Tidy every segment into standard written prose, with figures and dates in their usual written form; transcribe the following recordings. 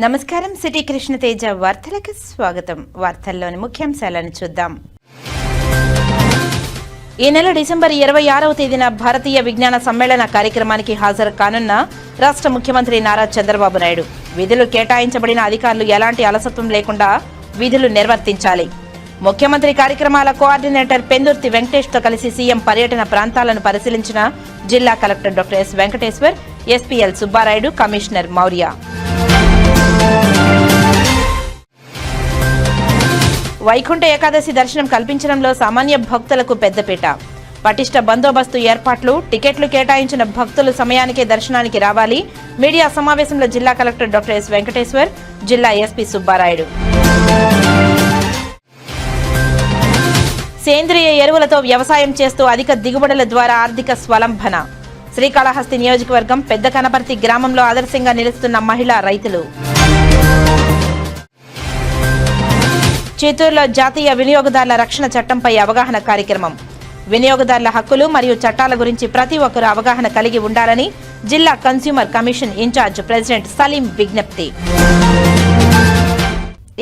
నమస్కారం. సిటీ కృష్ణతేజ వార్తలకు స్వాగతం. వార్తల్లోని ముఖ్యాంశాలను చూద్దాం. ఈ నెల డిసెంబర్ 26వ తేదీన భారతీయ విజ్ఞాన సమ్మేళన కార్యక్రమానికి హాజరు కానున్న రాష్ట్ర ముఖ్యమంత్రి నారా చంద్రబాబు నాయుడు విధులు కేటాయించబడిన అధికారులు ఎలాంటి అలసత్వం లేకుండా విధులు నిర్వర్తించాలి. ముఖ్యమంత్రి కార్యక్రమాల కోఆర్డినేటర్ పెందుర్తి వెంకటేష్తో కలిసి సీఎం పర్యటన ప్రాంతాలను పరిశీలించిన జిల్లా collector doctor yes Venkateshwar, SPL Subbarayudu, commissioner Maurya. Vaikuntha Ekadashi దర్శనం కల్పించడంలో సామాన్య భక్తులకు పెద్దపీట. పటిష్ట బందోబస్తు ఏర్పాట్లు, టికెట్లు కేటాయించిన భక్తులు సమయానికే దర్శనానికి రావాలి. మీడియా సమావేశంలో జిల్లా కలెక్టర్ డాక్టర్ ఎస్ వెంకటేశ్వర్, జిల్లా ఎస్పీ సుబ్బారాయుడు. సేంద్రియ ఎరువులతో వ్యవసాయం చేస్తూ అధిక దిగుబడుల ద్వారా ఆర్థిక స్వలంబన. శ్రీకాళహస్తి నియోజకవర్గం పెద్ద కనపర్తి గ్రామంలో ఆదర్శంగా నిలుస్తున్న మహిళా రైతులు. చిత్తూరులో జాతీయ వినియోగదారుల రక్షణ చట్టంపై అవగాహన కార్యక్రమం. వినియోగదారుల హక్కులు మరియు చట్టాల గురించి ప్రతి ఒక్కరూ అవగాహన కలిగి ఉండాలని జిల్లా consumer commission in-charge president Saleem విజ్ఞప్తి.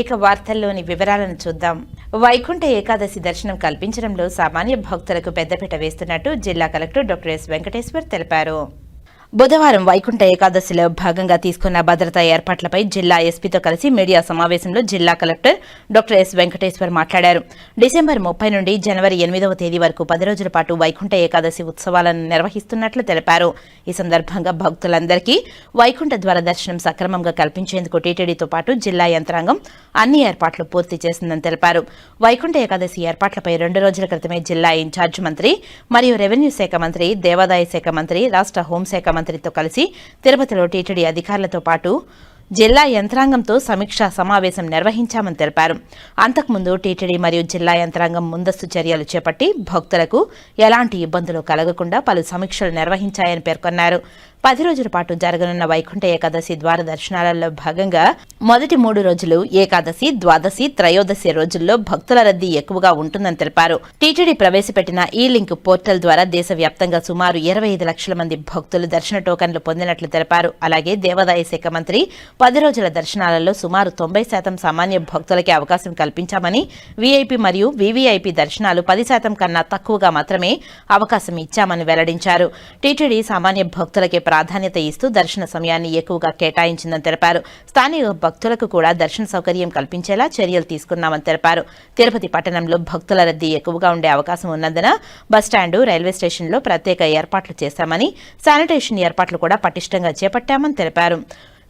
ఇక వార్తల్లోని వివరాలను చూద్దాం. వైకుంఠ ఏకాదశి దర్శనం కల్పించడంలో సామాన్య భక్తులకు పెద్దపీట వేస్తున్నట్టు జిల్లా కలెక్టర్ డాక్టర్ ఎస్ వెంకటేశ్వర్ తెలిపారు. బుధవారం వైకుంఠ ఏకాదశిలో భాగంగా తీసుకున్న భద్రతా ఏర్పాట్లపై జిల్లా ఎస్పీతో కలిసి మీడియా సమావేశంలో జిల్లా కలెక్టర్ డాక్టర్ ఎస్ వెంకటేశ్వర్ మాట్లాడారు. డిసెంబర్ 30 నుండి జనవరి 8వ తేదీ వరకు 10 రోజుల పాటు వైకుంఠ ఏకాదశి ఉత్సవాలను నిర్వహిస్తున్నట్లు తెలిపారు. ఈ సందర్భంగా భక్తులందరికీ వైకుంఠ ద్వార దర్శనం సక్రమంగా కల్పించేందుకు టీటీడీతో పాటు జిల్లా యంత్రాంగం అన్ని ఏర్పాట్లు పూర్తి చేసిందని తెలిపారు. వైకుంఠ ఏకాదశి ఏర్పాట్లపై 2 రోజుల క్రితమే జిల్లా ఇన్ఛార్జ్ మంత్రి మరియు రెవెన్యూ శాఖ మంత్రి, దేవాదాయ శాఖ మంత్రి, రాష్ట్ర హోంశాఖ మంత్రితో కలిసి తిరుపతిలో టీటీడీ అధికారులతో పాటు జిల్లా యంత్రాంగంతో సమీక్షా సమావేశం నిర్వహించామని తెలిపారు. అంతకుముందు టీటీడీ మరియు జిల్లా యంత్రాంగం ముందస్తు చర్యలు చేపట్టి భక్తులకు ఎలాంటి ఇబ్బందులు కలగకుండా పలు సమీక్షలు నిర్వహించాయని పేర్కొన్నారు. 10 రోజుల పాటు జరగనున్న వైకుంఠ ఏకాదశి ద్వార దర్శనాలలో భాగంగా మొదటి 3 రోజులు ఏకాదశి, ద్వాదశి, త్రయోదశి రోజుల్లో భక్తుల రద్దీ ఎక్కువగా ఉంటుందని తెలిపారు. టీటీడీ ప్రవేశపెట్టిన ఈ లింక్ పోర్టల్ ద్వారా దేశవ్యాప్తంగా సుమారు 25 లక్షల మంది భక్తులు దర్శన టోకన్లు పొందినట్లు తెలిపారు. అలాగే దేవాదాయ శాఖ మంత్రి 10 రోజుల దర్శనాలలో సుమారు 90% సామాన్య భక్తులకే అవకాశం కల్పించామని, వీఐపీ మరియు వీవీఐపీ దర్శనాలు 10% కన్నా తక్కువగా మాత్రమే అవకాశం ఇచ్చామని వెల్లడించారు. టీటీడీ సామాన్య భక్తులకే ప్రాధాన్యత ఇస్తూ దర్శన సమయాన్ని ఎక్కువగా కేటాయించిందని తెలిపారు. స్థానిక భక్తులకు కూడా దర్శన సౌకర్యం కల్పించేలా చర్యలు తీసుకున్నామని తెలిపారు. తిరుపతి పట్టణంలో భక్తుల రద్దీ ఎక్కువగా ఉండే అవకాశం ఉన్నందున బస్టాండు, రైల్వే స్టేషన్లో ప్రత్యేక ఏర్పాట్లు చేశామని, శానిటేషన్ ఏర్పాట్లు కూడా పటిష్టంగా చేపట్టామని తెలిపారు.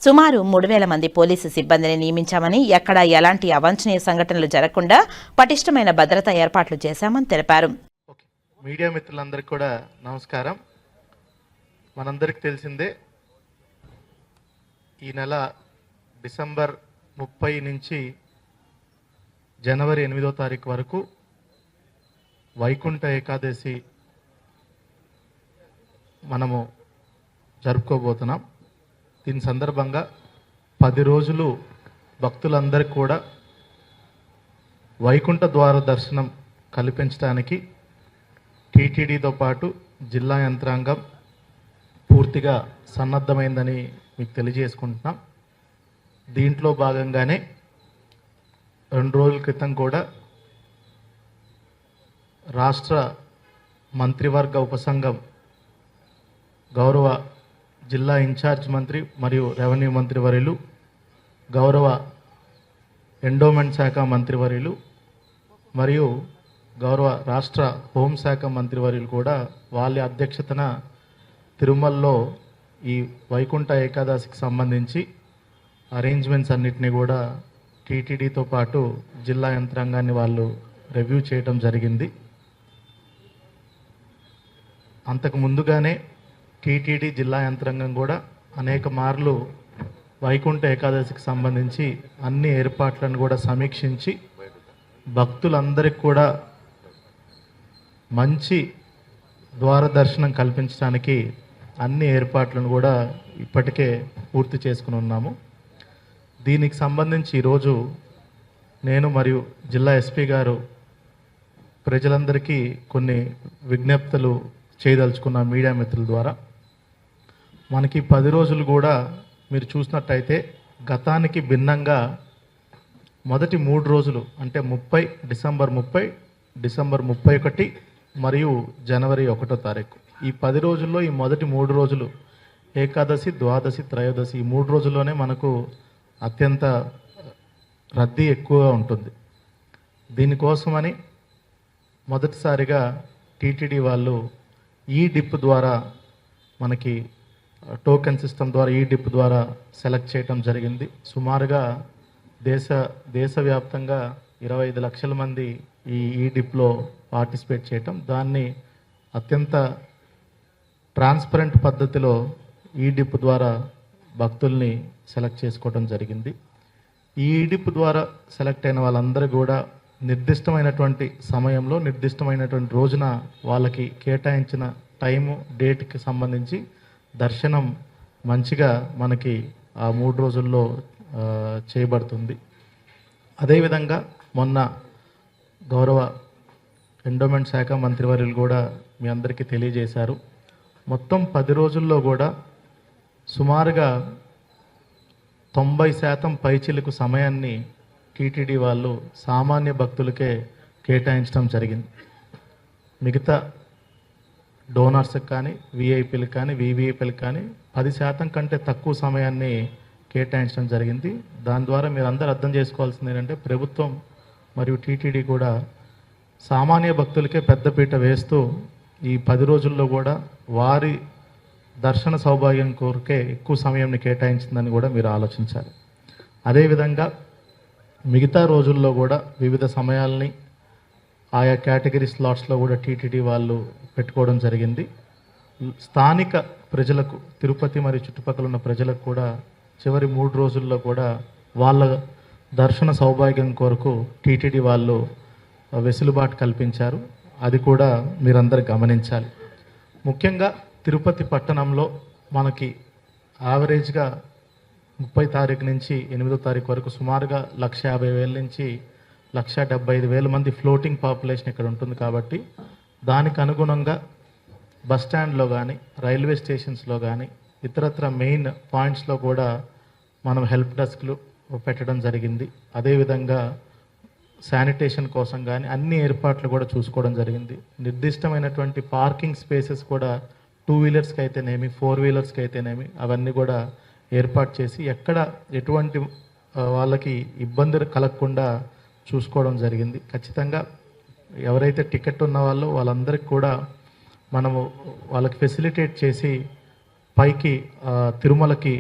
సుమారు 3000 మంది పోలీసు సిబ్బందిని నియమించామని, ఎక్కడా ఎలాంటి అవాంఛనీయ సంఘటనలు జరగకుండా పటిష్టమైన భద్రతా ఏర్పాట్లు చేశామని తెలిపారు. మీడియా మిత్రులందరికీ కూడా నమస్కారం. మనందరికీ తెలిసిందే, ఈ నెల డిసెంబర్ 30 నుంచి జనవరి 8వ తారీఖు వరకు వైకుంఠ ఏకాదశి మనము జరుపుకోబోతున్నాం. దీని సందర్భంగా 10 రోజులు భక్తులందరికీ కూడా వైకుంఠ ద్వార దర్శనం కల్పించడానికి టీటీడీతో పాటు జిల్లా యంత్రాంగం పూర్తిగా సన్నద్ధమైందని మీకు తెలియజేసుకుంటున్నాం. దీంట్లో భాగంగానే 2 రోజుల క్రితం కూడా రాష్ట్ర మంత్రివర్గ ఉపసంఘం గౌరవ జిల్లా ఇన్ఛార్జ్ మంత్రి మరియు రెవెన్యూ మంత్రివర్యులు, గౌరవ ఎండోమెంట్ శాఖ మంత్రివర్యులు మరియు గౌరవ రాష్ట్ర హోంశాఖ మంత్రివర్యులు కూడా వాళ్ళ అధ్యక్షతన తిరుమలలో ఈ వైకుంఠ ఏకాదశికి సంబంధించి అరేంజ్మెంట్స్ అన్నిటినీ కూడా టీటీడీతో పాటు జిల్లా యంత్రాంగాన్ని వాళ్ళు రివ్యూ చేయడం జరిగింది. అంతకు ముందుగానే టీటీడీ జిల్లా యంత్రాంగం కూడా అనేక మార్లు వైకుంఠ ఏకాదశికి సంబంధించి అన్ని ఏర్పాట్లను కూడా సమీక్షించి భక్తులందరికీ కూడా మంచి ద్వార దర్శనం కల్పించడానికి అన్ని ఏర్పాట్లను కూడా ఇప్పటికే పూర్తి చేసుకుని ఉన్నాము. దీనికి సంబంధించి ఈరోజు నేను మరియు జిల్లా ఎస్పీ గారు ప్రజలందరికీ కొన్ని విజ్ఞప్తులు చేయదలుచుకున్న మీడియా మిత్రుల ద్వారా. మనకి 10 రోజులు కూడా మీరు చూసినట్టయితే గతానికి భిన్నంగా మొదటి 3 రోజులు అంటే డిసెంబర్ 30, డిసెంబర్ 31 మరియు జనవరి 1వ తారీఖు ఈ 10 రోజుల్లో ఈ మొదటి 3 రోజులు ఏకాదశి, ద్వాదశి, త్రయోదశి ఈ 3 రోజుల్లోనే మనకు అత్యంత రద్దీ ఎక్కువగా ఉంటుంది. దీనికోసమని మొదటిసారిగా టీటీడీ వాళ్ళు ఈ డిప్ ద్వారా మనకి టోకెన్ సిస్టమ్ ద్వారా ఈ డిప్ ద్వారా సెలెక్ట్ చేయటం జరిగింది. సుమారుగా దేశవ్యాప్తంగా 25 లక్షల మంది ఈ డిప్లో పార్టిసిపేట్ చేయటం, దాన్ని అత్యంత ట్రాన్స్పరెంట్ పద్ధతిలో ఈ డిప్ ద్వారా భక్తుల్ని సెలెక్ట్ చేసుకోవడం జరిగింది. ఈ డిప్ ద్వారా సెలెక్ట్ అయిన వాళ్ళందరూ కూడా నిర్దిష్టమైనటువంటి సమయంలో నిర్దిష్టమైనటువంటి రోజున వాళ్ళకి కేటాయించిన టైము డేట్కి సంబంధించి దర్శనం మంచిగా మనకి ఆ 3 రోజుల్లో చేయబడుతుంది. అదేవిధంగా మొన్న గౌరవ ఎండోమెంట్ శాఖ మంత్రివర్యులు కూడా మీ అందరికీ తెలియజేశారు. మొత్తం 10 రోజుల్లో కూడా సుమారుగా 90% పైచిలకు సమయాన్ని టీటీడీ వాళ్ళు సామాన్య భక్తులకే కేటాయించడం జరిగింది. మిగతా డోనర్స్కి కానీ, విఐపీలకు కానీ, వివిఐపీలకు కానీ 10% కంటే తక్కువ సమయాన్ని కేటాయించడం జరిగింది. దాని ద్వారా మీరు అందరూ అర్థం చేసుకోవాల్సింది ఏంటంటే ప్రభుత్వం మరియు టీటీడీ కూడా సామాన్య భక్తులకే పెద్దపీట వేస్తూ ఈ 10 రోజుల్లో కూడా వారి దర్శన సౌభాగ్యం కోరికే ఎక్కువ సమయాన్ని కేటాయించిందని కూడా మీరు ఆలోచించాలి. అదేవిధంగా మిగతా రోజుల్లో కూడా వివిధ సమయాల్ని ఆయా కేటగిరీ స్లాట్స్లో కూడా టీటీడీ వాళ్ళు పెట్టుకోవడం జరిగింది. స్థానిక ప్రజలకు, తిరుపతి మరియు చుట్టుపక్కల ఉన్న ప్రజలకు కూడా చివరి 3 రోజుల్లో కూడా వాళ్ళ దర్శన సౌభాగ్యం కొరకు టీటీడీ వాళ్ళు వెసులుబాటు కల్పించారు. అది కూడా మీరందరూ గమనించాలి. ముఖ్యంగా తిరుపతి పట్టణంలో మనకి యావరేజ్గా 30 తారీఖు నుంచి 8వ తారీఖు వరకు సుమారుగా 150,000 నుంచి 175,000 మంది ఫ్లోటింగ్ పాపులేషన్ ఇక్కడ ఉంటుంది. కాబట్టి దానికి అనుగుణంగా బస్ స్టాండ్లో కానీ, రైల్వే స్టేషన్స్లో కానీ, ఇతరత్ర మెయిన్ పాయింట్స్లో కూడా మనం హెల్ప్ డెస్క్లు పెట్టడం జరిగింది. అదేవిధంగా శానిటేషన్ కోసం కానీ అన్ని ఏర్పాట్లు కూడా చూసుకోవడం జరిగింది. నిర్దిష్టమైనటువంటి పార్కింగ్ స్పేసెస్ కూడా 2 వీలర్స్కి అయితేనేమి, 4 వీలర్స్కి అయితేనేమి అవన్నీ కూడా ఏర్పాటు చేసి ఎక్కడ ఎటువంటి వాళ్ళకి ఇబ్బంది కలగకుండా చూసుకోవడం జరిగింది. ఖచ్చితంగా ఎవరైతే టికెట్ ఉన్న వాళ్ళు వాళ్ళందరికీ కూడా మనము వాళ్ళకి ఫెసిలిటేట్ చేసి పైకి తిరుమలకి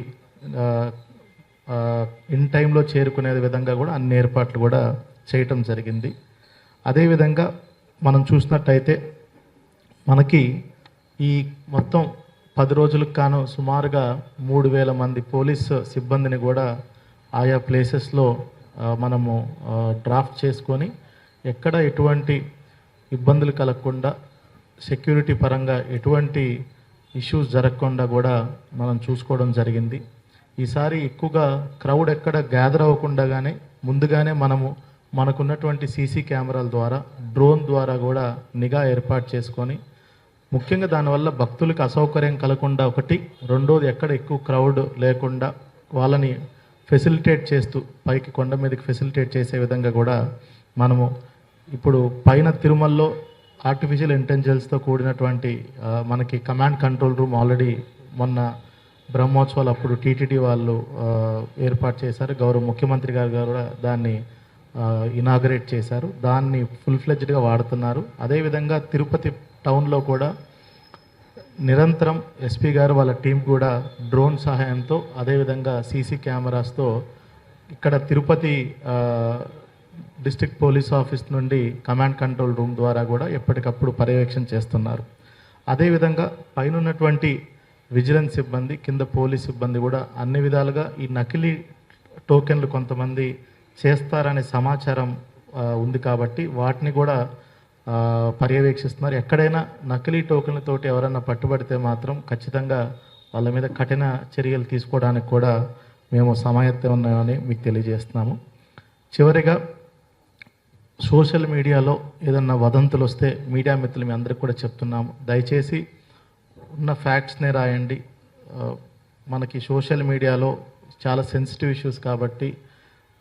ఇన్ టైంలో చేరుకునే విధంగా కూడా అన్ని ఏర్పాట్లు కూడా చేయటం జరిగింది. అదేవిధంగా మనం చూసినట్టయితే మనకి ఈ మొత్తం 10 రోజులకు కాను సుమారుగా 3,000 మంది పోలీస్ సిబ్బందిని కూడా ఆయా ప్లేసెస్లో మనము డ్రాఫ్ట్ చేసుకొని ఎక్కడ ఎటువంటి ఇబ్బందులు కలగకుండా, సెక్యూరిటీ పరంగా ఎటువంటి ఇష్యూస్ జరగకుండా కూడా మనం చూసుకోవడం జరిగింది. ఈసారి ఎక్కువగా క్రౌడ్ ఎక్కడ గ్యాదర్ అవ్వకుండానే ముందుగానే మనకున్నటువంటి సీసీ కెమెరాల ద్వారా, డ్రోన్ ద్వారా కూడా నిఘా ఏర్పాటు చేసుకొని ముఖ్యంగా దానివల్ల భక్తులకు అసౌకర్యం కలగకుండా ఒకటి, రెండోది ఎక్కడ ఎక్కువ క్రౌడ్ లేకుండా వాళ్ళని ఫెసిలిటేట్ చేస్తూ పైకి కొండ మీదకి ఫెసిలిటేట్ చేసే విధంగా కూడా మనము ఇప్పుడు పైన తిరుమలలో ఆర్టిఫిషియల్ ఇంటెలిజెన్స్తో కూడినటువంటి మనకి కమాండ్ కంట్రోల్ రూమ్ ఆల్రెడీ మొన్న బ్రహ్మోత్సవాలు అప్పుడు టీటీడీ వాళ్ళు ఏర్పాటు చేశారు. గౌరవ ముఖ్యమంత్రి గారు కూడా దాన్ని ఇనాగరేట్ చేశారు. దాన్ని ఫుల్ ఫ్లెడ్జ్డ్గా వాడుతున్నారు. అదేవిధంగా తిరుపతి టౌన్లో కూడా నిరంతరం ఎస్పీ గారు వాళ్ళ టీం కూడా డ్రోన్ సహాయంతో, అదేవిధంగా సీసీ కెమెరాస్తో ఇక్కడ తిరుపతి డిస్ట్రిక్ట్ పోలీస్ ఆఫీస్ నుండి కమాండ్ కంట్రోల్ రూమ్ ద్వారా కూడా ఎప్పటికప్పుడు పర్యవేక్షణ చేస్తున్నారు. అదేవిధంగా పైన ఉన్నటువంటి విజిలెన్స్ సిబ్బంది, కింద పోలీస్ సిబ్బంది కూడా అన్ని విధాలుగా ఈ నకిలీ టోకెన్లు కొంతమంది చేస్తారనే సమాచారం ఉంది కాబట్టి వాటిని కూడా పర్యవేక్షిస్తున్నారు. ఎక్కడైనా నకిలీ టోకెన్లతోటి ఎవరైనా పట్టుబడితే మాత్రం ఖచ్చితంగా వాళ్ళ మీద కఠిన చర్యలు తీసుకోవడానికి కూడా మేము సమాయత్తం ఉన్నామని మీకు తెలియజేస్తున్నాము. చివరిగా సోషల్ మీడియాలో ఏదన్నా వదంతులు వస్తే మీడియా మిత్రులు మీ అందరికీ కూడా చెప్తున్నాము, దయచేసి ఉన్న ఫ్యాక్ట్స్నే రాయండి. మనకి సోషల్ మీడియాలో చాలా సెన్సిటివ్ ఇష్యూస్ కాబట్టి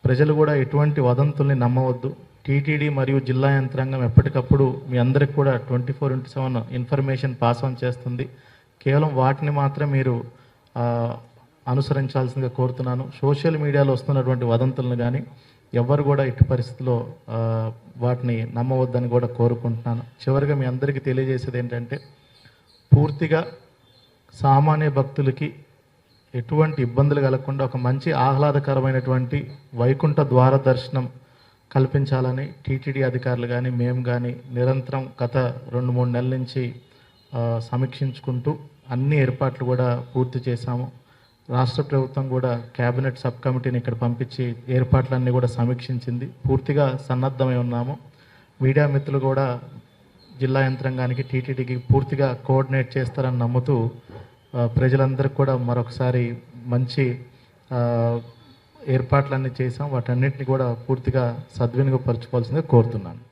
ప్రజలు కూడా ఎటువంటి వదంతుల్ని నమ్మవద్దు. టీటీడీ మరియు జిల్లా యంత్రాంగం ఎప్పటికప్పుడు మీ అందరికి కూడా 24/7 ఇన్ఫర్మేషన్ పాస్ ఆన్ చేస్తుంది. కేవలం వాటిని మాత్రం మీరు అనుసరించాల్సిందిగా కోరుతున్నాను. సోషల్ మీడియాలో వస్తున్నటువంటి వదంతులను కానీ ఎవరు కూడా ఎట్టి పరిస్థితుల్లో వాటిని నమ్మవద్దని కూడా కోరుకుంటున్నాను. చివరిగా మీ అందరికీ తెలియజేసేది ఏంటంటే, పూర్తిగా సామాన్య భక్తులకి ఎటువంటి ఇబ్బందులు కలగకుండా ఒక మంచి ఆహ్లాదకరమైనటువంటి వైకుంఠ ద్వార దర్శనం కల్పించాలని టీటీడీ అధికారులు కానీ మేము కానీ నిరంతరం గత 2-3 నెలల నుంచి సమీక్షించుకుంటూ అన్ని ఏర్పాట్లు కూడా పూర్తి చేశాము. రాష్ట్ర ప్రభుత్వం కూడా కేబినెట్ సబ్ కమిటీని ఇక్కడ పంపించి ఏర్పాట్లన్నీ కూడా సమీక్షించింది. పూర్తిగా సన్నద్ధమై ఉన్నాము. మీడియా మిత్రులు కూడా జిల్లా యంత్రాంగానికి టీటీడీకి పూర్తిగా కోఆర్డినేట్ చేస్తారని నమ్ముతూ ప్రజలందరికీ కూడా మరొకసారి మంచి ఏర్పాట్లన్నీ చేసాం. వాటన్నిటిని కూడా పూర్తిగా సద్వినియోగపరచుకోవాల్సిందిగా కోరుతున్నాను.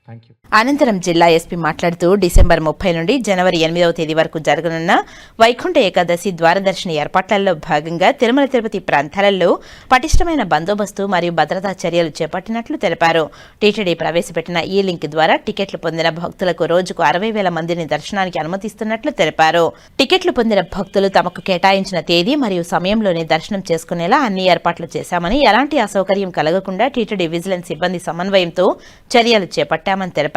Thank you. అనంతరం జిల్లా ఎస్పీ మాట్లాడుతూ డిసెంబర్ 30 నుండి జనవరి 8వ తేదీ వరకు జరగనున్న వైకుంఠ ఏకాదశి ద్వారదర్శన ఏర్పాట్లలో భాగంగా తిరుమల తిరుపతి ప్రాంతాలలో పటిష్టమైన బందోబస్తు మరియు భద్రతా చర్యలు చేపట్టినట్లు తెలిపారు. టీటీడీ ప్రవేశపెట్టిన ఈ లింక్ ద్వారా టికెట్లు పొందిన భక్తులకు రోజుకు 60,000 మందిని దర్శనానికి అనుమతిస్తున్నట్లు తెలిపారు. టికెట్లు పొందిన భక్తులు తమకు కేటాయించిన తేదీ మరియు సమయంలోనే దర్శనం చేసుకునేలా అన్ని ఏర్పాట్లు చేశామని, ఎలాంటి అసౌకర్యం కలగకుండా టీటీడీ విజిలెన్స్ సిబ్బంది సమన్వయంతో చర్యలు చేపట్టామని తెలిపారు.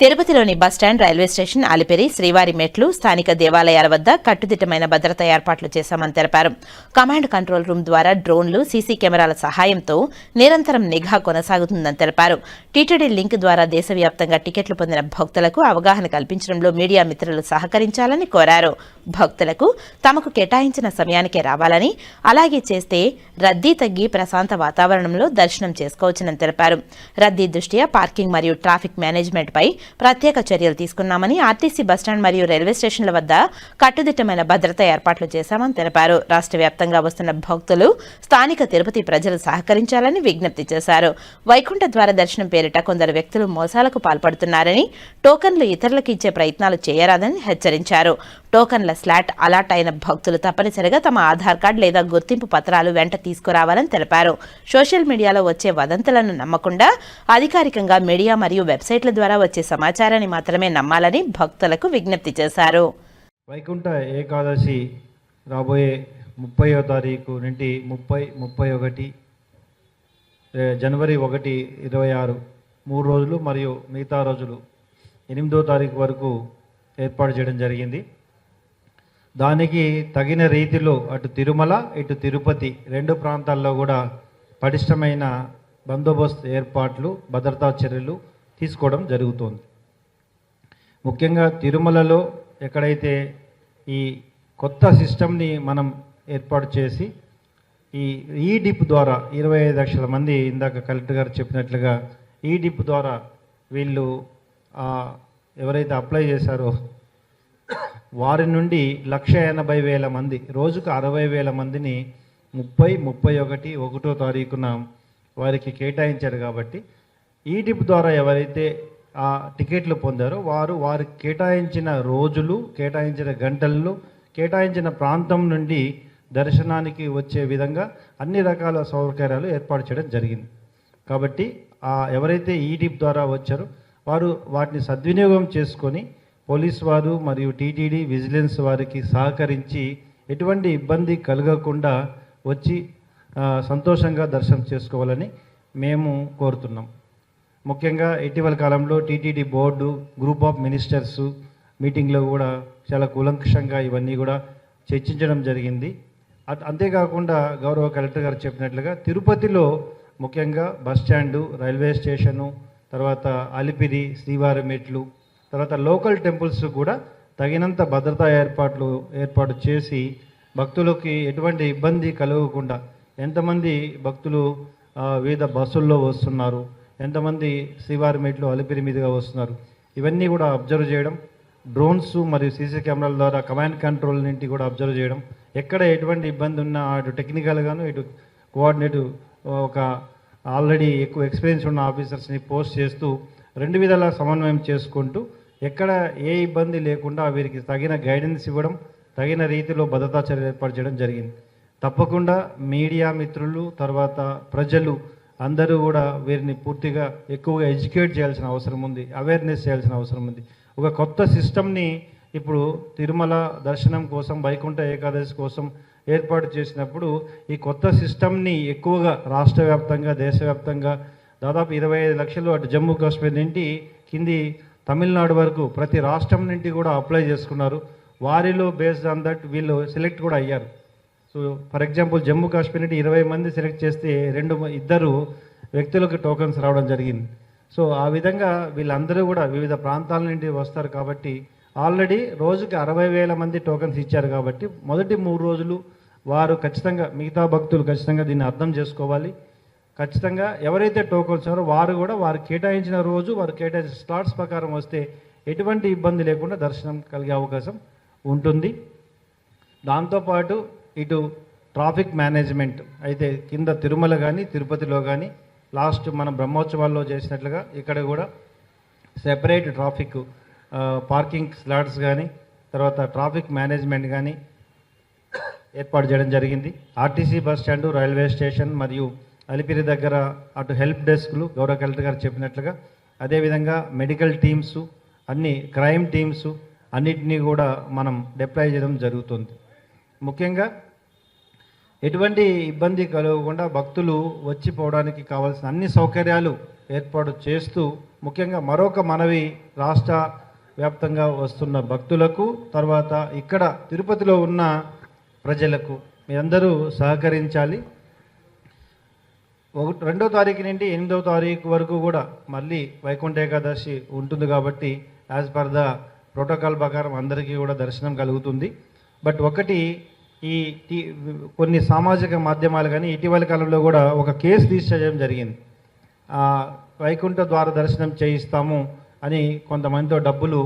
తిరుపతిలోని బస్టాండ్, రైల్వే స్టేషన్, అలిపిరి, శ్రీవారి మెట్లు, స్థానిక దేవాలయాల వద్ద కట్టుదిట్టమైన భద్రతా ఏర్పాట్లు చేశామని తెలిపారు. కమాండ్ కంట్రోల్ రూమ్ ద్వారా డ్రోన్లు, సీసీ కెమెరాల సహాయంతో నిరంతరం నిఘా కొనసాగుతుందని తెలిపారు. టీటీడీ లింక్ ద్వారా దేశవ్యాప్తంగా టికెట్లు పొందిన భక్తులకు అవగాహన కల్పించడంలో మీడియా మిత్రులు సహకరించాలని కోరారు. భక్తులకు తమకు కేటాయించిన సమయానికే రావాలని, అలాగే చేస్తే రద్దీ తగ్గి ప్రశాంత వాతావరణంలో దర్శనం చేసుకోవచ్చునని తెలిపారు. రద్దీ దృష్ట్యా పార్కింగ్ మరియు ట్రాఫిక్ మేనేజ్మెంట్ పై ప్రత్యేక చర్యలు తీసుకున్నామని, ఆర్టీసీ బస్టాండ్ మరియు రైల్వే స్టేషన్ల వద్ద కట్టుదిట్టమైన భద్రతా ఏర్పాట్లు చేశామని తెలిపారు. రాష్ట్ర వ్యాప్తంగా వస్తున్న భక్తులు, స్థానిక తిరుపతి ప్రజలు సహకరించాలని విజ్ఞప్తి చేశారు. వైకుంఠ ద్వార దర్శనం పేరిట కొందరు వ్యక్తులు మోసాలకు పాల్పడుతున్నారని, టోకన్లు ఇతరులకు ఇచ్చే ప్రయత్నాలు చేయరాదని హెచ్చరించారు. టోకన్ల స్లాట్ అలాట్ అయిన భక్తులు తప్పనిసరిగా తమ ఆధార్ కార్డు లేదా గుర్తింపు పత్రాలు వెంట తీసుకురావాలని తెలిపారు. సోషల్ మీడియాలో వచ్చే వదంతులను నమ్మకుండా అధికారికంగా మీడియా మరియు వెబ్సైట్ల ద్వారా వచ్చే సమాచారాన్ని మాత్రమే నమ్మాలని భక్తులకు విజ్ఞప్తి చేశారు. వైకుంఠ ఏకాదశి రాబోయే 30వ తారీఖు నుండి 31 జనవరి 1, 26 3 రోజులు మరియు మిగతా రోజులు 8వ తారీఖు వరకు ఏర్పాటు చేయడం జరిగింది. దానికి తగిన రీతిలో అటు తిరుమల ఇటు తిరుపతి 2 ప్రాంతాల్లో కూడా పటిష్టమైన బందోబస్తు ఏర్పాట్లు, భద్రతా చర్యలు తీసుకోవడం జరుగుతుంది. ముఖ్యంగా తిరుమలలో ఎక్కడైతే ఈ కొత్త సిస్టమ్ని మనం ఏర్పాటు చేసి ఈ డిప్ ద్వారా 25 లక్షల మంది, ఇందాక కలెక్టర్ గారు చెప్పినట్లుగా ఈ డిప్ ద్వారా వీళ్ళు ఎవరైతే అప్లై చేశారో వారి నుండి 1,80,000 మంది, రోజుకు 60,000 మందిని 31 తారీఖున వారికి కేటాయించారు. కాబట్టి ఈ డిప్ ద్వారా ఎవరైతే ఆ టికెట్లు పొందారో వారికి కేటాయించిన రోజులు, కేటాయించిన గంటల్లో, కేటాయించిన ప్రాంతం నుండి దర్శనానికి వచ్చే విధంగా అన్ని రకాల సౌకర్యాలు ఏర్పాటు చేయడం జరిగింది. కాబట్టి ఎవరైతే ఈ డిప్ ద్వారా వచ్చారో వారు వాటిని సద్వినియోగం చేసుకొని పోలీస్ వారు మరియు టీటీడీ విజిలెన్స్ వారికి సహకరించి ఎటువంటి ఇబ్బంది కలగకుండా వచ్చి సంతోషంగా దర్శనం చేసుకోవాలని మేము కోరుతున్నాం. ముఖ్యంగా ఇటీవల కాలంలో TTD board, group of ministers మీటింగ్లో కూడా చాలా కూలంకషంగా ఇవన్నీ కూడా చర్చించడం జరిగింది. అంతేకాకుండా గౌరవ కలెక్టర్ గారు చెప్పినట్లుగా తిరుపతిలో ముఖ్యంగా బస్టాండు, రైల్వే స్టేషను, తర్వాత అలిపిరి, శ్రీవారి మెట్లు, తర్వాత లోకల్ టెంపుల్స్ కూడా తగినంత భద్రతా ఏర్పాటు చేసి భక్తులకి ఎటువంటి ఇబ్బంది కలగకుండా, ఎంతమంది భక్తులు వివిధ బస్సుల్లో వస్తున్నారు, ఎంతమంది శ్రీవారి మెట్లు, అలిపిరి మీదుగా వస్తున్నారు, ఇవన్నీ కూడా అబ్జర్వ్ చేయడం, డ్రోన్స్ మరియు సీసీ కెమెరాల ద్వారా కమాండ్ కంట్రోల్ నుండి కూడా అబ్జర్వ్ చేయడం, ఎక్కడ ఎటువంటి ఇబ్బంది ఉన్నా అటు టెక్నికల్గాను ఇటు కోఆర్డినేటివ్ ఒక ఆల్రెడీ ఎక్కువ ఎక్స్పీరియన్స్ ఉన్న ఆఫీసర్స్ని పోస్ట్ చేస్తూ 2 విధాల సమన్వయం చేసుకుంటూ ఎక్కడ ఏ ఇబ్బంది లేకుండా వీరికి తగిన గైడెన్స్ ఇవ్వడం, తగిన రీతిలో భద్రతా చర్యలు ఏర్పాటు చేయడం జరిగింది. తప్పకుండా మీడియా మిత్రులు తర్వాత ప్రజలు అందరూ కూడా వీరిని పూర్తిగా ఎక్కువగా ఎడ్యుకేట్ చేయాల్సిన అవసరం ఉంది, అవేర్నెస్ చేయాల్సిన అవసరం ఉంది. ఒక కొత్త సిస్టమ్ని ఇప్పుడు తిరుమల దర్శనం కోసం, వైకుంఠ ఏకాదశి కోసం ఏర్పాటు చేసినప్పుడు ఈ కొత్త సిస్టమ్ని ఎక్కువగా రాష్ట్ర వ్యాప్తంగా, దేశవ్యాప్తంగా దాదాపు 25 లక్షలు అటు జమ్మూ కాశ్మీర్ నుండి కింది తమిళనాడు వరకు ప్రతి రాష్ట్రం నుండి కూడా అప్లై చేసుకున్నారు. వారిలో బేస్డ్ ఆన్ దట్ వీళ్ళు సెలెక్ట్ కూడా అయ్యారు. So for example Jammu Kashmir నుండి 20 మంది సెలెక్ట్ చేస్తే ఇద్దరు వ్యక్తులకు టోకన్స్ రావడం జరిగింది. సో ఆ విధంగా వీళ్ళందరూ కూడా వివిధ ప్రాంతాల నుండి వస్తారు కాబట్టి ఆల్రెడీ రోజుకి 60,000 మంది టోకన్స్ ఇచ్చారు. కాబట్టి మొదటి 3 రోజులు వారు ఖచ్చితంగా, మిగతా భక్తులు ఖచ్చితంగా దీన్ని అర్థం చేసుకోవాలి. ఖచ్చితంగా ఎవరైతే టోకన్స్ ఇచ్చారో వారు కూడా వారు కేటాయించిన రోజు, వారు కేటాయించిన స్లాట్స్ ప్రకారం వస్తే ఎటువంటి ఇబ్బంది లేకుండా దర్శనం కలిగే అవకాశం ఉంటుంది. దాంతోపాటు ఇటు ట్రాఫిక్ మేనేజ్మెంట్ అయితే కింద తిరుమల కానీ తిరుపతిలో కానీ లాస్ట్ మనం బ్రహ్మోత్సవాల్లో చేసినట్లుగా ఇక్కడ కూడా సెపరేట్ ట్రాఫిక్ పార్కింగ్ స్లాట్స్ కానీ తర్వాత ట్రాఫిక్ మేనేజ్మెంట్ కానీ ఏర్పాటు చేయడం జరిగింది. RTC bus stand, railway station మరియు అలిపిరి దగ్గర అటు హెల్ప్ డెస్క్లు గౌరవ కలెక్టర్ గారు చెప్పినట్లుగా, అదేవిధంగా మెడికల్ టీమ్స్, అన్ని క్రైమ్ టీమ్స్ అన్నిటినీ కూడా మనం డిప్లాయ్ చేయడం జరుగుతుంది. ముఖ్యంగా ఎటువంటి ఇబ్బంది కలగకుండా భక్తులు వచ్చిపోవడానికి కావాల్సిన అన్ని సౌకర్యాలు ఏర్పాటు చేస్తూ, ముఖ్యంగా మరొక మనవి రాష్ట్ర వ్యాప్తంగా వస్తున్న భక్తులకు, తర్వాత ఇక్కడ తిరుపతిలో ఉన్న ప్రజలకు మీరందరూ సహకరించాలి. 2వ తారీఖు నుండి 8వ తారీఖు వరకు కూడా మళ్ళీ వైకుంఠ ఏకాదశి ఉంటుంది కాబట్టి యాజ్ పర్ ద ప్రోటోకాల్ ప్రకారం అందరికీ కూడా దర్శనం కలుగుతుంది. బట్ ఒకటి ఈ కొన్ని సామాజిక మాధ్యమాలు కానీ ఇటీవల కాలంలో కూడా ఒక కేసు తీసేయడం జరిగింది. వైకుంఠ ద్వార దర్శనం చేయిస్తాము అని కొంతమందితో డబ్బులు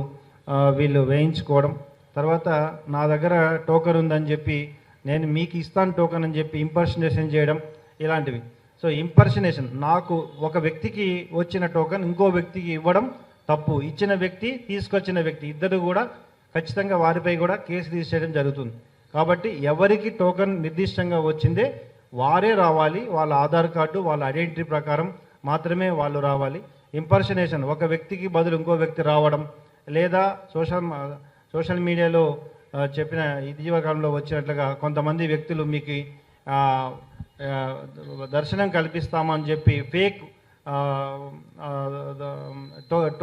వీళ్ళు వేయించుకోవడం, తర్వాత నా దగ్గర టోకెన్ ఉందని చెప్పి నేను మీకు ఇస్తాను టోకెన్ అని చెప్పి ఇంపర్సనేషన్ చేయడం, ఇలాంటివి. సో ఇంపర్సనేషన్, నాకు ఒక వ్యక్తికి వచ్చిన టోకెన్ ఇంకో వ్యక్తికి ఇవ్వడం తప్పు. ఇచ్చిన వ్యక్తి, తీసుకొచ్చిన వ్యక్తి ఇద్దరు కూడా ఖచ్చితంగా వారిపై కూడా కేసు తీసేయడం జరుగుతుంది. కాబట్టి ఎవరికి టోకెన్ నిర్దిష్టంగా వచ్చిందే వారే రావాలి. వాళ్ళ ఆధార్ కార్డు, వాళ్ళ ఐడెంటిటీ ప్రకారం మాత్రమే వాళ్ళు రావాలి. ఇంపర్సనేషన్, ఒక వ్యక్తికి బదులు ఇంకో వ్యక్తి రావడం, లేదా సోషల్ మీడియాలో చెప్పిన ఇటీవల కాలంలో వచ్చినట్లుగా కొంతమంది వ్యక్తులు మీకు దర్శనం కల్పిస్తామని చెప్పి ఫేక్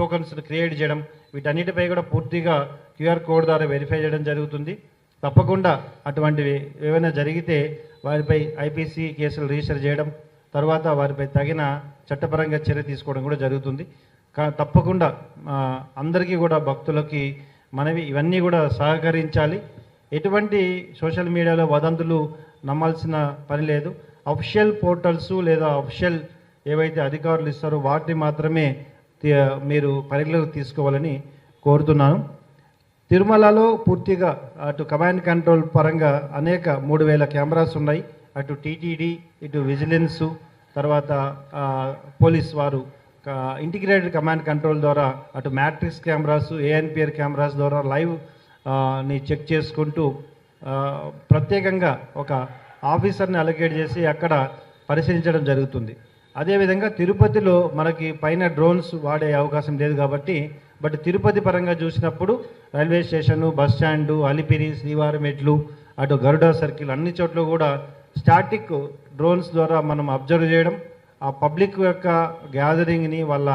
టోకన్స్ క్రియేట్ చేయడం, వీటన్నిటిపై కూడా పూర్తిగా QR కోడ్ ద్వారా వెరిఫై చేయడం జరుగుతుంది. తప్పకుండా అటువంటివి ఏమైనా జరిగితే వారిపై IPC కేసులు రిజిస్టర్ చేయడం, తర్వాత వారిపై తగిన చట్టపరంగా చర్య తీసుకోవడం కూడా జరుగుతుంది. తప్పకుండా అందరికీ కూడా భక్తులకి మనవి ఇవన్నీ కూడా సహకరించాలి. ఎటువంటి సోషల్ మీడియాలో వదంతులు నమ్మాల్సిన పని లేదు. అఫిషియల్ పోర్టల్స్ లేదా అఫిషియల్ ఏవైతే అధికారులు ఇస్తారో వాటిని మాత్రమే మీరు పరిగణలోకి తీసుకోవాలని కోరుతున్నాను. తిరుమలలో పూర్తిగా అటు కమాండ్ కంట్రోల్ పరంగా అనేక 3,000 కెమెరాస్ ఉన్నాయి. అటు TTD, ఇటు విజిలెన్సు, తర్వాత పోలీస్ వారు ఇంటిగ్రేటెడ్ కమాండ్ కంట్రోల్ ద్వారా అటు మ్యాట్రిక్స్ కెమెరాస్, ANPR కెమెరాస్ ద్వారా లైవ్ ని చెక్ చేసుకుంటూ ప్రత్యేకంగా ఒక ఆఫీసర్ని అలొకేట్ చేసి అక్కడ పరిశీలించడం జరుగుతుంది. అదేవిధంగా తిరుపతిలో మనకి పైన డ్రోన్స్ వాడే అవకాశం లేదు కాబట్టి, బట్ తిరుపతి పరంగా చూసినప్పుడు railway station, bus stand, Alipiri, శ్రీవారి మెట్లు, అటు గరుడ సర్కిల్ అన్ని చోట్ల కూడా స్టాటిక్ డ్రోన్స్ ద్వారా మనం అబ్జర్వ్ చేయడం, ఆ పబ్లిక్ యొక్క గ్యాదరింగ్ని, వాళ్ళ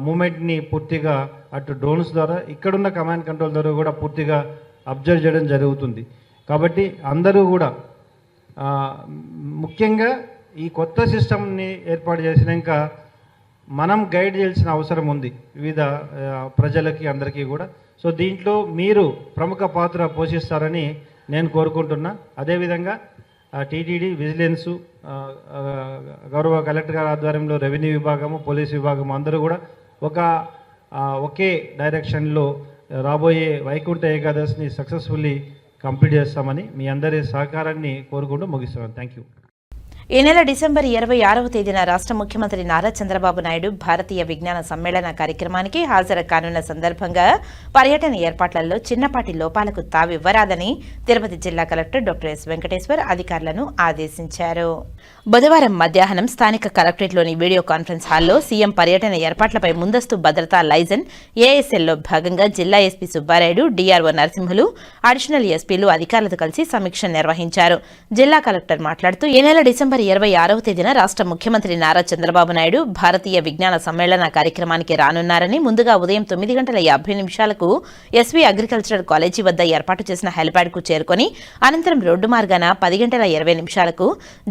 మూమెంట్ని పూర్తిగా అటు డ్రోన్స్ ద్వారా, ఇక్కడున్న కమాండ్ కంట్రోల్ ద్వారా కూడా పూర్తిగా అబ్జర్వ్ చేయడం జరుగుతుంది. కాబట్టి అందరూ కూడా ముఖ్యంగా ఈ కొత్త సిస్టమ్ని ఏర్పాటు చేసినాక మనం గైడ్ చేయాల్సిన అవసరం ఉంది వివిధ ప్రజలకి, అందరికీ కూడా. సో దీంట్లో మీరు ప్రముఖ పాత్ర పోషిస్తారని నేను కోరుకుంటున్నా. అదేవిధంగా TTD, విజిలెన్సు, గౌరవ కలెక్టర్ గారి ఆధ్వర్యంలో రెవెన్యూ విభాగము, పోలీస్ విభాగము అందరూ కూడా ఒకే డైరెక్షన్లో రాబోయే వైకుంఠ ఏకాదశిని సక్సెస్ఫుల్లీ కంప్లీట్ చేస్తామని మీ అందరి సహకారాన్ని కోరుకుంటూ ముగిస్తున్నాను. Thank you. ఈ నెల డిసెంబర్ 26వ తేదీన రాష్ట్ర ముఖ్యమంత్రి నారా చంద్రబాబు నాయుడు భారతీయ విజ్ఞాన సమ్మేళన కార్యక్రమానికి హాజరు కానున్న సందర్భంగా పర్యటన ఏర్పాట్లలో చిన్నపాటి లోపాలకు తావివ్వరాదని తిరుపతి జిల్లా కలెక్టర్ డాక్టర్ ఎస్ వెంకటేశ్వర్ అధికారులను ఆదేశించారు. బుధవారం మధ్యాహ్నం స్థానిక కలెక్టరేట్లోని వీడియో కాన్ఫరెన్స్ హాల్లో సీఎం పర్యటన ఏర్పాట్లపై ముందస్తు భద్రతా లైజన్ ఏఎస్ఎల్లో భాగంగా జిల్లా SP Subbarayudu, DRO Narasimhulu, additional ఎస్పీలు అధికారులతో కలిసి సమీక్ష నిర్వహించారు. జిల్లా కలెక్టర్ మాట్లాడుతూ ఈ నెల డిసెంబర్ 26వ తేదీన రాష్ట్ర ముఖ్యమంత్రి నారా చంద్రబాబు నాయుడు భారతీయ విజ్ఞాన సమ్మేళన కార్యక్రమానికి రానున్నారని, ముందుగా ఉదయం 9:50 ఎస్వీ అగ్రికల్చరల్ కాలేజీ వద్ద ఏర్పాటు చేసిన హెలిప్యాడ్కు చేరుకొని అనంతరం రోడ్డు మార్గాన 10:20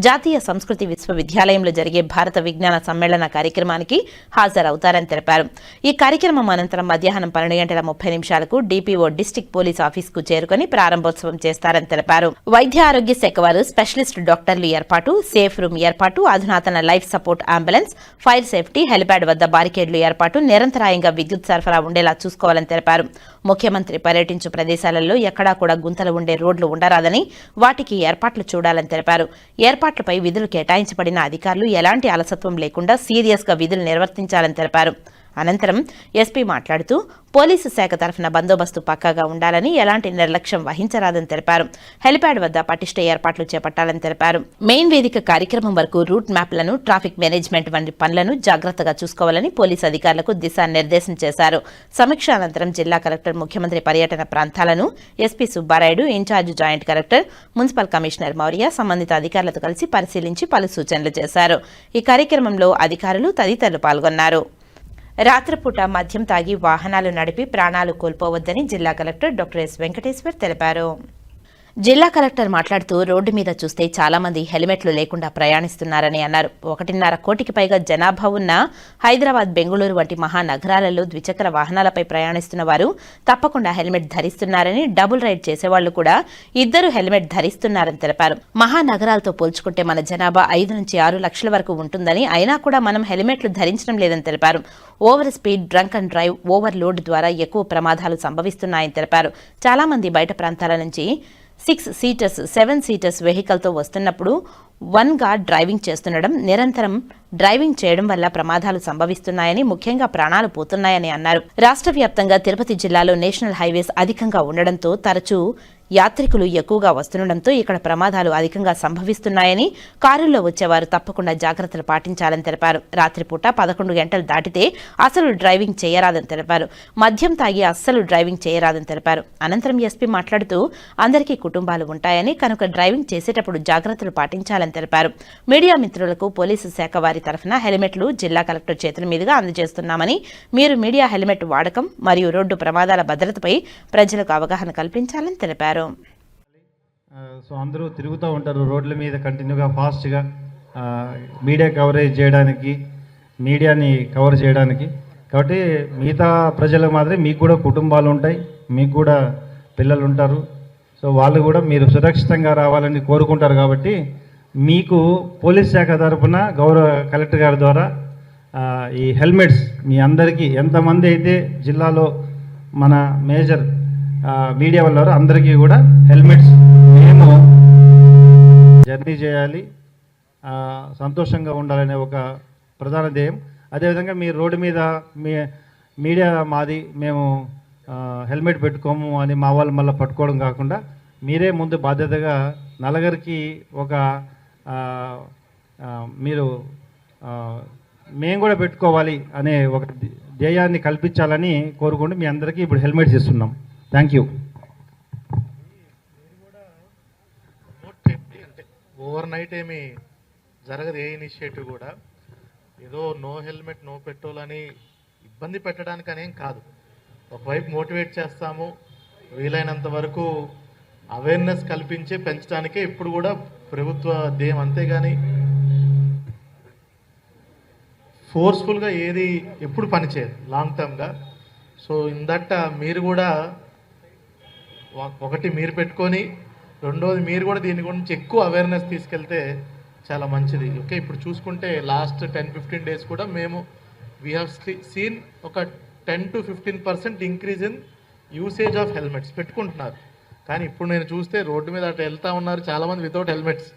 జాతీయ సంస్కృతి విశ్వవిద్యాలయంలో జరిగే భారత విజ్ఞాన సమ్మేళన కార్యక్రమానికి హాజరవుతారని తెలిపారు. ఈ కార్యక్రమం అనంతరం మధ్యాహ్నం 12:30 డిపిఓ డిస్టిక్ పోలీస్ ఆఫీస్కు చేరుకొని ప్రారంభోత్సవం చేస్తారని తెలిపారు. వైద్య ఆరోగ్య శాఖ వారు స్పెషలిస్ట్ డాక్టర్లు ఏర్పాటు, సేఫ్ రూమ్ ఏర్పాటు, అధునాతన life support ambulance, fire safety, helipad వద్ద బారికేడ్లు ఏర్పాటు, నిరంతరాయంగా విద్యుత్ సరఫరా ఉండేలా చూసుకోవాలని తెలిపారు. ముఖ్యమంత్రి పర్యటించు ప్రదేశాలలో ఎక్కడా కూడా గుంతలు ఉండే రోడ్లు ఉండరాదని, వాటికి ఏర్పాట్లు చూడాలని తెలిపారు. ఏర్పాట్లపై విధులు కేటాయించబడిన అధికారులు ఎలాంటి అలసత్వం లేకుండా సీరియస్గా విధులు నిర్వర్తించాలని తెలిపారు. అనంతరం ఎస్పీ మాట్లాడుతూ పోలీసు శాఖ తరఫున బందోబస్తు పక్కాగా ఉండాలని, ఎలాంటి నిర్లక్ష్యం వహించరాదని తెలిపారు. హెలిప్యాడ్ వద్ద పటిష్ట ఏర్పాట్లు చేపట్టాలని తెలిపారు. మెయిన్ వేదిక కార్యక్రమం వరకు రూట్ మ్యాప్లను, ట్రాఫిక్ మేనేజ్మెంట్ వంటి పనులను జాగ్రత్తగా చూసుకోవాలని పోలీసు అధికారులకు దిశానిర్దేశం చేశారు. సమీక్ష అనంతరం జిల్లా కలెక్టర్ ముఖ్యమంత్రి పర్యటన ప్రాంతాలను SP Subbarayudu, in-charge joint collector, municipal commissioner Maurya సంబంధిత అధికారులతో కలిసి పరిశీలించి పలు సూచనలు చేశారు. ఈ కార్యక్రమంలో అధికారులు తదితరులు పాల్గొన్నారు. రాత్రిపూట మద్యం తాగి వాహనాలు నడిపి ప్రాణాలు కోల్పోవద్దని జిల్లా కలెక్టర్ డాక్టర్ ఎస్ వెంకటేశ్వర్ తెలిపారు. జిల్లా కలెక్టర్ మాట్లాడుతూ రోడ్డు మీద చూస్తే చాలా మంది హెల్మెట్లు లేకుండా ప్రయాణిస్తున్నారని అన్నారు. 1.5 కోటికి పైగా జనాభా ఉన్న హైదరాబాద్, బెంగళూరు వంటి మహానగరాలలో ద్విచక్ర వాహనాలపై ప్రయాణిస్తున్న వారు తప్పకుండా హెల్మెట్ ధరిస్తున్నారని, డబుల్ రైడ్ చేసేవాళ్లు కూడా 2 హెల్మెట్ ధరిస్తున్నారని తెలిపారు. మహానగరాలతో పోల్చుకుంటే మన జనాభా 5 నుంచి 6 లక్షల వరకు ఉంటుందని, అయినా కూడా మనం హెల్మెట్లు ధరించడం లేదని తెలిపారు. Over speed, drunk and drive, over load ద్వారా ఎక్కువ ప్రమాదాలు సంభవిస్తున్నాయని తెలిపారు. చాలా మంది బయట ప్రాంతాల నుంచి 6 సీటర్స్, 7 సీటర్స్ వెహికల్తో వస్తున్నప్పుడు 1గా డ్రైవింగ్ చేస్తుండడం, నిరంతరం డ్రైవింగ్ చేయడం వల్ల ప్రమాదాలు సంభవిస్తున్నాయని, ముఖ్యంగా ప్రాణాలు పోతున్నాయని అన్నారు. రాష్ట్ర వ్యాప్తంగా తిరుపతి జిల్లాలో నేషనల్ హైవేస్ అధికంగా ఉండడంతో, తరచూ యాత్రికులు ఎక్కువగా వస్తుండటంతో ఇక్కడ ప్రమాదాలు అధికంగా సంభవిస్తున్నాయని, కారుల్లో వచ్చేవారు తప్పకుండా జాగ్రత్తలు పాటించాలని తెలిపారు. రాత్రిపూట 11 గంటలు దాటితే అసలు డ్రైవింగ్ చేయరాదని తెలిపారు. మద్యం తాగి అస్సలు డ్రైవింగ్ చేయరాదని తెలిపారు. అనంతరం ఎస్పీ మాట్లాడుతూ అందరికీ కుటుంబాలు ఉంటాయని, కనుక డ్రైవింగ్ చేసేటప్పుడు జాగ్రత్తలు పాటించాలని తెలిపారు. మీడియా మిత్రులకు పోలీసు శాఖ వారి తరఫున హెల్మెట్లు జిల్లా కలెక్టర్ చేతుల మీదుగా అందజేస్తున్నామని, మీరు మీడియా హెల్మెట్ వాడకం మరియు రోడ్డు ప్రమాదాల భద్రతపై ప్రజలకు అవగాహన కల్పించాలని తెలిపారు. సో అందరూ తిరుగుతూ ఉంటారు రోడ్ల మీద కంటిన్యూగా, ఫాస్ట్గా మీడియా కవరేజ్ చేయడానికి, మీడియాని కవర్ చేయడానికి. కాబట్టి మిగతా ప్రజలకు మాత్రం మీకు కూడా కుటుంబాలు ఉంటాయి, మీకు కూడా పిల్లలు ఉంటారు. సో వాళ్ళు కూడా మీరు సురక్షితంగా రావాలని కోరుకుంటారు. కాబట్టి మీకు పోలీస్ శాఖ తరఫున గౌరవ కలెక్టర్ గారి ద్వారా ఈ హెల్మెట్స్ మీ అందరికీ, ఎంతమంది అయితే జిల్లాలో మన మేజర్ మీడియా వాళ్ళు అందరికీ కూడా హెల్మెట్స్ మేము జర్నీ చేయాలి, సంతోషంగా ఉండాలనే ఒక ప్రధాన ధ్యేయం. అదేవిధంగా మీరు రోడ్డు మీద మీడియా మాది, మేము హెల్మెట్ పెట్టుకోము అని మా వాళ్ళు మళ్ళీ పట్టుకోవడం కాకుండా, మీరే ముందు బాధ్యతగా నలుగురికి ఒక మీరు మేము కూడా పెట్టుకోవాలి అనే ఒక ధ్యేయాన్ని కల్పించాలని కోరుకుంటూ మీ అందరికీ ఇప్పుడు హెల్మెట్స్ ఇస్తున్నాం. Thank you. ఓవర్ నైట్ ఏమి జరగదు. ఏ ఇనిషియేటివ్ కూడా ఏదో నో హెల్మెట్ నో పెట్రోల్ అని ఇబ్బంది పెట్టడానికి అనేం కాదు. ఒకవైపు మోటివేట్ చేస్తాము, వీలైనంత వరకు అవేర్నెస్ కల్పించి పెంచడానికే ఇప్పుడు కూడా ప్రభుత్వ ధ్యేయం. అంతేగాని ఫోర్స్ఫుల్గా ఏది ఎప్పుడు పనిచేయదు లాంగ్ టర్మ్గా. సో ఇందట మీరు కూడా ఒకటి మీరు పెట్టుకొని, రెండోది మీరు కూడా దీని గురించి ఎక్కువ అవేర్నెస్ తీసుకెళ్తే చాలా మంచిది. ఓకే, ఇప్పుడు చూసుకుంటే లాస్ట్ 10-15 డేస్ కూడా మేము వీ హ్యావ్ సీన్ ఒక 10 to 15% increase in usage of helmets పెట్టుకుంటున్నారు. కానీ ఇప్పుడు నేను చూస్తే రోడ్డు మీద అట్లా వెళ్తూ ఉన్నారు చాలామంది without helmets.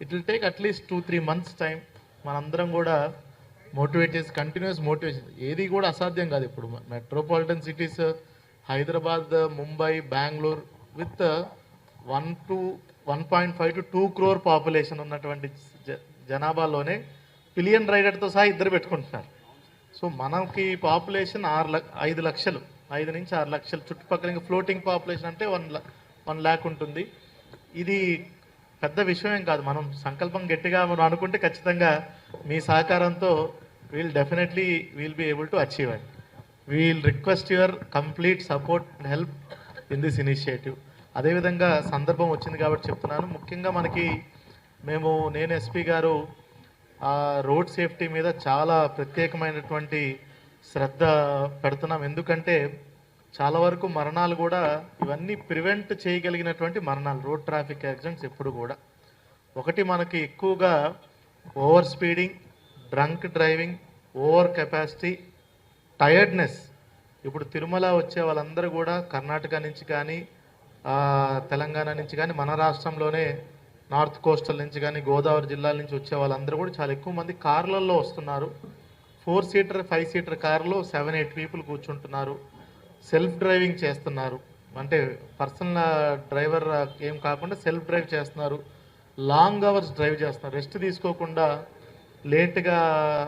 It will take at least 2-3 months time. మనందరం కూడా మోటివేట్ చేసి కంటిన్యూస్ మోటివేషన్, ఏది కూడా అసాధ్యం కాదు. ఇప్పుడు metropolitan cities Hyderabad, Mumbai, Bengaluru with 1.5 to 2 crore population ఉన్నటువంటి జనాభాలోనే పిలియన్ రైడర్తో సహా ఇద్దరు పెట్టుకుంటున్నారు. సో మనకి పాపులేషన్ 5 లక్షలు, 5 నుంచి 6 లక్షలు చుట్టుపక్కల. ఇంకా ఫ్లోటింగ్ పాపులేషన్ అంటే 1 lakh ఉంటుంది. ఇది పెద్ద విషయం ఏం కాదు. మనం సంకల్పం గట్టిగా మనం అనుకుంటే ఖచ్చితంగా మీ సహకారంతో definitely will be able to achieve it. We'll request your complete support and help in this initiative. అదేవిధంగా సందర్భం వచ్చింది కాబట్టి చెప్తున్నాను. ముఖ్యంగా నేను ఎస్పీ గారు రోడ్ సేఫ్టీ మీద చాలా ప్రత్యేకమైనటువంటి శ్రద్ధ పెడుతున్నాం. ఎందుకంటే చాలా వరకు మరణాలు కూడా ఇవన్నీ ప్రివెంట్ చేయగలిగినటువంటి మరణాలు, రోడ్ ట్రాఫిక్ యాక్సిడెంట్స్ ఎప్పుడు కూడా. ఒకటి మనకి ఎక్కువగా over speeding, drunk driving, over capacity, tiredness. ఇప్పుడు తిరుమల వచ్చే వాళ్ళందరూ కూడా కర్ణాటక నుంచి కానీ తెలంగాణ నుంచి కానీ మన రాష్ట్రంలోనే నార్త్ కోస్టల్ నుంచి కానీ గోదావరి జిల్లాల నుంచి వచ్చే వాళ్ళందరూ కూడా చాలా ఎక్కువ మంది కార్లలో వస్తున్నారు. 4-seater 5-seater కార్లో 7-8 people కూర్చుంటున్నారు. సెల్ఫ్ డ్రైవింగ్ చేస్తున్నారు, అంటే పర్సనల్ డ్రైవర్ ఏం కాకుండా సెల్ఫ్ డ్రైవ్ చేస్తున్నారు. లాంగ్ అవర్స్ డ్రైవ్ చేస్తున్నారు, రెస్ట్ తీసుకోకుండా. లేట్గా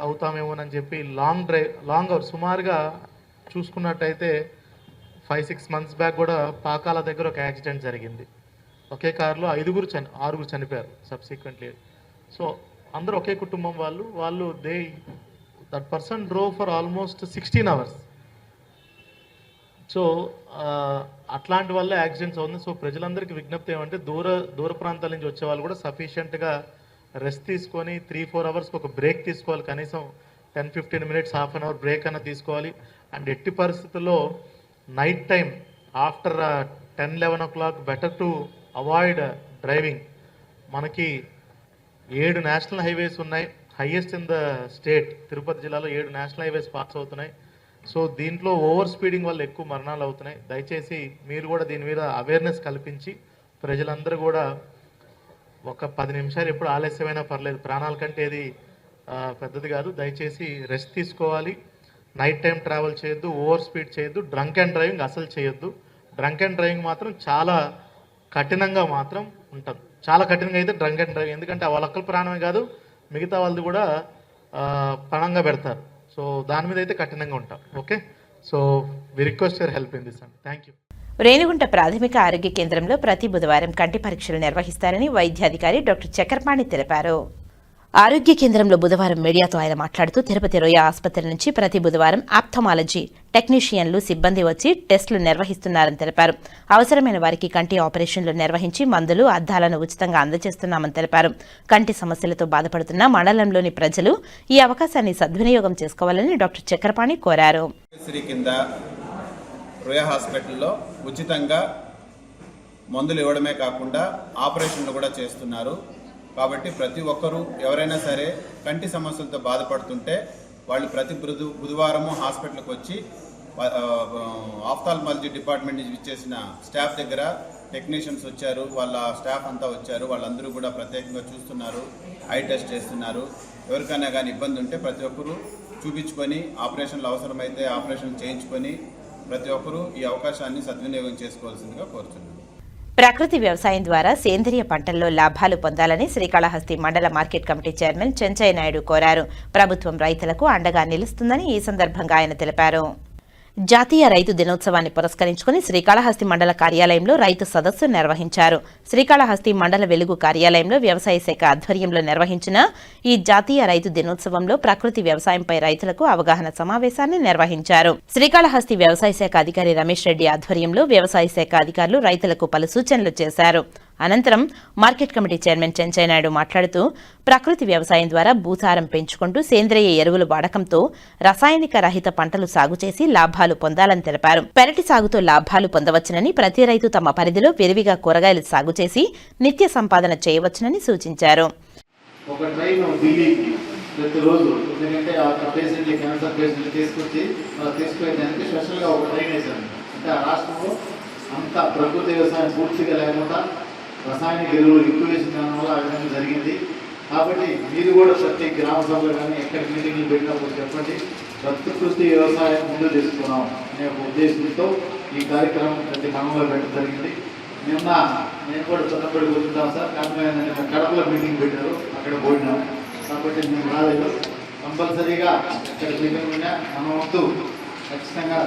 అవుతామేమోనని చెప్పి లాంగ్ అవర్స్. సుమారుగా చూసుకున్నట్టయితే 5-6 months బ్యాక్ కూడా పాకాల దగ్గర ఒక యాక్సిడెంట్ జరిగింది. ఒకే కారులో 6 చనిపోయారు సబ్సిక్వెంట్లీ. సో అందరూ ఒకే కుటుంబం వాళ్ళు that person drove for almost 16 hours. So అట్లాంటి వల్ల యాక్సిడెంట్స్ అవుతుంది. సో ప్రజలందరికీ విజ్ఞప్తి ఏమంటే దూర ప్రాంతాల నుంచి వచ్చే వాళ్ళు కూడా సఫిషియెంట్గా రెస్ట్ తీసుకొని 3-4 hours ఒక బ్రేక్ తీసుకోవాలి. కనీసం 10-15 minutes, half an hour break అన్న తీసుకోవాలి. అండ్ ఎట్టి పరిస్థితుల్లో night time after 10-11 o'clock better to avoid driving. మనకి 7 నేషనల్ హైవేస్ ఉన్నాయి, highest in the state. Tirupati జిల్లాలో 7 నేషనల్ హైవేస్ పాస్ అవుతున్నాయి. సో దీంట్లో ఓవర్ స్పీడింగ్ వల్ల ఎక్కువ మరణాలు అవుతున్నాయి. దయచేసి మీరు కూడా దీని మీద అవేర్నెస్ కల్పించి ప్రజలందరూ కూడా ఒక 10 నిమిషాలు ఎప్పుడు ఆలస్యమైనా పర్లేదు, ప్రాణాల కంటే ఏది పెద్దది కాదు. దయచేసి రెస్ట్ తీసుకోవాలి, నైట్ టైం ట్రావెల్ చేయొద్దు, ఓవర్ స్పీడ్ చేయొద్దు, డ్రంక్ అండ్ డ్రైవింగ్ అసలు చేయొద్దు. డ్రంక్ అండ్ డ్రైవింగ్ మాత్రం చాలా కఠినంగా మాత్రం ఉంటుంది. చాలా కఠినంగా అయితే డ్రంక్ అండ్ డ్రైవింగ్, ఎందుకంటే వాళ్ళ ఒక్కరి ప్రాణమే కాదు మిగతా వాళ్ళది కూడా పణంగా పెడతారు. సో దాని మీద అయితే కఠినంగా ఉంటాం. Okay, so we request your help in this and thank you. Renigunta ప్రాథమిక ఆరోగ్య కేంద్రంలో ప్రతి బుధవారం కంటి పరీక్షలు నిర్వహిస్తారని వైద్యాధికారి డాక్టర్ చక్రపాణి తెలిపారు. ఆరోగ్య కేంద్రంలో బుధవారం మీడియాతో ఆయన మాట్లాడుతూ తిరుపతి రొయ్య ఆసుపత్రి నుంచి ప్రతి బుధవారం ఆప్థమాలజీ టెక్నీషియన్లు సిబ్బంది వచ్చి టెస్టులు నిర్వహిస్తున్నారని తెలిపారు. అవసరమైన వారికి కంటి ఆపరేషన్లు నిర్వహించి మందులు, అద్దాలను ఉచితంగా అందజేస్తున్నామని తెలిపారు. కంటి సమస్యలతో బాధపడుతున్న మండలంలోని ప్రజలు ఈ అవకాశాన్ని సద్వినియోగం చేసుకోవాలని డాక్టర్ చక్రపాణి కోరారు. రొయ్య హాస్పిటల్లో ఉచితంగా మందులు ఇవ్వడమే కాకుండా ఆపరేషన్లు కూడా చేస్తున్నారు. కాబట్టి ప్రతి ఒక్కరూ ఎవరైనా సరే కంటి సమస్యలతో బాధపడుతుంటే వాళ్ళు ప్రతి బుధవారము హాస్పిటల్కి వచ్చి ఆఫ్థాల్మాలజీ డిపార్ట్మెంట్ నుంచి ఇచ్చేసిన స్టాఫ్ దగ్గర టెక్నీషియన్స్ వచ్చారు, వాళ్ళ స్టాఫ్ అంతా వచ్చారు. వాళ్ళందరూ కూడా ప్రత్యేకంగా చూస్తున్నారు, ఐ టెస్ట్ చేస్తున్నారు. ఎవరికైనా కానీ ఇబ్బంది ఉంటే ప్రతి ఒక్కరూ చూపించుకొని ఆపరేషన్లు అవసరమైతే ఆపరేషన్ చేయించుకొని ప్రతి ఒక్కరూ ఈ అవకాశాన్ని సద్వినియోగం చేసుకోవాల్సిందిగా కోరుతున్నాను. ప్రకృతి వ్యవసాయం ద్వారా సేంద్రియ పంటల్లో లాభాలు పొందాలని శ్రీకాళహస్తి మండల market committee chairman Chenchaiah Naidu కోరారు. ప్రభుత్వం రైతులకు అండగా నిలుస్తుందని ఈ సందర్భంగా ఆయన తెలిపారు. జాతీయ రైతు దినోత్సవాన్ని పురస్కరించుకుని శ్రీకాళహస్తి మండల కార్యాలయంలో రైతు సదస్సు నిర్వహించారు. శ్రీకాళహస్తి మండల వెలుగు కార్యాలయంలో వ్యవసాయ శాఖ ఆధ్వర్యంలో నిర్వహించిన ఈ జాతీయ రైతు దినోత్సవంలో ప్రకృతి వ్యవసాయంపై రైతులకు అవగాహన సమావేశాన్ని నిర్వహించారు. శ్రీకాళహస్తి వ్యవసాయ శాఖ అధికారి రమేష్ రెడ్డి ఆధ్వర్యంలో వ్యవసాయ శాఖ అధికారులు రైతులకు పలు సూచనలు చేశారు. అనంతరం market committee chairman Chenchaiah Naidu మాట్లాడుతూ ప్రకృతి వ్యవసాయం ద్వారా భూసారం పెంచుకుంటూ సేంద్రియ ఎరువుల వాడకంతో రసాయనిక రహిత పంటలు సాగు చేసి లాభాలు పొందాలని తెలిపారు. పెరటి సాగుతో లాభాలు పొందవచ్చునని, ప్రతి రైతు తమ పరిధిలో విరివిగా కూరగాయలు సాగు చేసి నిత్య సంపాదన చేయవచ్చునని సూచించారు. అంతా ప్రకృతి వ్యవసాయం పూర్తిగా లేకుండా రసాయనిక ఎరువులు ఎక్కువ వేసిన దానివల్ల ఆ విధంగా జరిగింది. కాబట్టి మీరు కూడా ప్రతి గ్రామ సభలో కానీ ఎక్కడ మీటింగ్లు పెట్టినప్పుడు చెప్పండి, ప్రకృతి వ్యవసాయం ముందు తీసుకున్నాం అనే ఒక ఉద్దేశంతో ఈ కార్యక్రమం ప్రతి గ్రామంలో పెట్టడం జరిగింది. నిన్న నేను కూడా చిన్నప్పటి కూర్చుంటాను సార్, కానీ నిన్న కడపలో మీటింగ్ పెట్టారు, అక్కడ పోయినాం కాబట్టి మేము రాలేదు. కంపల్సరీగా ఇక్కడ మీటింగ్ ఉన్నా మన వంతు ఖచ్చితంగా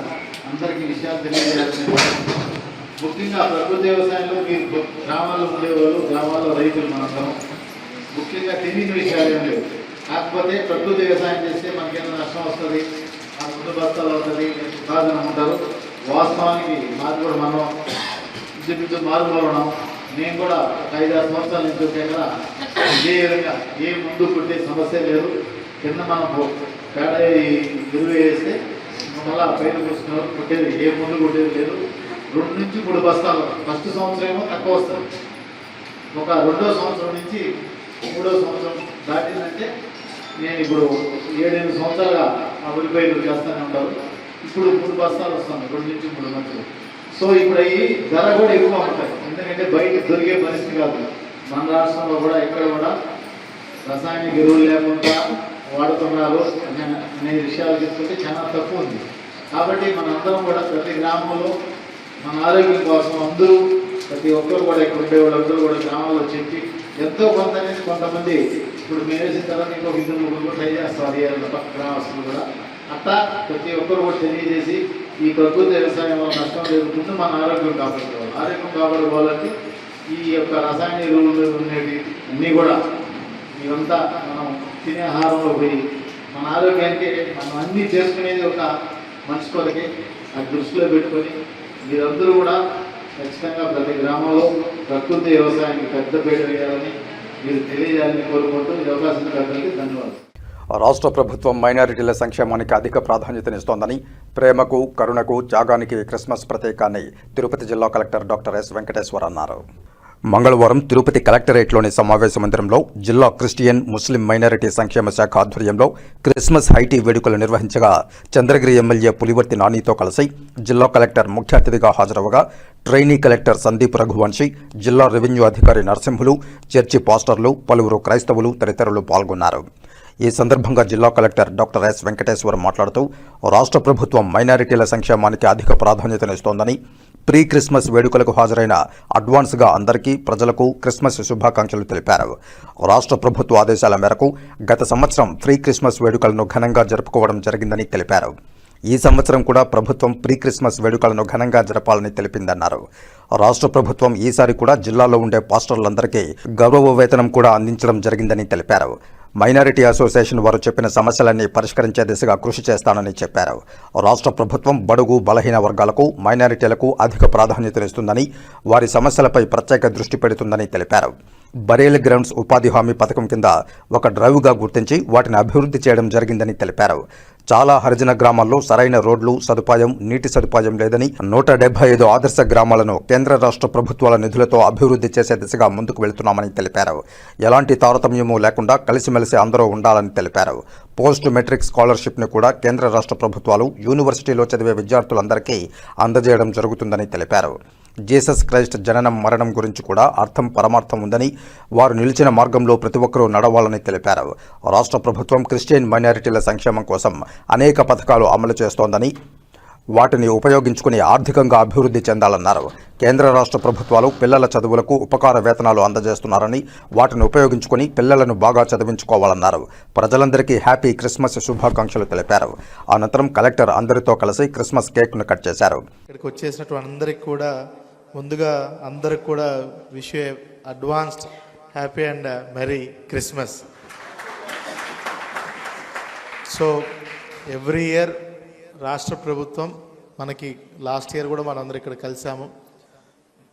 అందరికీ విషయాలు తెలియజేయాలని, ముఖ్యంగా ప్రకృతి వ్యవసాయంలో మీరు గ్రామాల్లో ఉండేవాళ్ళు, గ్రామాల్లో రైతులు మనందరం ముఖ్యంగా తెలియని విషయాలు ఏం లేవు. కాకపోతే ప్రకృతి వ్యవసాయం చేస్తే మనకేమైనా నష్టం వస్తుంది, మన ముందు బస్తాలు అవుతుంది కాదని ఉంటారు. వాస్తవానికి మాకు కూడా మనం ఇంచుమించు మారుమూలడం, నేను కూడా ఒక 5-6 సంవత్సరాల నుంచి వచ్చే కదా ఇదే విధంగా ఏ ముందు కొట్టే సమస్య లేదు. కింద మనం పేడ ఎరువు వేస్తే మళ్ళీ పైన కూర్చున్నారు, కొట్టేది ఏ ముందు కొట్టేది లేదు. 2 నుంచి 3 బస్తాలు ఫస్ట్ సంవత్సరం ఏమో తక్కువ వస్తుంది, ఒక 2వ సంవత్సరం నుంచి 3వ సంవత్సరం దాటిందంటే నేను ఇప్పుడు 7-8 సంవత్సరాలుగా ఆ ఉల్లిపాయలు చేస్తూనే ఉంటారు. ఇప్పుడు 3 బస్తాలు వస్తాను, 2 నుంచి 3 మధ్యలో. సో ఇప్పుడు అవి ధర కూడా ఎక్కువ ఉంటాయి, ఎందుకంటే బయట దొరికే పరిస్థితి కాదు. మన రాష్ట్రంలో కూడా ఇక్కడ కూడా రసాయనిక ఎరువులు లేకుండా వాడుతున్నారు అనే విషయాలు తీసుకుంటే చాలా తక్కువ ఉంది. కాబట్టి మనందరం కూడా ప్రతి గ్రామంలో మన ఆరోగ్యం కోసం అందరూ ప్రతి ఒక్కరు కూడా ఇక్కడ ఉండే వాళ్ళందరూ కూడా గ్రామాల్లో చెప్పి ఎంతో కొంత అనేది కొంతమంది ఇప్పుడు మేము వేసిన తర్వాత ఇంకొక 2-3 ట్రై చేస్తారు గ్రామస్తులు కూడా. అట్లా ప్రతి ఒక్కరు కూడా తెలియజేసి ఈ ప్రకృతి వ్యవసాయంలో నష్టం జరుగుతుంది, మన ఆరోగ్యం కాపాడుకోవాలి. ఆరోగ్యం కాపాడుకోవాలంటే ఈ యొక్క రసాయన ఎరువులు ఉండేవి అన్నీ కూడా ఇవంతా మనం తినే ఆహారంలో పోయి మన ఆరోగ్యానికి మనం అన్నీ చేసుకునేది ఒక మనిషి కొరకే. అది దృష్టిలో పెట్టుకొని మీరందరూ కూడా ఖచ్చితంగా ప్రతి గ్రామంలో ప్రకృతి వ్యవసాయానికి పెద్దపీట వేయాలని మీరు తెలియజేయాలని కోరుకుంటూ ఈ అవకాశం ఇచ్చినందుకు ధన్యవాదాలు. రాష్ట్ర ప్రభుత్వం మైనారిటీల సంక్షేమానికి అధిక ప్రాధాన్యతనిస్తోందని, ప్రేమకు, కరుణకు, త్యాగానికి క్రిస్మస్ ప్రతీకాన్ని తిరుపతి జిల్లా కలెక్టర్ డాక్టర్ ఎస్ వెంకటేశ్వర్ అన్నారు. మంగళవారం తిరుపతి కలెక్టరేట్లోని సమావేశ మందిరంలో జిల్లా క్రిస్టియన్, ముస్లిం మైనారిటీ సంక్షేమ శాఖ ఆధ్వర్యంలో క్రిస్మస్ హైటీ వేడుకలు నిర్వహించగా చంద్రగిరి ఎమ్మెల్యే పులివర్తి నానితో కలిసి జిల్లా కలెక్టర్ ముఖ్య అతిథిగా హాజరవగా ట్రైనీ కలెక్టర్ సందీప్ రఘువంశీ, జిల్లా రెవెన్యూ అధికారి నరసింహులు, చర్చి పాస్టర్లు, పలువురు క్రైస్తవులు తదితరులు పాల్గొన్నారు. ఈ సందర్భంగా జిల్లా కలెక్టర్ డాక్టర్ ఎస్ వెంకటేశ్వర్ మాట్లాడుతూ రాష్ట్ర ప్రభుత్వం మైనారిటీల సంక్షేమానికి అధిక ప్రాధాన్యతనిస్తోందని, ప్రీ క్రిస్మస్ వేడుకలకు హాజరైన అడ్వాన్స్గా అందరికీ ప్రజలకు క్రిస్మస్ శుభాకాంక్షలు తెలిపారు. రాష్ట్ర ప్రభుత్వ ఆదేశాల మేరకు గత సంవత్సరం ప్రీ క్రిస్మస్ వేడుకలను ఘనంగా జరుపుకోవడం జరిగిందని తెలిపారు. ఈ సంవత్సరం కూడా ప్రభుత్వం ప్రీ క్రిస్మస్ వేడుకలను ఘనంగా జరపాలని తెలిపిందన్నారు. రాష్ట్ర ప్రభుత్వం ఈసారి కూడా జిల్లాలో ఉండే పాస్టర్లందరికీ గౌరవ వేతనం కూడా అందించడం జరిగిందని తెలిపారు. మైనారిటీ అసోసియేషన్ వారు చెప్పిన సమస్యలన్నీ పరిష్కరించే దిశగా కృషి చేస్తానని చెప్పారు. రాష్ట్ర ప్రభుత్వం బడుగు, బలహీన వర్గాలకు, మైనారిటీలకు అధిక ప్రాధాన్యతనిస్తుందని, వారి సమస్యలపై ప్రత్యేక దృష్టి పెడుతుందని తెలిపారు. బరేలి గ్రౌండ్స్ ఉపాధి హామీ పథకం కింద ఒక డ్రైవ్గా గుర్తించి వాటిని అభివృద్ధి చేయడం జరిగిందని తెలిపారు. చాలా హరిజన గ్రామాల్లో సరైన రోడ్లు, సదుపాయం, నీటి సదుపాయం లేదని 175 ఆదర్శ గ్రామాలను కేంద్ర రాష్ట్ర ప్రభుత్వాల నిధులతో అభివృద్ధి చేసే దిశగా ముందుకు వెళుతున్నామని తెలిపారు. ఎలాంటి తారతమ్యమూ లేకుండా కలిసిమెలిసి అందరూ ఉండాలని తెలిపారు. పోస్ట్ మెట్రిక్ స్కాలర్షిప్ను కూడా కేంద్ర రాష్ట్ర ప్రభుత్వాలు యూనివర్సిటీలో చదివే విద్యార్థులందరికీ అందజేయడం జరుగుతుందని తెలిపారు. జీసస్ క్రైస్ట్ జననం, మరణం గురించి కూడా అర్థం, పరమార్థం ఉందని, వారు నిలిచిన మార్గంలో ప్రతి ఒక్కరూ నడవాలని తెలిపారు. రాష్ట్ర ప్రభుత్వం క్రిస్టియన్ మైనారిటీల సంక్షేమం కోసం అనేక పథకాలు అమలు చేస్తోందని, వాటిని ఉపయోగించుకుని ఆర్థికంగా అభివృద్ధి చెందాలన్నారు. కేంద్ర రాష్ట్ర ప్రభుత్వాలు పిల్లల చదువులకు ఉపకార వేతనాలు అందజేస్తున్నారని, వాటిని ఉపయోగించుకుని పిల్లలను బాగా చదివించుకోవాలన్నారు. ప్రజలందరికీ హ్యాపీ క్రిస్మస్ శుభాకాంక్షలు తెలిపారు. అనంతరం కలెక్టర్ అందరితో కలిసి క్రిస్మస్ కేక్ను కట్ చేశారు. ఇక్కడికి వచ్చేసినటువంటి అందరికి కూడా ముందుగా అందరికి కూడా wish you advanced happy and merry Christmas. So every year రాష్ట్ర ప్రభుత్వం మనకి లాస్ట్ ఇయర్ కూడా మనందరం ఇక్కడ కలిసాము.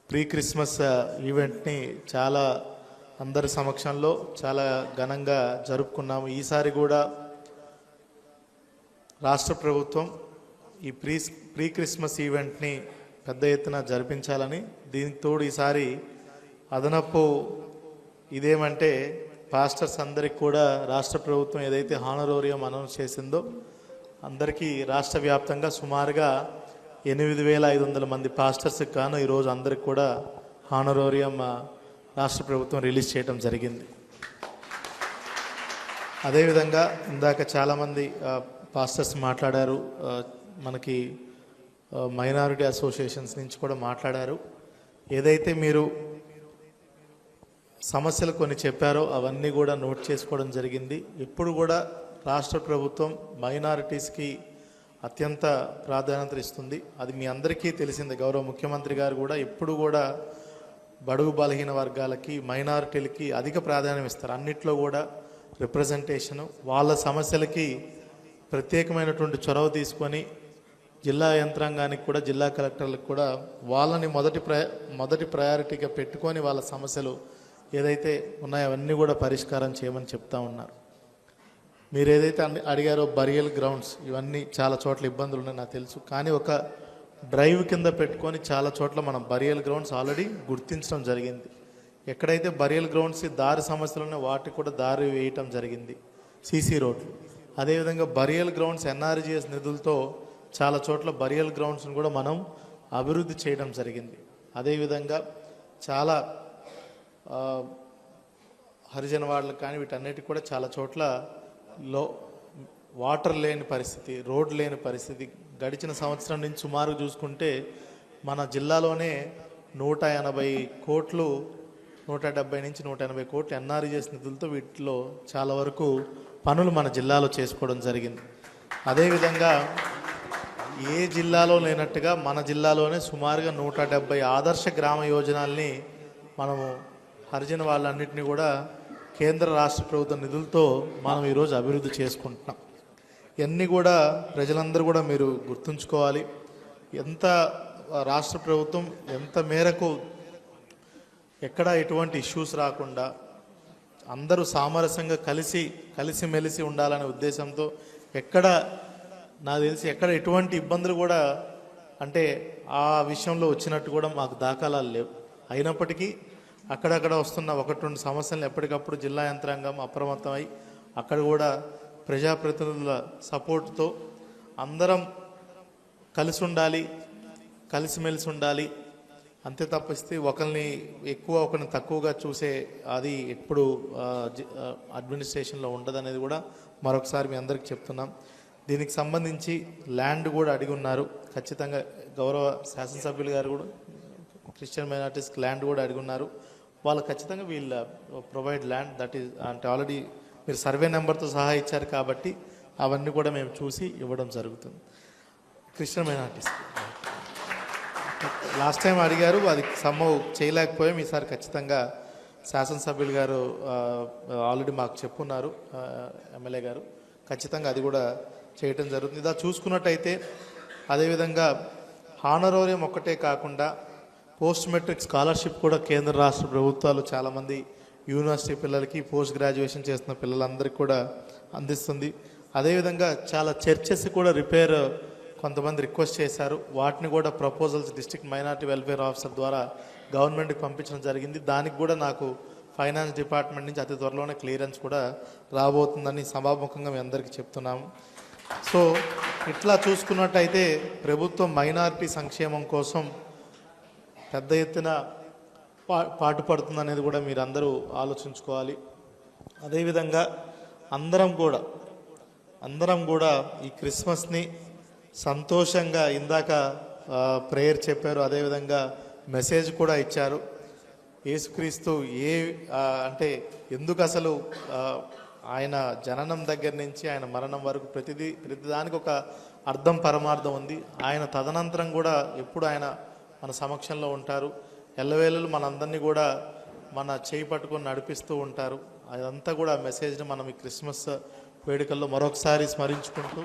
ప్రీ క్రిస్మస్ ఈవెంట్ని చాలా అందరి సమక్షంలో చాలా ఘనంగా జరుపుకున్నాము. ఈసారి కూడా రాష్ట్ర ప్రభుత్వం ఈ ప్రీ క్రిస్మస్ ఈవెంట్ని పెద్ద ఎత్తున జరిపించాలని, దీనికి తోడు ఈసారి అదనపు ఇదేమంటే పాస్టర్స్ అందరికి కూడా రాష్ట్ర ప్రభుత్వం ఏదైతే హానరోరియం అనౌన్స్ చేసిందో అందరికీ రాష్ట్ర వ్యాప్తంగా సుమారుగా 8,500 మంది పాస్టర్స్కి గాను ఈరోజు అందరికి కూడా హానరోరియం రాష్ట్ర ప్రభుత్వం రిలీజ్ చేయడం జరిగింది. అదేవిధంగా ఇందాక చాలామంది పాస్టర్స్ మాట్లాడారు, మనకి మైనారిటీ అసోసియేషన్స్ నుంచి కూడా మాట్లాడారు. ఏదైతే మీరు సమస్యలు కొన్ని చెప్పారో అవన్నీ కూడా నోట్ చేసుకోవడం జరిగింది. ఇప్పుడు కూడా రాష్ట్ర ప్రభుత్వం మైనారిటీస్కి అత్యంత ప్రాధాన్యత ఇస్తుంది. అది మీ అందరికీ తెలిసిందే. గౌరవ ముఖ్యమంత్రి గారు కూడా ఎప్పుడు కూడా బడుగు బలహీన వర్గాలకి, మైనారిటీలకి అధిక ప్రాధాన్యం ఇస్తారు. అన్నిట్లో కూడా రిప్రజెంటేషను, వాళ్ళ సమస్యలకి ప్రత్యేకమైనటువంటి చొరవ తీసుకొని జిల్లా యంత్రాంగానికి కూడా, జిల్లా కలెక్టర్లకు కూడా వాళ్ళని మొదటి ప్రయారిటీగా పెట్టుకొని వాళ్ళ సమస్యలు ఏదైతే ఉన్నాయో అవన్నీ కూడా పరిష్కారం చేయమని చెప్తా ఉన్నారు. మీరు ఏదైతే అడిగారో బరియల్ గ్రౌండ్స్, ఇవన్నీ చాలా చోట్ల ఇబ్బందులు ఉన్నాయి నాకు తెలుసు. కానీ ఒక డ్రైవ్ కింద పెట్టుకొని చాలా చోట్ల మనం బరియల్ గ్రౌండ్స్ ఆల్రెడీ గుర్తించడం జరిగింది. ఎక్కడైతే బరియల్ గ్రౌండ్స్ దారి సమస్యలు ఉన్నాయో వాటికి కూడా దారి వేయటం జరిగింది, సీసీ రోడ్లు. అదేవిధంగా బరియల్ గ్రౌండ్స్ ఎన్ఆర్జీఎస్ నిధులతో చాలా చోట్ల బరియల్ గ్రౌండ్స్ని కూడా మనం అభివృద్ధి చేయడం జరిగింది. అదేవిధంగా చాలా హరిజన వాళ్ళకి కానీ వీటన్నిటికి కూడా చాలా చోట్ల వాటర్ లేని పరిస్థితి, రోడ్ లేని పరిస్థితి. గడిచిన సంవత్సరం నుంచి సుమారు చూసుకుంటే మన జిల్లాలోనే 180 కోట్లు, 170 నుంచి 180 కోట్లు ఎన్ఆర్జీఎస్ నిధులతో వీటిలో చాలా వరకు పనులు మన జిల్లాలో చేసుకోవడం జరిగింది. అదేవిధంగా ఏ జిల్లాలో లేనట్టుగా మన జిల్లాలోనే సుమారుగా 170 ఆదర్శ గ్రామ యోజనాల్ని మనము హరిజన వాళ్ళన్నింటినీ కూడా కేంద్ర రాష్ట్ర ప్రభుత్వ నిధులతో మనం ఈరోజు అభివృద్ధి చేసుకుంటున్నాం. ఇవన్నీ కూడా ప్రజలందరూ కూడా మీరు గుర్తుంచుకోవాలి. ఎంత రాష్ట్ర ప్రభుత్వం ఎంత మేరకు ఎక్కడ ఎటువంటి ఇష్యూస్ రాకుండా అందరూ సామరస్యంగా కలిసిమెలిసి ఉండాలనే ఉద్దేశంతో నాకు తెలిసి ఎక్కడ ఎటువంటి ఇబ్బందులు కూడా అంటే ఆ విషయంలో వచ్చినట్టు కూడా మాకు దాఖలాలు లేవు. అయినప్పటికీ అక్కడక్కడ వస్తున్న 1-2 సమస్యలను ఎప్పటికప్పుడు జిల్లా యంత్రాంగం అప్రమత్తమై అక్కడ కూడా ప్రజాప్రతినిధుల సపోర్టుతో అందరం కలిసి ఉండాలి, కలిసిమెలిసి ఉండాలి. అంతే తప్పిస్తే ఒకరిని ఎక్కువ ఒకరిని తక్కువగా చూసే అది ఎప్పుడు అడ్మినిస్ట్రేషన్లో ఉండదనేది కూడా మరొకసారి మీ అందరికీ చెప్తున్నాం. దీనికి సంబంధించి ల్యాండ్ కూడా అడిగి ఉన్నారు. ఖచ్చితంగా గౌరవ శాసనసభ్యులు గారు కూడా క్రిస్టియన్ మైనారిటీస్కి ల్యాండ్ కూడా అడిగి ఉన్నారు. వాళ్ళు ఖచ్చితంగా వీళ్ళ ప్రొవైడ్ ల్యాండ్, దట్ ఈస్ అంటే ఆల్రెడీ మీరు సర్వే నెంబర్తో సహా ఇచ్చారు కాబట్టి అవన్నీ కూడా మేము చూసి ఇవ్వడం జరుగుతుంది. క్రిస్టియన్ మైనారిటీస్ లాస్ట్ టైం అడిగారు, అది సమ్మవ్ చేయలేకపోయాం. ఈసారి ఖచ్చితంగా శాసనసభ్యులు గారు ఆల్రెడీ మాకు చెప్పున్నారు, ఎమ్మెల్యే గారు, ఖచ్చితంగా అది కూడా చేయటం జరుగుతుంది. ఇలా చూసుకున్నట్టయితే అదేవిధంగా హానరోరియం ఒక్కటే కాకుండా పోస్ట్ మెట్రిక్ స్కాలర్షిప్ కూడా కేంద్ర రాష్ట్ర ప్రభుత్వాలు చాలామంది యూనివర్సిటీ పిల్లలకి, పోస్ట్ గ్రాడ్యుయేషన్ చేస్తున్న పిల్లలందరికీ కూడా అందిస్తుంది. అదేవిధంగా చాలా చర్చెస్ కూడా రిపేర్ కొంతమంది రిక్వెస్ట్ చేశారు. వాటిని కూడా proposals district minority welfare officer ద్వారా గవర్నమెంట్కి పంపించడం జరిగింది. దానికి కూడా నాకు ఫైనాన్స్ డిపార్ట్మెంట్ నుంచి అతి త్వరలోనే క్లియరెన్స్ కూడా రాబోతుందని సభాముఖంగా మీ అందరికీ చెప్తున్నాము. సో ఇట్లా చూసుకున్నట్టయితే ప్రభుత్వం మైనారిటీ సంక్షేమం కోసం పెద్ద ఎత్తున పాటుపడుతుందనేది కూడా మీరు అందరూ ఆలోచించుకోవాలి. అదేవిధంగా అందరం కూడా ఈ క్రిస్మస్ని సంతోషంగా, ఇందాక ప్రేయర్ చెప్పారు, అదేవిధంగా మెసేజ్ కూడా ఇచ్చారు. యేసుక్రీస్తు అంటే ఎందుకు అసలు ఆయన జననం దగ్గర నుంచి ఆయన మరణం వరకు ప్రతిదానికి ఒక అర్థం, పరమార్థం ఉంది. ఆయన తదనంతరం కూడా ఎప్పుడు ఆయన మన సమక్షంలో ఉంటారు, ఎల్లవేళలు మనందరినీ కూడా మన చేయి పట్టుకొని నడిపిస్తూ ఉంటారు. అదంతా కూడా మెసేజ్ని మనం ఈ క్రిస్మస్ వేడుకల్లో మరొకసారి స్మరించుకుంటూ.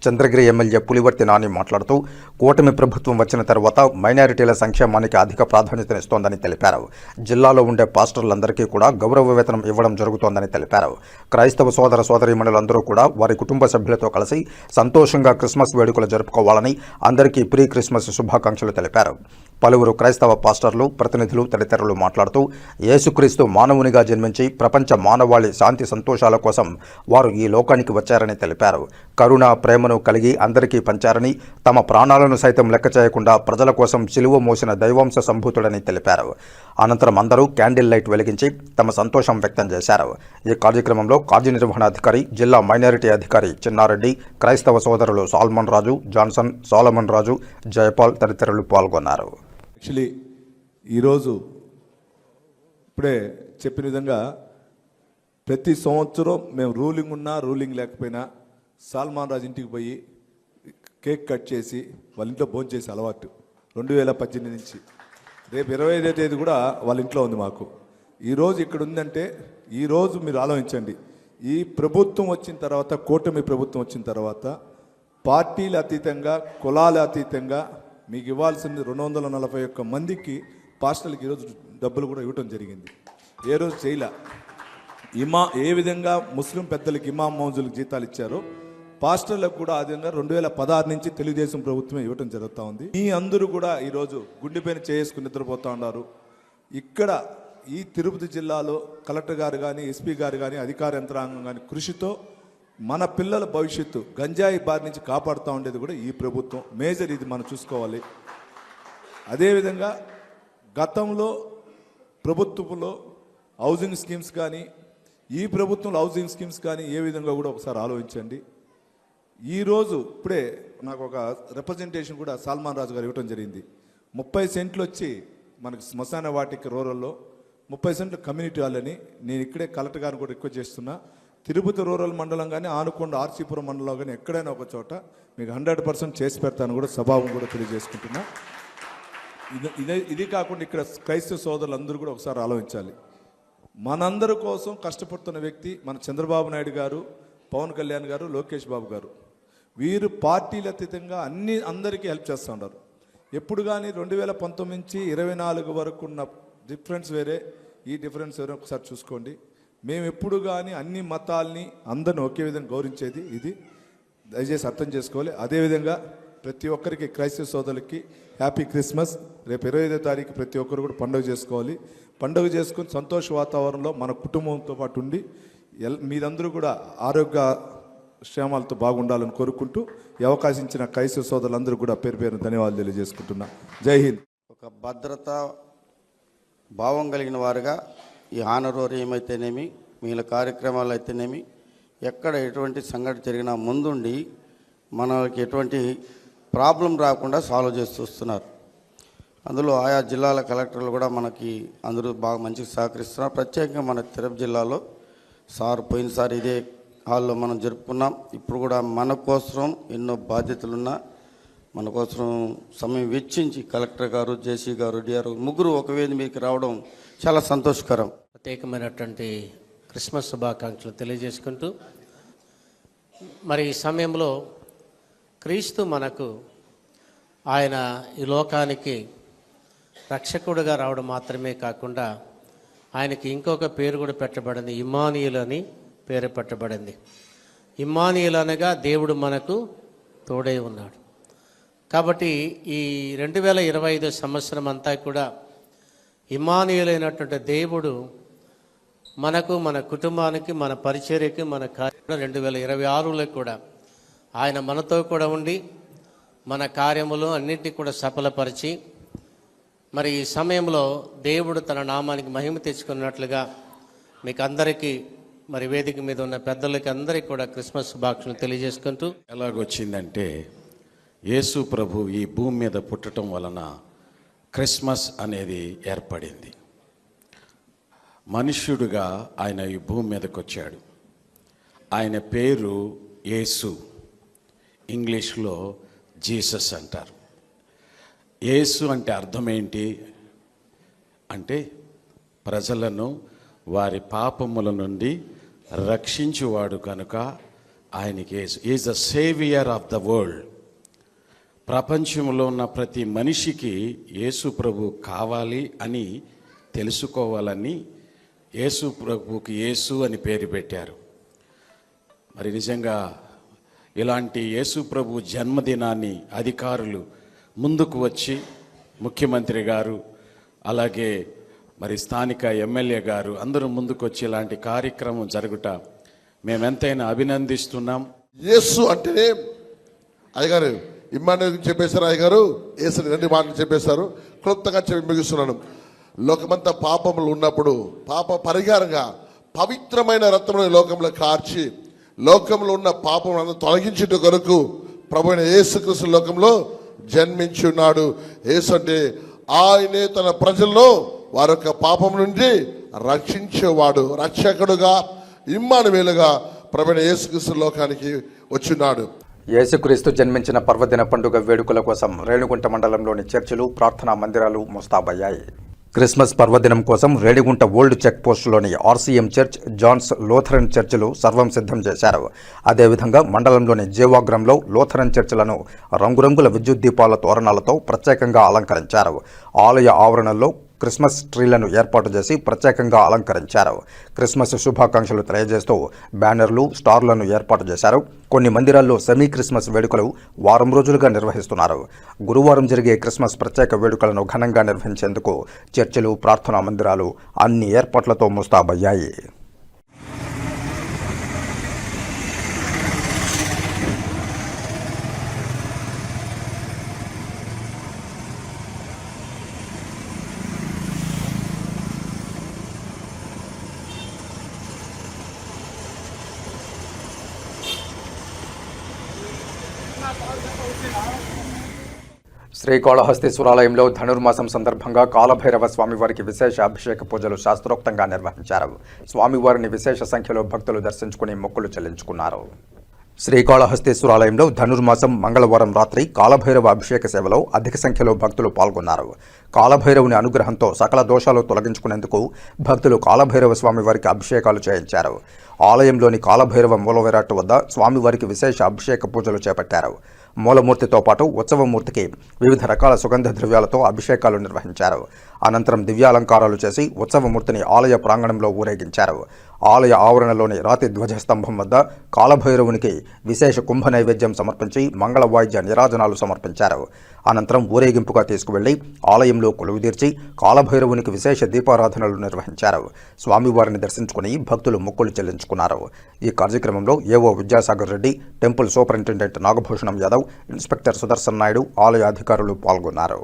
చంద్రగిరి ఎమ్మెల్యే పులివర్తి నాని మాట్లాడుతూ కూటమి ప్రభుత్వం వచ్చిన తర్వాత మైనారిటీల సంక్షేమానికి అధిక ప్రాధాన్యతనిస్తోందని తెలిపారు. జిల్లాలో ఉండే పాస్టర్లందరికీ కూడా గౌరవ వేతనం ఇవ్వడం జరుగుతోందని తెలిపారు. క్రైస్తవ సోదర సోదరీమణులందరూ కూడా వారి కుటుంబ సభ్యులతో కలిసి సంతోషంగా క్రిస్మస్ వేడుకలు జరుపుకోవాలని అందరికీ ప్రీ క్రిస్మస్ శుభాకాంక్షలు తెలిపారు. పలువురు క్రైస్తవ పాస్టర్లు, ప్రతినిధులు తదితరులు మాట్లాడుతూ యేసుక్రీస్తు మానవునిగా జన్మించి ప్రపంచ మానవాళి శాంతి సంతోషాల కోసం వారు ఈ లోకానికి వచ్చారని తెలిపారు. కరుణ, ప్రేమను ప్రేమను కలిగి అందరికీ పంచారని, తమ ప్రాణాలను సైతం లెక్క చేయకుండా ప్రజల కోసం సిలువ మోసిన దైవాంశ సంభూతుడని తెలిపారు. అనంతరం అందరూ క్యాండిల్ లైట్ వెలిగించి తమ సంతోషం వ్యక్తం చేశారు. ఈ కార్యక్రమంలో కార్యనిర్వహణాధికారి, జిల్లా మైనారిటీ అధికారి చిన్నారెడ్డి, క్రైస్తవ సోదరులు సాల్మన్ రాజు, జాన్సన్, సోలమన్ రాజు, జయపాల్ తదితరులు పాల్గొన్నారు. యాక్చువల్లీ ఈరోజు ఇప్పుడే చెప్పిన విధంగా ప్రతి సంవత్సరం మేము రూలింగ్ ఉన్నా రూలింగ్ లేకపోయినా సాల్మాన్ రాజు ఇంటికి పోయి కేక్ కట్ చేసి వాళ్ళ ఇంట్లో భోజనం చేసే అలవాటు 2018 నుంచి. రేపు 25వ తేదీ కూడా వాళ్ళ ఇంట్లో ఉంది మాకు. ఈరోజు ఇక్కడ ఉందంటే ఈరోజు మీరు ఆలోచించండి, ఈ ప్రభుత్వం వచ్చిన తర్వాత, కూటమి ప్రభుత్వం వచ్చిన తర్వాత పార్టీల అతీతంగా, కులాల అతీతంగా మీకు ఇవ్వాల్సింది 241 మందికి పాస్టర్లకి ఈరోజు డబ్బులు కూడా ఇవ్వటం జరిగింది. ఏ రోజు చేయలే. ఏ విధంగా ముస్లిం పెద్దలకి ఇమాం మౌజులకు జీతాలు ఇచ్చారో పాస్టర్లకు కూడా ఆ విధంగా 2016 నుంచి తెలుగుదేశం ప్రభుత్వమే ఇవ్వటం జరుగుతూ ఉంది. మీ అందరూ కూడా ఈరోజు గుండెపైన చేసుకుని నిద్రపోతూ ఉన్నారు. ఇక్కడ ఈ తిరుపతి జిల్లాలో కలెక్టర్ గారు కానీ, ఎస్పీ గారు కానీ, అధికార యంత్రాంగం కానీ కృషితో మన పిల్లల భవిష్యత్తు గంజాయి బారి నుంచి కాపాడుతూ ఉండేది కూడా ఈ ప్రభుత్వం. మేజర్ ఇది మనం చూసుకోవాలి. అదేవిధంగా గతంలో ప్రభుత్వంలో హౌసింగ్ స్కీమ్స్ కానీ, ఈ ప్రభుత్వంలో హౌసింగ్ స్కీమ్స్ కానీ ఏ విధంగా కూడా ఒకసారి ఆలోచించండి. ఈరోజు ఇప్పుడే నాకు ఒక రిప్రజెంటేషన్ కూడా సాల్మాన్ రాజు గారు ఇవ్వడం జరిగింది. 30 సెంట్లు వచ్చి మనకి శ్మశాన వాటికి రూరల్లో 30 సెంట్లు కమ్యూనిటీ హాల్ని నేను ఇక్కడే కలెక్టర్ గారిని కూడా రిక్వెస్ట్ చేస్తున్నా. తిరుపతి రూరల్ మండలం కానీ, ఆనుకొండ ఆర్సీపురం మండలం కానీ ఎక్కడైనా ఒక చోట మీకు 100% చేసి పెడతాను కూడా సభావం కూడా తెలియజేసుకుంటున్నా. ఇది కాకుండా ఇక్కడ క్రైస్తవ సోదరులు అందరూ కూడా ఒకసారి ఆలోచించాలి. మనందరి కోసం కష్టపడుతున్న వ్యక్తి మన చంద్రబాబు నాయుడు గారు, పవన్ కళ్యాణ్ గారు, లోకేష్ బాబు గారు. వీరు పార్టీల అతీతంగా అందరికీ హెల్ప్ చేస్తూ ఉన్నారు. ఎప్పుడు కానీ 2019 నుంచి 24 వరకు ఉన్న డిఫరెన్స్ వేరే, ఈ డిఫరెన్స్ వేరే ఒకసారి చూసుకోండి. మేము ఎప్పుడు కానీ అన్ని మతాల్ని అందరిని ఒకే విధంగా గౌరవించేది ఇది దయచేసి అర్థం చేసుకోవాలి. అదేవిధంగా ప్రతి ఒక్కరికి క్రైస్తవ సోదరులకి హ్యాపీ క్రిస్మస్. రేపు 25వ తారీఖు ప్రతి ఒక్కరు కూడా పండుగ చేసుకోవాలి. పండుగ చేసుకుని సంతోష వాతావరణంలో మన కుటుంబంతో పాటు ఉండి మీరందరూ కూడా ఆరోగ్య క్షేమాలతో బాగుండాలని కోరుకుంటూ ఈ అవకాశం ఇచ్చిన క్రైస్తవ సోదరులందరూ కూడా పేరు పేరున ధన్యవాదాలు తెలియజేసుకుంటున్నా. జై హింద్. ఒక భద్రత భావం కలిగిన వారుగా ఈ హానరోరియం అయితేనేమి, మిగిలిన కార్యక్రమాలు అయితేనేమి, ఎక్కడ ఎటువంటి సంఘటన జరిగినా ముందుండి మనకి ఎటువంటి ప్రాబ్లం రాకుండా సాల్వ్ చేస్తూ వస్తున్నారు. అందులో ఆయా జిల్లాల కలెక్టర్లు కూడా మనకి అందరూ బాగా మంచిగా సహకరిస్తున్నారు. ప్రత్యేకంగా మన తిరుపతి జిల్లాలో పోయినసారి ఇదే హాల్లో మనం జరుపుకున్నాం. ఇప్పుడు కూడా మన కోసం ఎన్నో బాధ్యతలున్నా మన కోసం సమయం వెచ్చించి కలెక్టర్ గారు, జేసీ గారు, డిఆర్ ముగ్గురు ఒక వేది మీకు రావడం చాలా సంతోషకరం. ప్రత్యేకమైనటువంటి క్రిస్మస్ శుభాకాంక్షలు తెలియజేసుకుంటూ, మరి ఈ సమయంలో క్రీస్తు మనకు ఆయన ఈ లోకానికి రక్షకుడుగా రావడం మాత్రమే కాకుండా ఆయనకి ఇంకొక పేరు కూడా పెట్టబడింది, ఇమ్మానుయేలు అని పేరు పెట్టబడింది. ఇమ్మానుయేలు అనగా దేవుడు మనకు తోడై ఉన్నాడు. కాబట్టి ఈ 2025 సంవత్సరం అంతా కూడా ఇమ్మానుయేలు అయినటువంటి దేవుడు మనకు, మన కుటుంబానికి, మన పరిచర్యకి, మన కార్యం 2026లో కూడా ఆయన మనతో కూడా ఉండి మన కార్యములు అన్నింటినీ కూడా సఫలపరిచి, మరి ఈ సమయంలో దేవుడు తన నామానికి మహిమ తెచ్చుకున్నట్లుగా మీకు అందరికీ, మరి వేదిక మీద ఉన్న పెద్దలకి అందరికీ కూడా క్రిస్మస్ శుభాకాంక్షలు తెలియజేసుకుంటూ, ఎలాగొచ్చిందంటే యేసు ప్రభు ఈ భూమి మీద పుట్టడం వలన క్రిస్మస్ అనేది ఏర్పడింది. మనుష్యుడుగా ఆయన ఈ భూమి మీదకి వచ్చాడు. ఆయన పేరు యేసు, ఇంగ్లీష్లో జీసస్ అంటారు. యేసు అంటే అర్థం ఏంటి అంటే ప్రజలను వారి పాపముల నుండి రక్షించువాడు కనుక ఆయనకి Yesu. Is the saviour of the world. ప్రపంచంలో ఉన్న ప్రతి మనిషికి యేసు ప్రభు కావాలి అని తెలుసుకోవాలని యేసు ప్రభుకి యేసు అని పేరు పెట్టారు. మరి నిజంగా ఇలాంటి యేసు ప్రభు జన్మదినాన్ని అధికారులు ముందుకు వచ్చి, ముఖ్యమంత్రి గారు అలాగే మరి స్థానిక ఎమ్మెల్యే గారు అందరూ ముందుకు వచ్చి ఇలాంటి కార్యక్రమం జరుగుట మేమెంతైనా అభినందిస్తున్నాం. యేసు అంటే అయ్యగారు ఇమ్మానుయేల్ చెప్పేశారు, అయ్యగారు యేసు 2 మాటలు చెప్పేశారు. క్లుప్తంగా చెప్పి ముగిస్తున్నాను. లోకమంతా పాపములు ఉన్నప్పుడు పాప పరిహారంగా పవిత్రమైన రక్తమును లోకంలో కార్చి లోకంలో ఉన్న పాపములను తొలగించుట కొరకు ప్రభువైన యేసుక్రీస్తు లోకంలో జన్మించి ఉన్నాడు. యేసు అంటే ఆయనే తన ప్రజల్లో వారి యొక్క పాపం నుండి రక్షించేవాడు, రక్షకుడుగా ఇమ్మానుయేలుగా ప్రభువైన యేసుక్రీస్తు లోకానికి వచ్చున్నాడు. యేసుక్రీస్తు జన్మించిన పర్వదిన పండుగ వేడుకల కోసం రేణిగుంట మండలంలోని చర్చిలు, ప్రార్థనా మందిరాలు ముస్తాబయ్యాయి. క్రిస్మస్ పర్వదినం కోసం రేణిగుంట ఓల్డ్ చెక్ పోస్టులోని ఆర్సీఎం చర్చ్, జాన్స్ లూథరన్ చర్చిలు సర్వం సిద్ధం చేశారు. అదేవిధంగా మండలంలోని జీవాగ్రంలో లూథరన్ చర్చిలను రంగురంగుల విద్యుత్ దీపాల తోరణాలతో ప్రత్యేకంగా అలంకరించారు. ఆలయ ఆవరణలో క్రిస్మస్ ట్రీలను ఏర్పాటు చేసి ప్రత్యేకంగా అలంకరించారు. క్రిస్మస్ శుభాకాంక్షలు తెలియజేస్తూ బ్యానర్లు, స్టార్లను ఏర్పాటు చేశారు. కొన్ని మందిరాల్లో సెమీ క్రిస్మస్ వేడుకలు వారం రోజులుగా నిర్వహిస్తున్నారు. గురువారం జరిగే క్రిస్మస్ ప్రత్యేక వేడుకలను ఘనంగా నిర్వహించేందుకు చర్చిలు, ప్రార్థనా మందిరాలు అన్ని ఏర్పాట్లతో ముస్తాబయ్యాయి. శ్రీకాళహస్తీశ్వరాలయంలో ధనుర్మాసం సందర్భంగా కాలభైరవ స్వామివారికి విశేష అభిషేక పూజలు శాస్త్రోక్తంగా నిర్వహించారు. స్వామివారిని విశేష సంఖ్యలో భక్తులు దర్శించుకుని మొక్కులు చెల్లించుకున్నారు. శ్రీకాళహస్తీశ్వరాలయంలో ధనుర్మాసం మంగళవారం రాత్రి కాలభైరవ అభిషేక సేవలో అధిక సంఖ్యలో భక్తులు పాల్గొన్నారు. కాలభైరవుని అనుగ్రహంతో సకల దోషాలు తొలగించుకునేందుకు భక్తులు కాలభైరవ స్వామివారికి అభిషేకాలు చేయించారు. ఆలయంలోని కాలభైరవ మూలవిరాట్టు వద్ద స్వామివారికి విశేష అభిషేక పూజలు చేపట్టారు. మూలమూర్తితో పాటు ఉత్సవమూర్తికి వివిధ రకాల సుగంధ ద్రవ్యాలతో అభిషేకాలు నిర్వహించారు. అనంతరం దివ్యాలంకారాలు చేసి ఉత్సవమూర్తిని ఆలయ ప్రాంగణంలో ఊరేగించారు. ఆలయ ఆవరణలోని రాతి ధ్వజస్తంభం వద్ద కాలభైరవునికి విశేష కుంభ నైవేద్యం సమర్పించి మంగళ వాయిద్య నిరాజనాలు సమర్పించారు. అనంతరం ఊరేగింపుగా తీసుకువెళ్లి ఆలయంలో కొలువుదీర్చి కాలభైరవునికి విశేష దీపారాధనలు నిర్వహించారు. స్వామివారిని దర్శించుకుని భక్తులు మొక్కులు చెల్లించుకున్నారు. ఈ కార్యక్రమంలో ఏవో Vidyasagar Reddy, temple superintendent Nagabhushanam Yadav, inspector Sudarshan Naidu, ఆలయ అధికారులు పాల్గొన్నారు.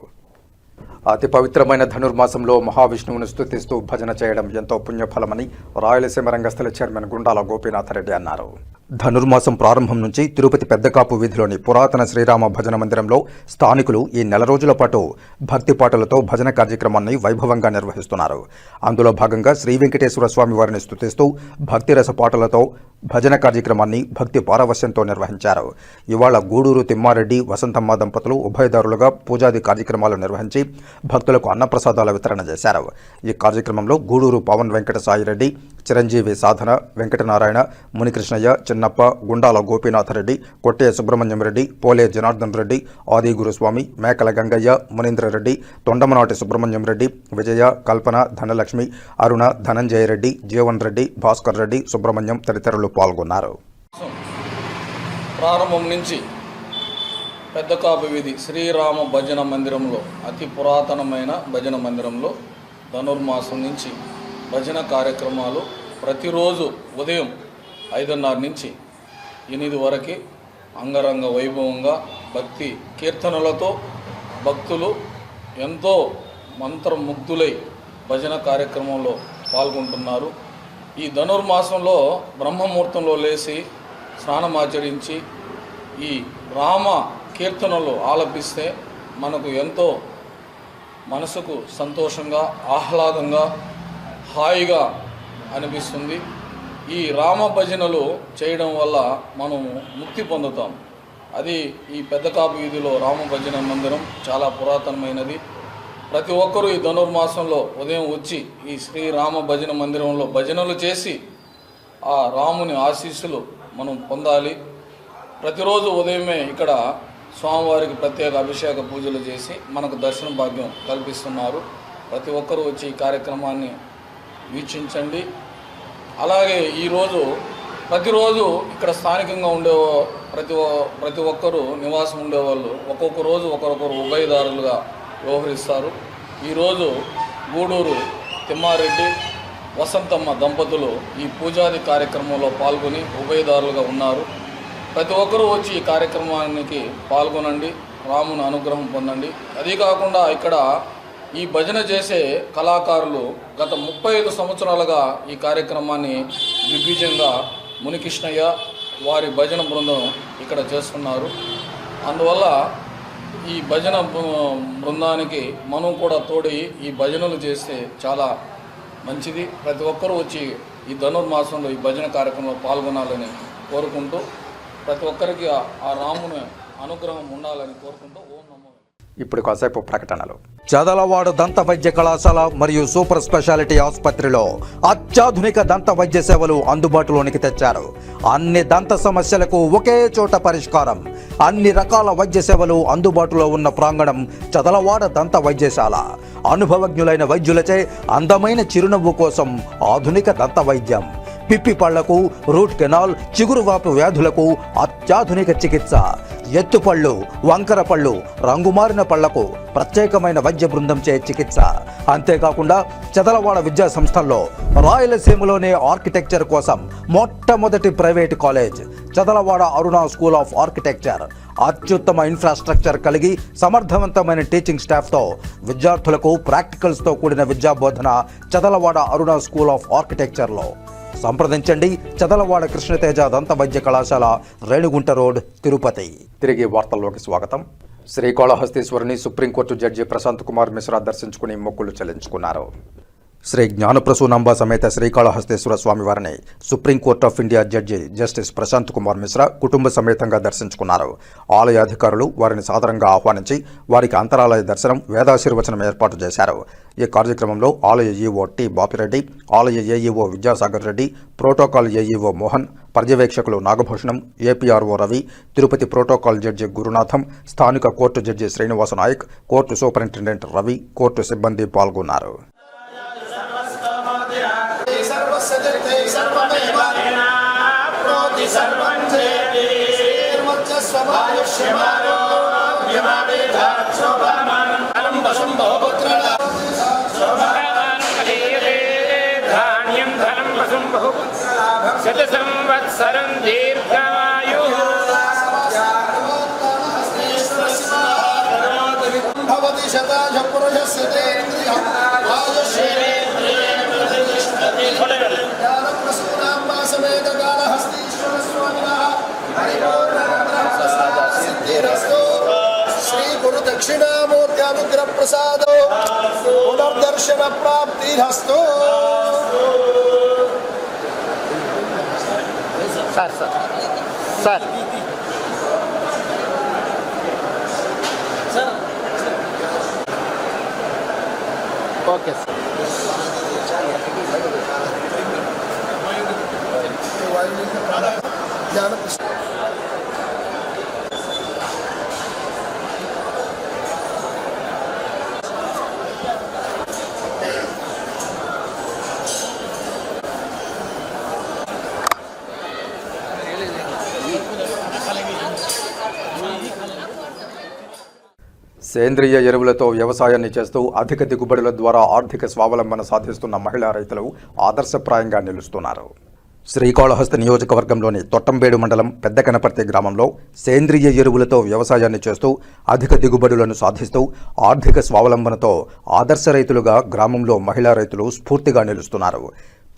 అతి పవిత్రమైన ధనుర్మాసంలో మహావిష్ణువును స్తుతిస్తూ భజన చేయడం ఎంతో పుణ్యఫలమని రాయలసీమ రంగస్థల చైర్మన్ గుండాల గోపీనాథ్ రెడ్డి అన్నారు. ధనుర్మాసం ప్రారంభం నుంచి తిరుపతి పెద్దకాపు వీధిలోని పురాతన శ్రీరామ భజన మందిరంలో స్థానికులు ఈ నెల రోజుల పాటు భక్తి పాటలతో భజన కార్యక్రమాన్ని వైభవంగా నిర్వహిస్తున్నారు. అందులో భాగంగా శ్రీ వెంకటేశ్వర స్వామి వారిని స్తుతిస్తూ భక్తిరస పాటలతో భజన కార్యక్రమాన్ని భక్తి పారవశ్యంతో నిర్వహించారు. ఇవాళ గూడూరు తిమ్మారెడ్డి, వసంతమ్మ దంపతులు ఉభయదారులుగా పూజాది కార్యక్రమాలు నిర్వహించి భక్తులకు అన్నప్రసాదాల వితరణ చేశారు. ఈ కార్యక్రమంలో గూడూరు పవన్ వెంకట సాయిరెడ్డి, చిరంజీవి సాధన, వెంకటనారాయణ, మునికృష్ణయ్య, చిన్నప్ప, గుండాల గోపీనాథ్ రెడ్డి, కొట్టే సుబ్రహ్మణ్యం రెడ్డి, పోలే జనార్దన్ రెడ్డి, ఆది గురుస్వామి, మేకల గంగయ్య, మునీంద్రరెడ్డి, తొండమనాటి సుబ్రహ్మణ్యం రెడ్డి, విజయ, కల్పన, ధనలక్ష్మి, అరుణ, ధనంజయ రెడ్డి, జీవన్ రెడ్డి, భాస్కర్ రెడ్డి, సుబ్రహ్మణ్యం తదితరులు పాల్గొన్నారు. ప్రారంభం నుంచి పెద్దకాపు వీధి శ్రీరామ భజన మందిరంలో, అతి పురాతనమైన భజన మందిరంలో ధనుర్మాసం నుంచి భజన కార్యక్రమాలు ప్రతిరోజు ఉదయం 5:30 నుంచి 8 వరకు అంగరంగ వైభవంగా భక్తి కీర్తనలతో భక్తులు ఎంతో మంత్రముగ్ధులై భజన కార్యక్రమంలో పాల్గొంటున్నారు. ఈ ధనుర్మాసంలో బ్రహ్మముహూర్తంలో లేచి స్నానమాచరించి ఈ రామ కీర్తనలు ఆలపిస్తే మనకు ఎంతో మనసుకు సంతోషంగా, ఆహ్లాదంగా, హాయిగా అనిపిస్తుంది. ఈ రామ భజనలు చేయడం వల్ల మనము ముక్తి పొందుతాం. అది ఈ పెద్దకాపు వీధిలో రామ భజన మందిరం చాలా పురాతనమైనది. ప్రతి ఒక్కరూ ఈ ధనుర్మాసంలో ఉదయం వచ్చి ఈ శ్రీరామ భజన మందిరంలో భజనలు చేసి ఆ రాముని ఆశీస్సులు మనం పొందాలి. ప్రతిరోజు ఉదయమే ఇక్కడ స్వామివారికి ప్రత్యేక అభిషేక పూజలు చేసి మనకు దర్శన భాగ్యం కల్పిస్తున్నారు. ప్రతి ఒక్కరూ వచ్చి ఈ కార్యక్రమాన్ని వీక్షించండి. అలాగే ఈరోజు ప్రతిరోజు ఇక్కడ స్థానికంగా ఉండే ప్రతి ఒక్కరూ నివాసం ఉండేవాళ్ళు ఒక్కొక్క రోజు ఒకరొకరు ఉభయదారులుగా వ్యవహరిస్తారు. ఈరోజు గూడూరు తిమ్మారెడ్డి, వసంతమ్మ దంపతులు ఈ పూజాది కార్యక్రమంలో పాల్గొని ఉభయదారులుగా ఉన్నారు. ప్రతి ఒక్కరూ వచ్చి ఈ కార్యక్రమానికి పాల్గొనండి, రాముని అనుగ్రహం పొందండి. అదే కాకుండా ఇక్కడ ఈ భజన చేసే కళాకారులు గత 35 సంవత్సరాలుగా ఈ కార్యక్రమాన్ని దిగ్విజయంగా మునికృష్ణయ్య వారి భజన బృందం ఇక్కడ చేస్తున్నారు. అందువల్ల ఈ భజన బృందానికి మనం కూడా తోడి ఈ భజనలు చేస్తే చాలా మంచిది. ప్రతి ఒక్కరూ వచ్చి ఈ ధనుర్మాసంలో ఈ భజన కార్యక్రమంలో పాల్గొనాలని కోరుకుంటూ ప్రతి ఒక్కరికి ఆ రాముని అనుగ్రహం ఉండాలని కోరుకుంటూ ఓం నమో. ఇప్పుడు కాసేపు ప్రకటనలు. చదలవాడ దంత వైద్య కళాశాల మరియు సూపర్ స్పెషాలిటీ ఆసుపత్రిలో అత్యాధునిక దంత వైద్య సేవలు అందుబాటులోనికి తెచ్చారు. అన్ని దంత సమస్యలకు ఒకే చోట పరిష్కారం. అన్ని రకాల వైద్య సేవలు అందుబాటులో ఉన్న ప్రాంగణం చదలవాడ దంత వైద్యశాల. అనుభవజ్ఞులైన వైద్యులచే అందమైన చిరునవ్వు కోసం ఆధునిక దంత వైద్యం. పిప్పి పళ్లకు, రూట్ కెనాల్, చిగురువాపు వ్యాధులకు అత్యాధునిక చికిత్స. ఎత్తుపళ్ళు, వంకర పళ్ళు, రంగుమారిన పళ్లకు ప్రత్యేకమైన వైద్య బృందంచే చికిత్స. అంతేకాకుండా చదలవాడ విద్యా సంస్థల్లో రాయలసీమలోనే ఆర్కిటెక్చర్ కోసం మొట్టమొదటి private college Chadalavada Aruna school of architecture. అత్యుత్తమ ఇన్ఫ్రాస్ట్రక్చర్ కలిగి సమర్థవంతమైన టీచింగ్ స్టాఫ్తో విద్యార్థులకు ప్రాక్టికల్స్తో కూడిన విద్యాబోధన చదలవాడ అరుణ స్కూల్ ఆఫ్ ఆర్కిటెక్చర్లో. సంప్రదించండి. చదలవాడ కృష్ణతేజ దంత వైద్య కళాశాల, రేణుగుంట రోడ్, తిరుపతి. తిరిగి వార్తల్లోకి స్వాగతం. శ్రీకాళహస్తీశ్వరుని సుప్రీంకోర్టు జడ్జి ప్రశాంత్ కుమార్ మిశ్రా దర్శించుకుని మొక్కులు చెల్లించుకున్నారు. శ్రీ జ్ఞానప్రసూనాంబ సమేత శ్రీకాళహస్తీశ్వర స్వామివారిని supreme court of India judge justice Prashant Kumar Mishra కుటుంబ సమేతంగా దర్శించుకున్నారు. ఆలయ అధికారులు వారిని సాదరంగా ఆహ్వానించి వారికి అంతరాలయ దర్శనం, వేదాశీర్వచనం ఏర్పాటు చేశారు. ఈ కార్యక్రమంలో ఆలయ ఈవో టి బాపిరెడ్డి, ఆలయ AEO Vidyasagar Reddy, protocol AEO Mohan, పర్యవేక్షకులు Nagabhushanam, APRO Ravi, Tirupati protocol judge Gurunatham, స్థానిక court judge Srinivasa Nayak, court superintendent Ravi, court సిబ్బంది పాల్గొన్నారు. శతసంవత్సరం దీర్ఘాయు భవతి శతాజ పురుషస్య తేంద్రియం ఆయుష్యేంద్రియం ప్రతిష్టతి. జ్ఞానప్రసూనాంబా సమేత కాళహస్తీశ్వర స్వామినః పరిపూర్ణ సిద్ధిరస్తు. శ్రీ గురు దక్షిణామూర్తి అనుగ్రహ ప్రసాదో పునర్దర్శన ప్రాప్తిరస్తు. Sir okay sir. సేంద్రియ ఎరువులతో వ్యవసాయాన్ని చేస్తూ అధిక దిగుబడుల ద్వారా ఆర్థిక స్వావలంబన సాధిస్తున్న మహిళా రైతులు ఆదర్శప్రాయంగా నిలుస్తున్నారు. శ్రీకాళహస్తి నియోజకవర్గంలోని తొట్టంబేడు మండలం పెద్దకనపర్తి గ్రామంలో సేంద్రియ ఎరువులతో వ్యవసాయాన్ని చేస్తూ అధిక దిగుబడులను సాధిస్తూ ఆర్థిక స్వావలంబనతో ఆదర్శ రైతులుగా గ్రామంలో మహిళా రైతులు స్ఫూర్తిగా నిలుస్తున్నారు.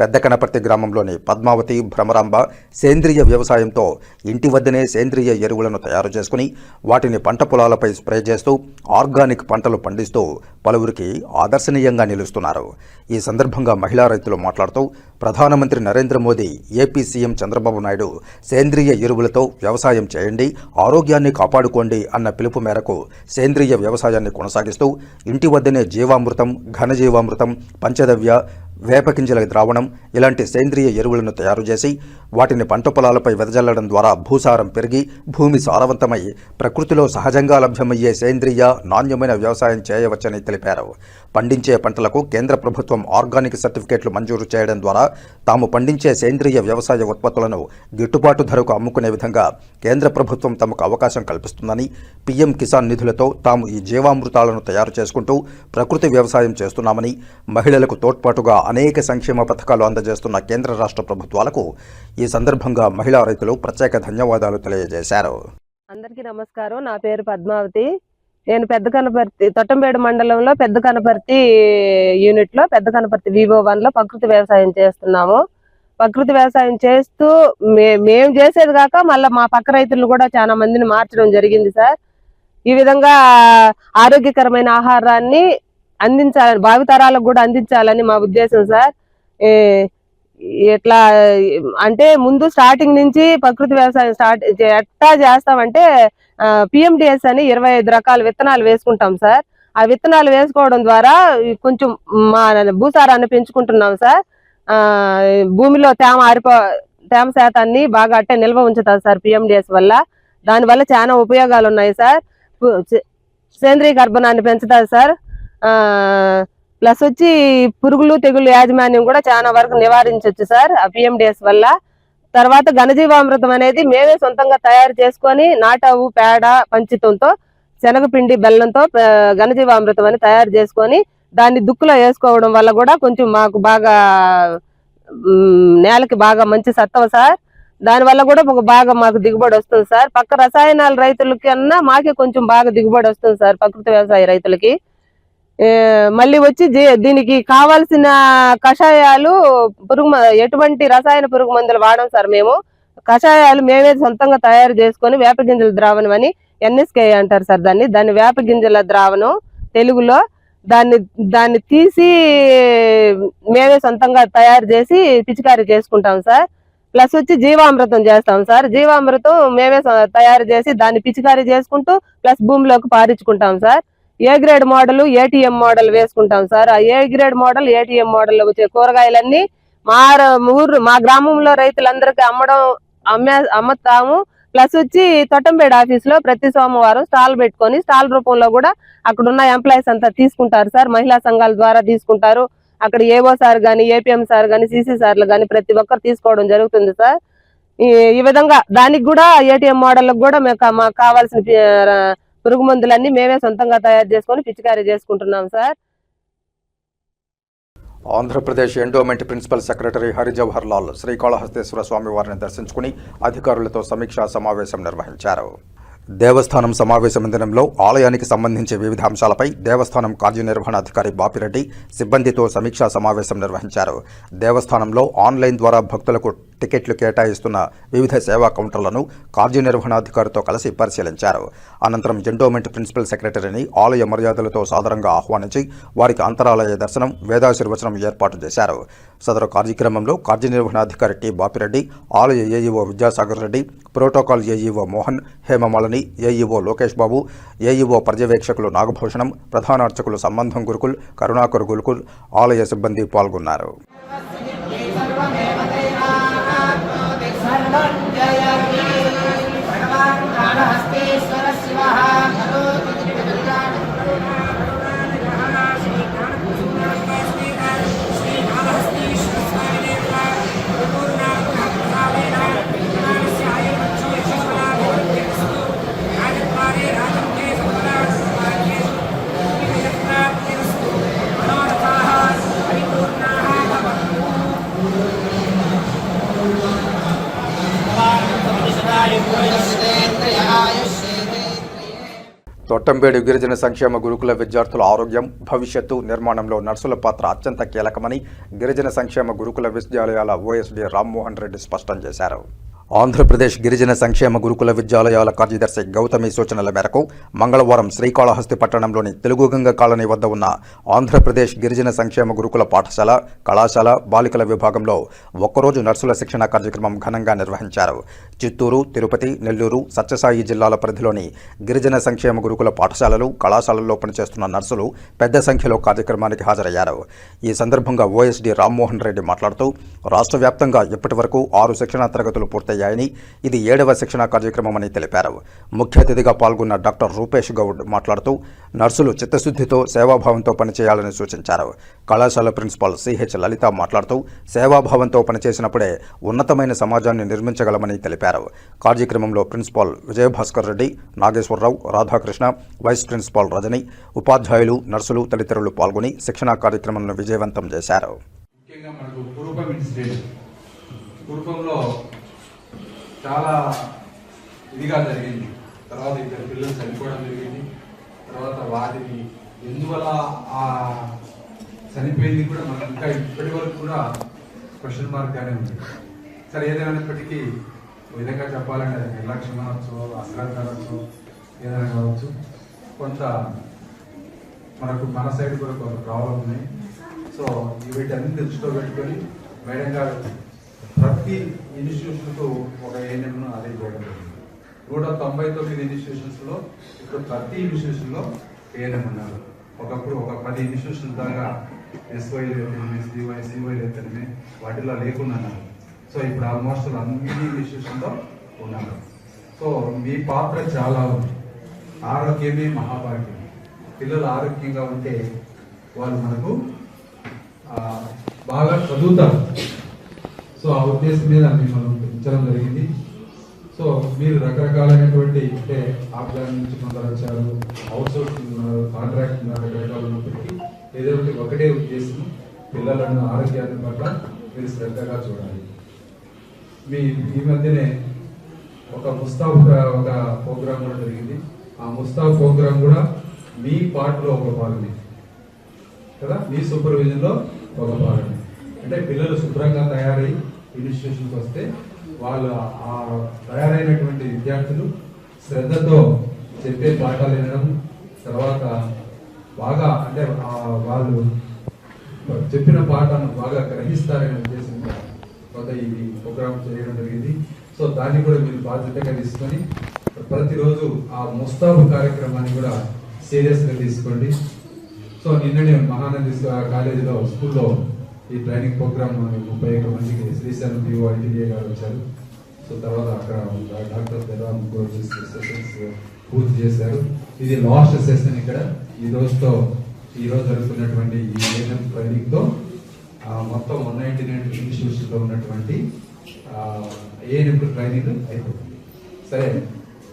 పెద్దకనపర్తి గ్రామంలోని పద్మావతి, భ్రమరాంబ సేంద్రియ వ్యవసాయంతో ఇంటి వద్దనే సేంద్రియ ఎరువులను తయారు చేసుకుని వాటిని పంట పొలాలపై స్ప్రే చేస్తూ ఆర్గానిక్ పంటలు పండిస్తూ పలువురికి ఆదర్శనీయంగా నిలుస్తున్నారు. ఈ సందర్భంగా మహిళా రైతులు మాట్లాడుతూ ప్రధానమంత్రి నరేంద్ర మోదీ, ఏపీ సీఎం చంద్రబాబు నాయుడు సేంద్రియ ఎరువులతో వ్యవసాయం చేయండి, ఆరోగ్యాన్ని కాపాడుకోండి అన్న పిలుపు మేరకు సేంద్రియ వ్యవసాయాన్ని కొనసాగిస్తూ ఇంటి వద్దనే జీవామృతం, ఘనజీవామృతం, పంచగవ్య, వేపకింజల ద్రావణం ఇలాంటి సేంద్రియ ఎరువులను తయారు చేసి వాటిని పంట పొలాలపై వెదజల్లడం ద్వారా భూసారం పెరిగి భూమి సారవంతమై ప్రకృతిలో సహజంగా లభ్యమయ్యే సేంద్రియ నాణ్యమైన వ్యవసాయం చేయవచ్చని తెలిపారు. పండించే పంటలకు కేంద్ర ప్రభుత్వం ఆర్గానిక్ సర్టిఫికేట్లు మంజూరు చేయడం ద్వారా తాము పండించే సేంద్రియ వ్యవసాయ ఉత్పత్తులను గిట్టుబాటు ధరకు అమ్ముకునే విధంగా కేంద్ర ప్రభుత్వం తమకు అవకాశం కల్పిస్తుందని, పీఎం కిసాన్ నిధులతో తాము ఈ జీవామృతాలను తయారు చేసుకుంటూ ప్రకృతి వ్యవసాయం చేస్తున్నామని, మహిళలకు తోడ్పాటుగా అనేక సంక్షేమ పథకాలు అందజేస్తున్న కేంద్ర రాష్ట్ర ప్రభుత్వాలకు ఈ సందర్భంగా మహిళా రైతులు ప్రత్యేక ధన్యవాదాలు తెలియజేశారు. అందరికీ నమస్కారం. నా పేరు పద్మావతి. నేను పెద్ద కనపర్తి తొట్టంబేడు మండలంలో పెద్ద కనపర్తి యూనిట్లో పెద్ద కనపర్తి VO1లో ప్రకృతి వ్యవసాయం చేస్తున్నాము. ప్రకృతి వ్యవసాయం చేస్తూ మేము చేసేది కాక మళ్ళీ మా పక్క రైతులను కూడా చాలా మందిని మార్చడం జరిగింది సార్. ఈ విధంగా ఆరోగ్యకరమైన ఆహారాన్ని అందించాలని, భావితరాలకు కూడా అందించాలని మా ఉద్దేశం సార్. ఎట్లా అంటే ముందు స్టార్టింగ్ నుంచి ప్రకృతి వ్యవసాయం ఎట్లా చేస్తామంటే PMDS అని 25 రకాల విత్తనాలు వేసుకుంటాం సార్. ఆ విత్తనాలు వేసుకోవడం ద్వారా కొంచెం మా భూసారాన్ని పెంచుకుంటున్నాం సార్. భూమిలో తేమ శాతాన్ని బాగా అట్టే నిల్వ ఉంచుతారు సార్ PMDS వల్ల. దానివల్ల చాలా ఉపయోగాలు ఉన్నాయి సార్. సేంద్రీయ కర్బనాన్ని పెంచుతారు సార్. ప్లస్ వచ్చి పురుగులు తెగులు యాజమాన్యం కూడా చాలా వరకు నివారించవచ్చు సార్ ఆ PMDS వల్ల. తర్వాత ఘనజీవామృతం అనేది మేమే సొంతంగా తయారు చేసుకొని నాటావు పేడ పంచితంతో శనగపిండి బెల్లంతో ఘనజీవామృతం అని తయారు చేసుకొని దాన్ని దుక్కులో వేసుకోవడం వల్ల కూడా కొంచెం మాకు బాగా నేలకి బాగా మంచి సత్తవ సార్. దానివల్ల కూడా బాగా మాకు దిగుబడి వస్తుంది సార్. పక్క రసాయనాల రైతులకి అన్నా మాకే కొంచెం బాగా దిగుబడి వస్తుంది సార్ ప్రకృతి వ్యవసాయ రైతులకి. మళ్ళీ వచ్చి దీనికి కావాల్సిన కషాయాలు ఎటువంటి రసాయన పురుగు మందులు వాడం సార్. మేము కషాయాలు మేమే సొంతంగా తయారు చేసుకొని వేప గింజల ద్రావణం అని NSK అంటారు సార్ దాన్ని వేప గింజల ద్రావణం తెలుగులో. దాన్ని తీసి మేమే సొంతంగా తయారు చేసి పిచికారీ చేసుకుంటాం సార్. ప్లస్ వచ్చి జీవామృతం చేస్తాం సార్. జీవామృతం మేమే తయారు చేసి దాన్ని పిచికారీ చేసుకుంటూ ప్లస్ భూమిలోకి పారించుకుంటాం sir. A grade model ATM model వేసుకుంటాం సార్. ఆ A grade model ATM model వచ్చే కూరగాయలన్నీ మా గ్రామంలో రైతులందరికీ అమ్ముతాము. ప్లస్ వచ్చి తొట్టంబేడు ఆఫీస్ లో ప్రతి సోమవారం స్టాల్ పెట్టుకొని స్టాల్ రూపంలో కూడా అక్కడ ఉన్న ఎంప్లాయీస్ అంతా తీసుకుంటారు సార్. మహిళా సంఘాల ద్వారా తీసుకుంటారు. అక్కడ AO సార్ గాని APM సార్ గాని CC సార్లు గాని ప్రతి ఒక్కరు తీసుకోవడం జరుగుతుంది సార్. ఈ విధంగా దానికి కూడా ATM మోడల్ కూడా మాకు కావాల్సిన పురుగు మందులన్నీ మేమే సొంతంగా తయారు చేసుకొని పిచికారీ చేసుకుంటున్నాం sir. Andhra Pradesh endowment principal secretary Hari Jawahar Lal Srikalahasteeswara Swamy వారిని దర్శించుకుని అధికారులతో సమీక్షా సమావేశం నిర్వహించారు. దేవస్థానం సమావేశ మందిరంలో ఆలయానికి సంబంధించి వివిధ అంశాలపై దేవస్థానం కార్యనిర్వహణాధికారి బాపిరెడ్డి సిబ్బందితో సమీక్షా సమావేశం నిర్వహించారు. దేవస్థానంలో ఆన్లైన్ ద్వారా భక్తులకు టికెట్లు కేటాయిస్తున్న వివిధ సేవా కౌంటర్లను కార్యనిర్వహణాధికారితో కలిసి పరిశీలించారు. అనంతరం ఎండోమెంట్ ప్రిన్సిపల్ సెక్రటరీని ఆలయ మర్యాదలతో సాదరంగా ఆహ్వానించి వారికి అంతరాలయ దర్శనం, వేదాశీర్వచనం ఏర్పాటు చేశారు. సదరు కార్యక్రమంలో కార్యనిర్వహణాధికారి టి బాపిరెడ్డి, ఆలయ AEO Vidyasagar Reddy, protocol AEO Mohan, Hemamalini, AEO Lokesh Babu, AEO పర్యవేక్షకులు నాగభూషణం, ప్రధాన అర్చకులు సంబంధం గురుకుల్, కరుణాకర్ గురుకుల్, ఆలయ సిబ్బంది పాల్గొన్నారు. తొట్టంబేడు గిరిజన సంక్షేమ గురుకుల విద్యార్థుల ఆరోగ్యం, భవిష్యత్తు నిర్మాణంలో నర్సుల పాత్ర అత్యంత కీలకమని గిరిజన సంక్షేమ గురుకుల విద్యాలయాల OSD రామ్మోహన్ రెడ్డి స్పష్టం చేశారు. ఆంధ్రప్రదేశ్ గిరిజన సంక్షేమ గురుకుల విద్యాలయాల కార్యదర్శి గౌతమి సూచనల మేరకు మంగళవారం శ్రీకాళహస్తి పట్టణంలోని తెలుగుగంగ కాలనీ వద్ద ఉన్న ఆంధ్రప్రదేశ్ గిరిజన సంక్షేమ గురుకుల పాఠశాల, కళాశాల, బాలికల విభాగంలో ఒక్కరోజు నర్సుల శిక్షణ కార్యక్రమం ఘనంగా నిర్వహించారు. చిత్తూరు, తిరుపతి, నెల్లూరు, సత్యసాయి జిల్లాల పరిధిలోని గిరిజన సంక్షేమ గురుకుల పాఠశాలలు, కళాశాలల్లో పనిచేస్తున్న నర్సులు పెద్ద సంఖ్యలో కార్యక్రమానికి హాజరయ్యారు. ఈ సందర్భంగా OSD రామ్మోహన్ రెడ్డి మాట్లాడుతూ రాష్ట్ర వ్యాప్తంగా ఇప్పటి వరకు 6 శిక్షణా తరగతులు పూర్తయ్యాయని, ఇది 7వ శిక్షణా కార్యక్రమమని తెలిపారు. ముఖ్య అతిథిగా పాల్గొన్న డాక్టర్ రూపేష్ గౌడ్ మాట్లాడుతూ నర్సులు చిత్తశుద్ధితో సేవాభావంతో పనిచేయాలని సూచించారు. కళాశాల ప్రిన్సిపాల్ CH లలిత మాట్లాడుతూ సేవాభావంతో పనిచేసినప్పుడే ఉన్నతమైన సమాజాన్ని నిర్మించగలమని తెలిపారు. కార్యక్రమంలో principal Vijayabhaskar Reddy, Nageswararao, Radhakrishna, vice principal Rajani, ఉపాధ్యాయులు, నర్సులు తదితరులు పాల్గొని శిక్షణా కార్యక్రమాలను విజయవంతం చేశారు. ముఖ్యంగా మనకు కురుపం ఇన్సిడెంట్, కురుపంలో చాలా ఇదిగా జరిగింది. తర్వాత ఇద్దరు పిల్లలు చనిపోవడం జరిగింది. తర్వాత వాటిని ఎందువల్ల ఆ చనిపోయింది కూడా మనకు ఇంకా ఇప్పటి వరకు కూడా క్వశ్చన్ మార్క్గానే ఉంది. సరే, ఏదైనప్పటికీ విధంగా చెప్పాలంటే అది నిర్లక్ష్యం కావచ్చు, అశ్రద్ధ కావచ్చు, ఏదైనా కావచ్చు, కొంత మనకు మన సైడ్ కూడా కొంత ప్రాబ్లం ఉన్నాయి. సో వీటన్ని దృష్టిలో పెట్టుకొని మేడం గారు ప్రతి ఇన్స్టిట్యూషన్కు ఒక ఏఎన్ఎంను అరేంజ్ చేయడం జరిగింది. 199 ఇన్స్టిట్యూషన్స్లో ఇప్పుడు ప్రతి ఇన్స్టిట్యూషన్లో ఏఎన్ఎం ఉన్నారు. ఒకప్పుడు ఒక 10 ఇన్స్టిట్యూషన్ దాకా ఎస్వైలు ఎత్తడమే, సివైలు ఎత్తడమే వాటిలో లేకుండా ఉన్నారు. సో ఇప్పుడు ఆల్మోస్ట్ అన్ని ఇన్స్టిట్యూషన్లో ఉన్నారు. సో మీ పాత్ర చాలా ఉంది. ఆరోగ్యమే మహాభాగ్యం. పిల్లలు ఆరోగ్యంగా ఉంటే వాళ్ళు మనకు బాగా చదువుతారు. సో ఆ ఉద్దేశం మీద మిమ్మల్ని ఉంచడం జరిగింది. సో మీరు రకరకాలైనటువంటి అంటే ఆఫ్లైన్ నుంచి కొందరు వచ్చారు, అవుట్ సోర్సింగ్ ఉన్నారు, కాంట్రాక్ట్ ఉన్నారు, రకరకాలు ఉన్నప్పటికీ ఏదో ఒకటే ఉద్దేశం, పిల్లలను ఆరోగ్యాన్ని పట్ల మీరు శ్రద్ధగా చూడాలి. ఈ మధ్యనే ఒక ముస్తాబ్ ఒక ప్రోగ్రామ్ కూడా జరిగింది. ఆ ముస్తాబ్ ప్రోగ్రామ్ కూడా మీ పార్ట్లో ఒక భాగమే కదా, మీ సూపర్విజన్లో ఒక భాగమే. అంటే పిల్లలు శుభ్రంగా తయారై ఇన్స్టిట్యూషన్కి వస్తే వాళ్ళు ఆ తయారైనటువంటి విద్యార్థులు శ్రద్ధతో చెప్పే పాఠాలు వినడం, తర్వాత బాగా అంటే వాళ్ళు చెప్పిన పాఠాలను బాగా గ్రహిస్తారనే ఉద్దేశంతో కొంత ఈ ప్రోగ్రామ్ చేయడం జరిగింది. సో దాన్ని కూడా మీరు బాధ్యతగా తీసుకొని ప్రతిరోజు ఆ ముస్తాబు కార్యక్రమాన్ని కూడా సీరియస్గా తీసుకోండి. సో నిన్ననే మహానంది కాలేజీలో స్కూల్లో ఈ ట్రైనింగ్ ప్రోగ్రామ్ 31 మందికి శ్రీశైలం పిఓ ఐటీడీఏ గారు వచ్చారు. సో తర్వాత అక్కడ డాక్టర్ దేవాన్ సెషన్స్ పూర్తి చేశారు. ఇది లాస్ట్ సెషన్. ఇక్కడ ఈ రోజు జరుగుతున్నటువంటి ఈ ఏఎన్ఎం ట్రైనింగ్తో మొత్తం 199 ఇన్స్టిట్యూషన్లో ఉన్నటువంటి ఏఎన్ఎం ట్రైనింగ్ అయిపోతుంది. సరే,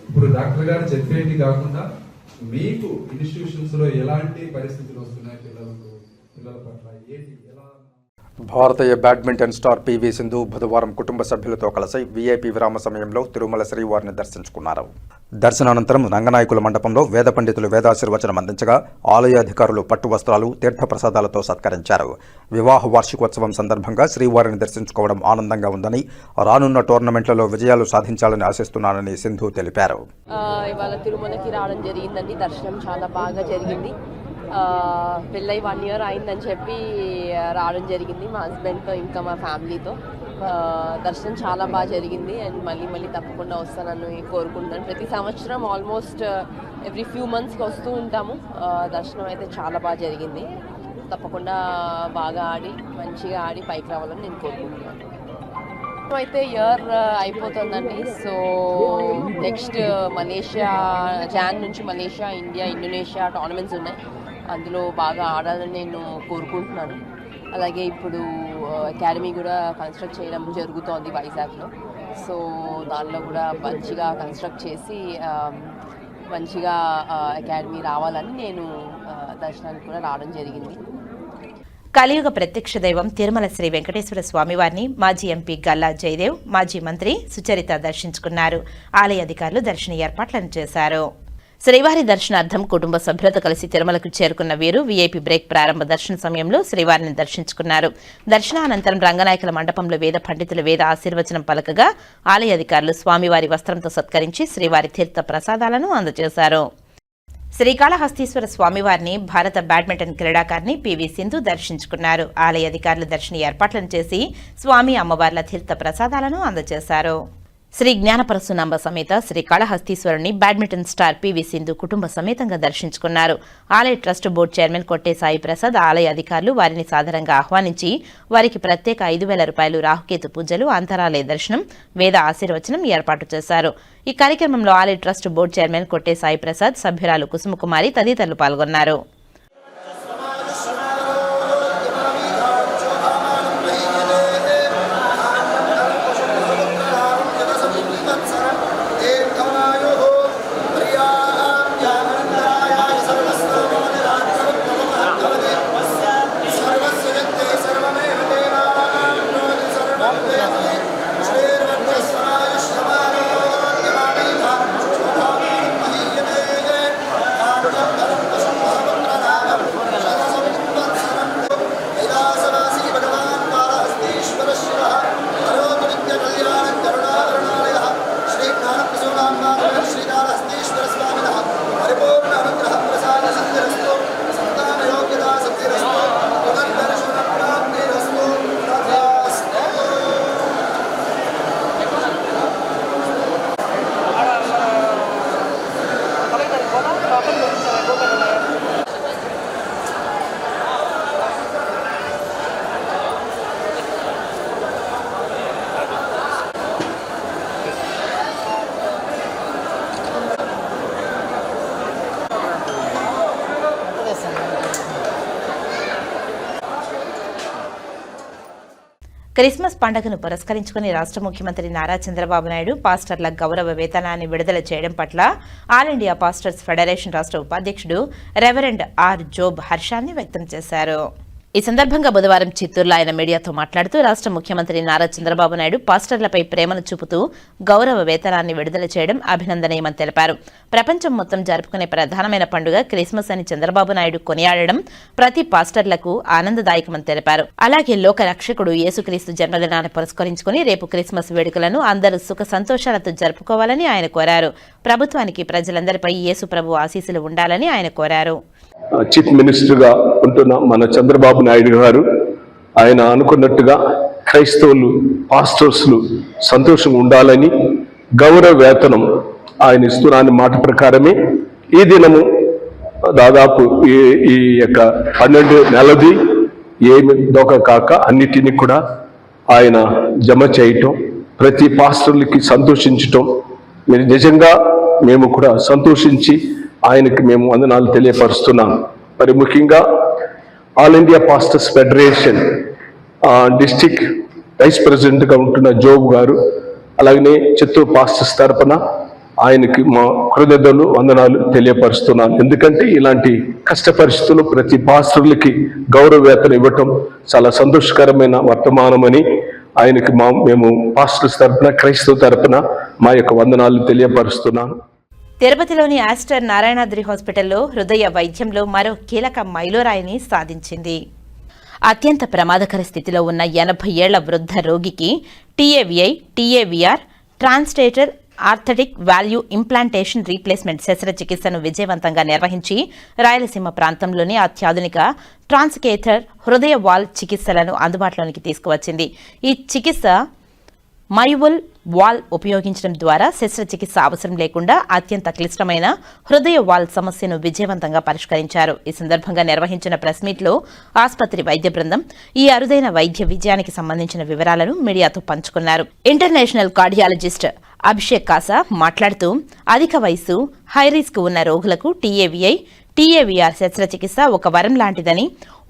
ఇప్పుడు డాక్టర్ గారు చెప్పేది కాకుండా మీకు ఇన్స్టిట్యూషన్స్లో ఎలాంటి పరిస్థితులు వస్తున్నాయి, పిల్లల పట్ల ఏంటి, ఎలా? భారతీయ బ్యాడ్మింటన్ స్టార్ పివి సింధు బుధవారం కుటుంబ సభ్యులతో కలిసి వీఐపీ విరామ సమయంలో తిరుమల శ్రీవారిని దర్శించుకున్నారు. దర్శనానంతరం రంగనాయకుల మండపంలో వేద పండితులు వేదాశీర్వచనం అందించగా ఆలయ అధికారులు పట్టు వస్త్రాలు, తీర్థప్రసాదాలతో సత్కరించారు. వివాహ వార్షికోత్సవం సందర్భంగా శ్రీవారిని దర్శించుకోవడం ఆనందంగా ఉందని, రానున్న టోర్నమెంట్లలో విజయాలు సాధించాలని ఆశిస్తున్నానని సింధు తెలిపారు. ఇవాళ తిరుమలకి రావడం జరిగిందండి. దర్శనం చాలా బాగా జరిగింది. పెళ్ళై 1 year అయిందని చెప్పి రావడం జరిగింది మా హస్బెండ్తో ఇంకా మా ఫ్యామిలీతో. దర్శనం చాలా బాగా జరిగింది అండ్ మళ్ళీ తప్పకుండా వస్తానని కోరుకుంటున్నాను. ప్రతి సంవత్సరం ఆల్మోస్ట్ ఎవ్రీ ఫ్యూ మంత్స్కి వస్తూ ఉంటాము. దర్శనం అయితే చాలా బాగా జరిగింది. తప్పకుండా బాగా మంచిగా ఆడి పైకి రావాలని నేను కోరుకుంటున్నాను. అయితే ఇయర్ అయిపోతుందండి. సో నెక్స్ట్ మలేషియా జాన్ నుంచి మలేషియా, ఇండియా, ఇండోనేషియా టోర్నమెంట్స్ ఉన్నాయి. అందులో బాగా ఆడాలని నేను కోరుకుంటున్నాను. అలాగే ఇప్పుడు అకాడమీ కూడా కన్స్ట్రక్ట్ చేయడం జరుగుతోంది వైజాగ్లో. సో దానిలో కూడా మంచిగా కన్స్ట్రక్ట్ చేసి మంచిగా అకాడమీ రావాలని నేను దర్శనానికి కూడా రావడం జరిగింది. కలియుగ ప్రత్యక్ష దైవం తిరుమల శ్రీ వెంకటేశ్వర స్వామివారిని మాజీ ఎంపీ గల్లా జయదేవ్, మాజీ మంత్రి సుచరిత దర్శించుకున్నారు. ఆలయ అధికారులు దర్శన ఏర్పాట్లను చేశారు. శ్రీవారి దర్శనార్థం కుటుంబ సభ్యులతో కలిసి తిరుమలకు చేరుకున్న వీరు వీఐపీ బ్రేక్ ప్రారంభ దర్శన సమయంలో శ్రీవారిని దర్శించుకున్నారు. దర్శనానంతరం రంగనాయకుల మండపంలో వేద పండితులు వేద ఆశీర్వచనం పలకగా ఆలయ అధికారులు స్వామివారి వస్త్రంతో సత్కరించి శ్రీవారి తీర్థ ప్రసాదాలను అందజేశారు. శ్రీకాళహస్తీశ్వర స్వామివారిని భారత బ్యాడ్మింటన్ క్రీడాకారిణి పివి సింధు దర్శించుకున్నారు. ఆలయ అధికారులు దర్శన ఏర్పాట్లను చేసి స్వామి అమ్మవార్ల తీర్థ ప్రసాదాలను అందజేశారు. శ్రీ జ్ఞానపరశునాంబ సమేత శ్రీకాళహస్తీశ్వరుని బ్యాడ్మింటన్ స్టార్ పివి సింధు కుటుంబ సమేతంగా దర్శించుకున్నారు. ఆలయ ట్రస్ట్ బోర్డు చైర్మన్ కొట్టే సాయి ప్రసాద్, ఆలయ అధికారులు వారిని సాదరంగా ఆహ్వానించి వారికి ప్రత్యేక 5,000 రూపాయలు రాహుకేతు పూజలు, అంతరాలయ దర్శనం, వేద ఆశీర్వచనం ఏర్పాటు చేశారు. ఈ కార్యక్రమంలో ఆలయ ట్రస్ట్ బోర్డు చైర్మన్ కొట్టే సాయి ప్రసాద్, సభ్యురాలు కుసుమకుమారి తదితరులు పాల్గొన్నారు. క్రిస్మస్ పండుగను పురస్కరించుకుని రాష్ట్ర ముఖ్యమంత్రి నారా చంద్రబాబు నాయుడు పాస్టర్ల గౌరవ వేతనాన్ని విడుదల చేయడం పట్ల ఆల్ ఇండియా పాస్టర్స్ ఫెడరేషన్ రాష్ట్ర ఉపాధ్యక్షుడు రెవరెండ్ ఆర్ జోబ్ హర్షాన్ని వ్యక్తం చేశారు. ఈ సందర్భంగా బుధవారం చిత్తూరులో ఆయన మీడియాతో మాట్లాడుతూ రాష్ట్ర ముఖ్యమంత్రి నారా చంద్రబాబు నాయుడు పాస్టర్లపై ప్రేమను చూపుతూ గౌరవ వేతనాన్ని విడుదల చేయడం అభినందనీయమని తెలిపారు. ప్రపంచం మొత్తం జరుపుకునే ప్రధానమైన పండుగ క్రిస్మస్ అని చంద్రబాబు నాయుడు కొనియాడడం ప్రతి పాస్టర్లకు ఆనందదాయకమని తెలిపారు. అలాగే లోక రక్షకుడు యేసుక్రీస్తు జన్మదినాన్ని పురస్కరించుకుని రేపు క్రిస్మస్ వేడుకలను అందరూ సుఖ సంతోషాలతో జరుపుకోవాలని ఆయన కోరారు. ప్రభుత్వానికి ప్రజలందరిపై యేసు ప్రభు ఆశీస్సులు ఉండాలని ఆయన కోరారు. చీఫ్ మినిస్టర్గా ఉంటున్న మన చంద్రబాబు నాయుడు గారు ఆయన అనుకున్నట్టుగా క్రైస్తవులు పాస్టర్స్లు సంతోషంగా ఉండాలని గౌరవ వేతనం ఆయన ఇస్తున్న మాట ప్రకారమే ఈ దినము దాదాపు ఈ యొక్క 12 నెలది ఏమి దోక కాక అన్నిటినీ కూడా ఆయన జమ చేయటం, ప్రతి పాస్టర్లకి సంతోషించటం, మీరు నిజంగా మేము కూడా సంతోషించి ఆయనకి మేము వందనాలు తెలియపరుస్తున్నాం. మరి ముఖ్యంగా all India pastors federation district vice ప్రెసిడెంట్గా ఉంటున్న జోబ్ గారు, అలాగనే చిత్తూరు పాస్టర్స్ తరపున ఆయనకి మా కృతజ్ఞతలు వందనాలు తెలియపరుస్తున్నాను. ఎందుకంటే ఇలాంటి కష్ట పరిస్థితుల్లో ప్రతి పాస్టర్లకి గౌరవ వేతనం ఇవ్వటం చాలా సంతోషకరమైన వర్తమానమని ఆయనకి మేము పాస్టర్స్ తరపున క్రైస్తవ తరపున మా యొక్క వందనాలు తెలియపరుస్తున్నాను. తిరుపతిలోని ఆస్టర్ నారాయణాద్రి హాస్పిటల్లో హృదయ వైద్యంలో మరో కీలక మైలురాయిని సాధించింది. అత్యంత ప్రమాదకర స్థితిలో ఉన్న 80 ఏళ్ల వృద్ధ రోగికి టీఏవీఆర్ ట్రాన్స్టేటర్ ఆర్థటిక్ వాల్యూ ఇంప్లాంటేషన్ రీప్లేస్మెంట్ శస్త్రచికిత్సను విజయవంతంగా నిర్వహించి రాయలసీమ ప్రాంతంలోని అత్యాధునిక ట్రాన్స్కేథర్ హృదయ వాల్ చికిత్సలను అందుబాటులోనికి తీసుకువచ్చింది. ఈ చికిత్స మైవుల్ వాల్ ఉపయోగించడం ద్వారా శస్త్రచికిత్స అవసరం లేకుండా అత్యంత క్లిష్టమైన హృదయ వాల్ సమస్యను విజయవంతంగా పరిష్కరించారు. ఈ సందర్భంగా నిర్వహించిన ప్రెస్ మీట్లో ఆసుపత్రి వైద్య బృందం ఈ అరుదైన వైద్య విజయానికి సంబంధించిన వివరాలను మీడియాతో పంచుకున్నారు. ఇంటర్నేషనల్ కార్డియాలజిస్ట్ అభిషేక్ కాసా మాట్లాడుతూ అధిక వయసు, హై రిస్క్ ఉన్న రోగులకు టీఏవీఆర్ శస్త్రచికిత్స ఒక వరం లాంటిదని,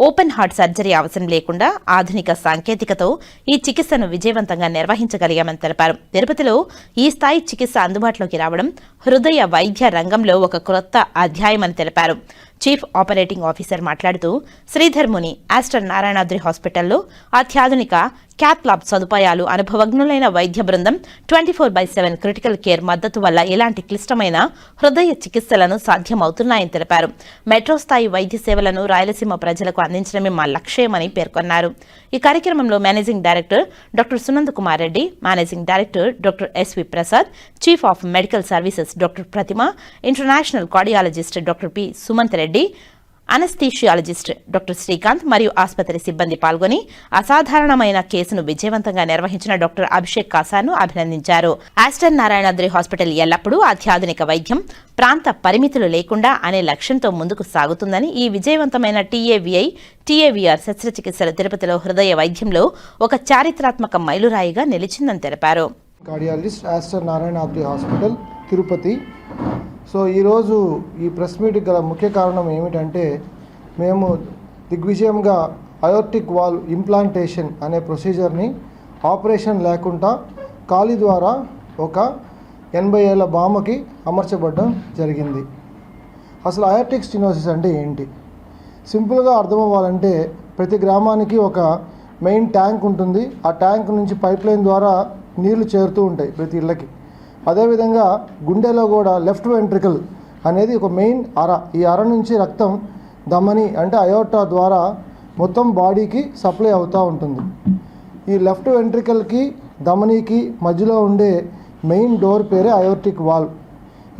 ఓపెన్ హార్ట్ సర్జరీ అవసరం లేకుండా ఆధునిక సాంకేతికతో ఈ చికిత్సను విజయవంతంగా నిర్వహించగలిగామని తెలిపారు. తిరుపతిలో ఈ స్థాయి చికిత్స అందుబాటులోకి రావడం హృదయ వైద్య రంగంలో ఒక కొత్త అధ్యాయమని తెలిపారు. చీఫ్ ఆపరేటింగ్ ఆఫీసర్ మాట్లాడుతూ శ్రీధర్ ముని ఆస్టర్ నారాయణాద్రి హాస్పిటల్లో అత్యాధునిక క్యాత్ ల్యాబ్ సదుపాయాలు, అనుభవజ్ఞులైన వైద్య బృందం, 24/7 క్రిటికల్ కేర్ మద్దతు వల్ల ఇలాంటి క్లిష్టమైన హృదయ చికిత్సలను సాధ్యమవుతున్నాయని తెలిపారు. మెట్రో స్థాయి వైద్య సేవలను రాయలసీమ ప్రజలకు అందించడమే మా లక్ష్యమని పేర్కొన్నారు. ఈ కార్యక్రమంలో managing director doctor Sunand Kumar Reddy, managing director doctor SV Prasad, chief of medical services doctor Pratima, international cardiologist doctor P Sumanth Reddy, anaesthesiologist doctor Srikanth మరియు ఆసుపత్రి సిబ్బంది పాల్గొని అసాధారణమైన కేసును విజయవంతంగా నిర్వహించిన డాక్టర్ అభిషేక్ కాసాను అభినందించారు. ఆస్టర్ నారాయణాద్రి హాస్పిటల్ ఎల్లప్పుడూ అత్యాధునిక వైద్యం, ప్రాంత పరిమితులు లేకుండా అనే లక్ష్యంతో ముందుకు సాగుతుందని, ఈ విజయవంతమైన టీఏవీఆర్ శస్త్రచికిత్సలు తిరుపతిలో హృదయ వైద్యంలో ఒక చారిత్రాత్మక మైలురాయిగా నిలిచిందని తెలిపారు. Cardiologist Aster Narayanadri hospital Tirupati. So ఈరోజు ఈ ప్రెస్ మీట్కి గల ముఖ్య కారణం ఏమిటంటే, మేము దిగ్విజయంగా అయోర్టిక్ వాల్ ఇంప్లాంటేషన్ అనే ప్రొసీజర్ని ఆపరేషన్ లేకుండా కాలి ద్వారా ఒక 80 ఏళ్ల బామ్మకి అమర్చబడడం జరిగింది. అసలు అయోర్టిక్ స్టెనోసిస్ అంటే ఏంటి? సింపుల్గా అర్థం అవ్వాలంటే, ప్రతి గ్రామానికి ఒక మెయిన్ ట్యాంక్ ఉంటుంది. ఆ ట్యాంక్ నుంచి పైప్ లైన్ ద్వారా నీళ్లు చేరుతూ ఉంటాయి ప్రతి ఇళ్ళకి. అదేవిధంగా గుండెలో కూడా లెఫ్ట్ వెంట్రికల్ అనేది ఒక మెయిన్ అర. ఈ అర నుంచి రక్తం ధమని అంటే అయోర్టా ద్వారా మొత్తం బాడీకి సప్లై అవుతూ ఉంటుంది. ఈ లెఫ్ట్ వెంట్రికల్కి ధమనీకి మధ్యలో ఉండే మెయిన్ డోర్ పేరే అయోర్టిక్ వాల్వ్.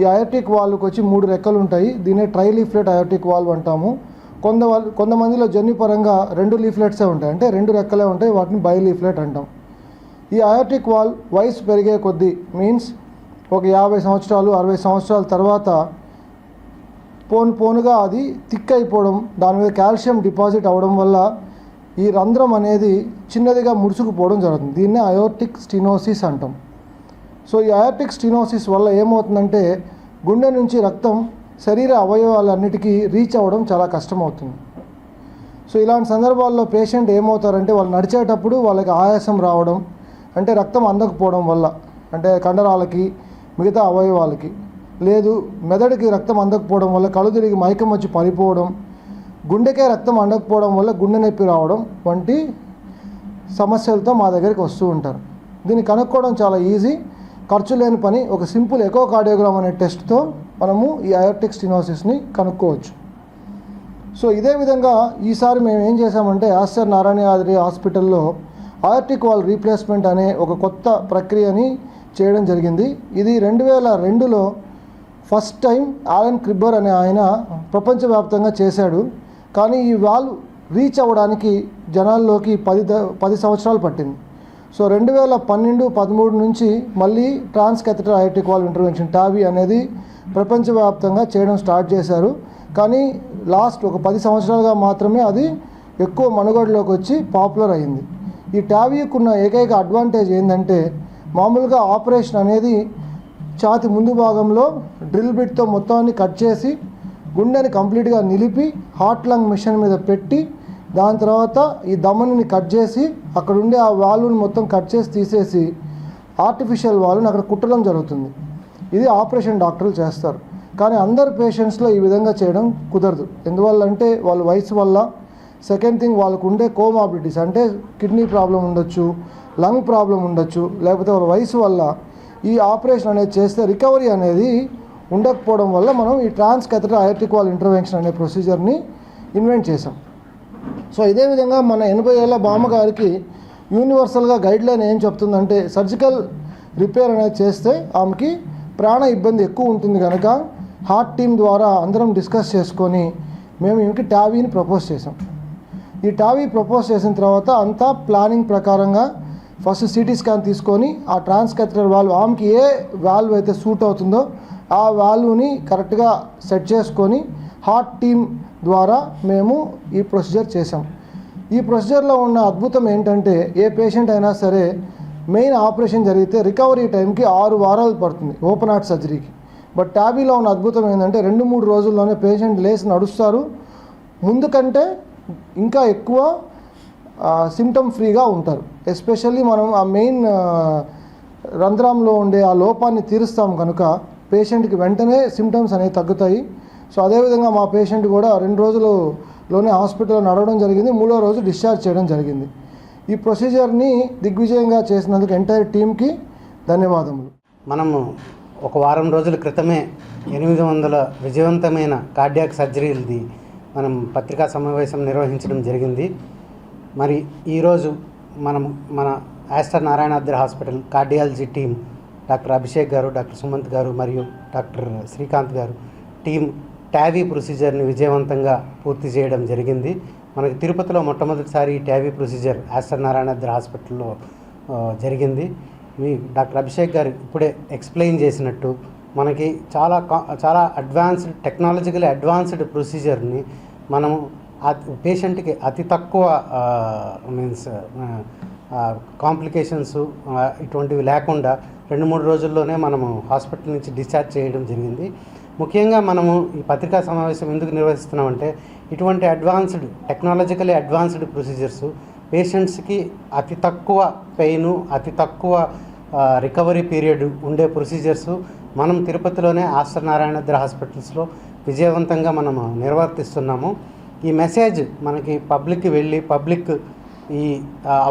ఈ అయోర్టిక్ వాల్వ్కి వచ్చి 3 రెక్కలు ఉంటాయి. దీన్నే ట్రైలీఫ్లెట్ అయోర్టిక్ వాల్వ్ అంటాము. కొంతమందిలో జన్యుపరంగా 2 లీఫ్లెట్సే ఉంటాయి, అంటే 2 రెక్కలే ఉంటాయి, వాటిని బైలీఫ్లెట్ అంటాం. ఈ అయోర్టిక్ వాల్వ్ వయసు పెరిగే కొద్దీ, మీన్స్ ఒక 50 సంవత్సరాలు 60 సంవత్సరాల తర్వాత పోనుగా అది థిక్ అయిపోవడం, దాని మీద కాల్షియం డిపాజిట్ అవ్వడం వల్ల ఈ రంధ్రం అనేది చిన్నదిగా ముడుచుకుపోవడం జరుగుతుంది. దీన్నే అయోర్టిక్ స్టెనోసిస్ అంటాం. సో ఈ అయోర్టిక్ స్టెనోసిస్ వల్ల ఏమవుతుందంటే, గుండె నుంచి రక్తం శరీర అవయవాలన్నిటికీ రీచ్ అవ్వడం చాలా కష్టమవుతుంది. సో ఇలాంటి సందర్భాల్లో పేషెంట్ ఏమవుతారంటే వాళ్ళు నడిచేటప్పుడు వాళ్ళకి ఆయాసం రావడం, అంటే రక్తం అందకపోవడం వల్ల, అంటే కండరాలకి మిగతా అవయవాలకి, లేదు మెదడుకి రక్తం అందకపోవడం వల్ల కళ్ళు తిరిగి మైకం వచ్చి పడిపోవడం, గుండెకే రక్తం అందకపోవడం వల్ల గుండె నొప్పి రావడం వంటి సమస్యలతో మా దగ్గరికి వస్తూ ఉంటారు. దీన్ని కనుక్కోవడం చాలా ఈజీ, ఖర్చు లేని పని. ఒక సింపుల్ ఎకోకార్డియోగ్రామ్ అనే టెస్ట్తో మనము ఈ అయోర్టిక్ స్టెనోసిస్ని కనుక్కోవచ్చు. సో ఇదే విధంగా ఈసారి మేము ఏం చేసామంటే ఆస్టర్ నారాయణ హాస్పిటల్లో అయోర్టిక్ వాల్ రీప్లేస్మెంట్ అనే ఒక కొత్త ప్రక్రియని చేయడం జరిగింది. ఇది 2002లో ఫస్ట్ టైం ఆలన్ క్రిబ్బర్ అనే ఆయన ప్రపంచవ్యాప్తంగా చేశాడు. కానీ ఈ వాల్వ్ రీచ్ అవ్వడానికి జనాల్లోకి 10 సంవత్సరాలు పట్టింది. సో 2012-13 నుంచి మళ్ళీ ట్రాన్స్‌కాథెటర్ అయోర్టిక్ వాల్వ్ ఇంటర్వెన్షన్ టావీ అనేది ప్రపంచవ్యాప్తంగా చేయడం స్టార్ట్ చేశారు. కానీ లాస్ట్ ఒక 10 సంవత్సరాలుగా మాత్రమే అది ఎక్కువ మనుగడలోకి వచ్చి పాపులర్ అయింది. ఈ టావీకి ఉన్న ఏకైక అడ్వాంటేజ్ ఏంటంటే మామూలుగా ఆపరేషన్ అనేది ఛాతి ముందు భాగంలో డ్రిల్ బిట్తో మొత్తాన్ని కట్ చేసి గుండెని కంప్లీట్గా నిలిపి హార్ట్ లంగ్ మిషన్ మీద పెట్టి దాని తర్వాత ఈ దమనిని కట్ చేసి అక్కడ ఉండే ఆ వాల్వ్ని మొత్తం కట్ చేసి తీసేసి ఆర్టిఫిషియల్ వాల్వ్ని అక్కడ కుట్టడం జరుగుతుంది. ఇది ఆపరేషన్ డాక్టర్లు చేస్తారు. కానీ అందరు పేషెంట్స్లో ఈ విధంగా చేయడం కుదరదు. ఎందువల్ల అంటే వాళ్ళ వయసు వల్ల, సెకండ్ థింగ్ వాళ్ళకు ఉండే కోమార్బిడిటీస్, అంటే కిడ్నీ ప్రాబ్లం ఉండొచ్చు, లంగ్ ప్రాబ్లం ఉండొచ్చు, లేకపోతే వాళ్ళ వయసు వల్ల ఈ ఆపరేషన్ అనేది చేస్తే రికవరీ అనేది ఉండకపోవడం వల్ల మనం ఈ ట్రాన్స్‌కాథెటర్ అయోర్టిక్ వాల్వ్ ఇంటర్వెన్షన్ అనే ప్రొసీజర్ని ఇన్వెంట్ చేసాం. సో ఇదే విధంగా మన 80 ఏళ్ల బామ్మగారికి యూనివర్సల్గా గైడ్లైన్ ఏం చెప్తుందంటే సర్జికల్ రిపేర్ అనేది చేస్తే ఆమెకి ప్రాణ ఇబ్బంది ఎక్కువ ఉంటుంది కనుక హార్ట్ టీమ్ ద్వారా అందరం డిస్కస్ చేసుకొని మేము ఈమెకి టావీని ప్రపోజ్ చేసాం. ఈ టావీ ప్రపోజ్ చేసిన తర్వాత అంతా ప్లానింగ్ ప్రకారంగా ఫస్ట్ సిటీ స్కాన్ తీసుకొని ఆ ట్రాన్స్‌కాథెటర్ వాల్వ్ ఆమెకి ఏ వాల్వ్ అయితే సూట్ అవుతుందో ఆ వాల్వ్ని కరెక్ట్గా సెట్ చేసుకొని హార్ట్ టీమ్ ద్వారా మేము ఈ ప్రొసీజర్ చేసాం. ఈ ప్రొసీజర్లో ఉన్న అద్భుతం ఏంటంటే ఏ పేషెంట్ అయినా సరే మెయిన్ ఆపరేషన్ జరిగితే రికవరీ టైంకి 6 వారాలు పడుతుంది ఓపెన్ హార్ట్ సర్జరీకి. బట్ టాబీలో ఉన్న అద్భుతం ఏంటంటే 2-3 రోజుల్లోనే పేషెంట్ లేచి నడుస్తారు. ముందు కంటే ఇంకా ఎక్కువ సిమ్టమ్ ఫ్రీగా ఉంటారు. ఎస్పెషల్లీ మనం ఆ మెయిన్ రంధ్రంలో ఉండే ఆ లోపాన్ని తీరుస్తాం కనుక పేషెంట్కి వెంటనే సిమ్టమ్స్ అనేవి తగ్గుతాయి. సో అదేవిధంగా మా పేషెంట్ కూడా 2 రోజుల్లోనే హాస్పిటల్లో నడవడం జరిగింది. 3వ రోజు డిశ్చార్జ్ చేయడం జరిగింది. ఈ ప్రొసీజర్ని దిగ్విజయంగా చేసినందుకు ఎంటైర్ టీమ్కి ధన్యవాదములు. మనము ఒక వారం రోజుల క్రితమే 800 విజయవంతమైన కార్డియాక్ సర్జరీలది మనం పత్రికా సమావేశం నిర్వహించడం జరిగింది. మరి ఈరోజు మన Aster Narayanadri hospital cardiology team doctor Abhishek గారు, డాక్టర్ సుమంత్ గారు మరియు డాక్టర్ శ్రీకాంత్ గారు టీం టావీ ప్రొసీజర్ని విజయవంతంగా పూర్తి చేయడం జరిగింది. మనకి తిరుపతిలో మొట్టమొదటిసారి ఈ టావీ ప్రొసీజర్ ఆస్టర్ నారాయణాద్రి హాస్పిటల్లో జరిగింది. మీ డాక్టర్ అభిషేక్ గారు ఇప్పుడే ఎక్స్ప్లెయిన్ చేసినట్టు మనకి చాలా అడ్వాన్స్డ్ టెక్నాలజికలీ అడ్వాన్స్డ్ ప్రొసీజర్ని మనము పేషెంట్కి అతి తక్కువ కాంప్లికేషన్స్ ఇటువంటివి లేకుండా 2-3 రోజుల్లోనే మనము హాస్పిటల్ నుంచి డిశ్చార్జ్ చేయడం జరిగింది. ముఖ్యంగా మనము ఈ పత్రికా సమావేశం ఎందుకు నిర్వహిస్తున్నామంటే ఇటువంటి టెక్నాలజికలీ అడ్వాన్స్డ్ ప్రొసీజర్స్ పేషెంట్స్కి అతి తక్కువ పెయిన్, అతి తక్కువ రికవరీ పీరియడ్ ఉండే ప్రొసీజర్స్ మనం తిరుపతిలోనే ఆస్టర్ నారాయణాద్రి హాస్పిటల్స్లో విజయవంతంగా మనము నిర్వర్తిస్తున్నాము. ఈ మెసేజ్ మనకి పబ్లిక్కి వెళ్ళి పబ్లిక్ ఈ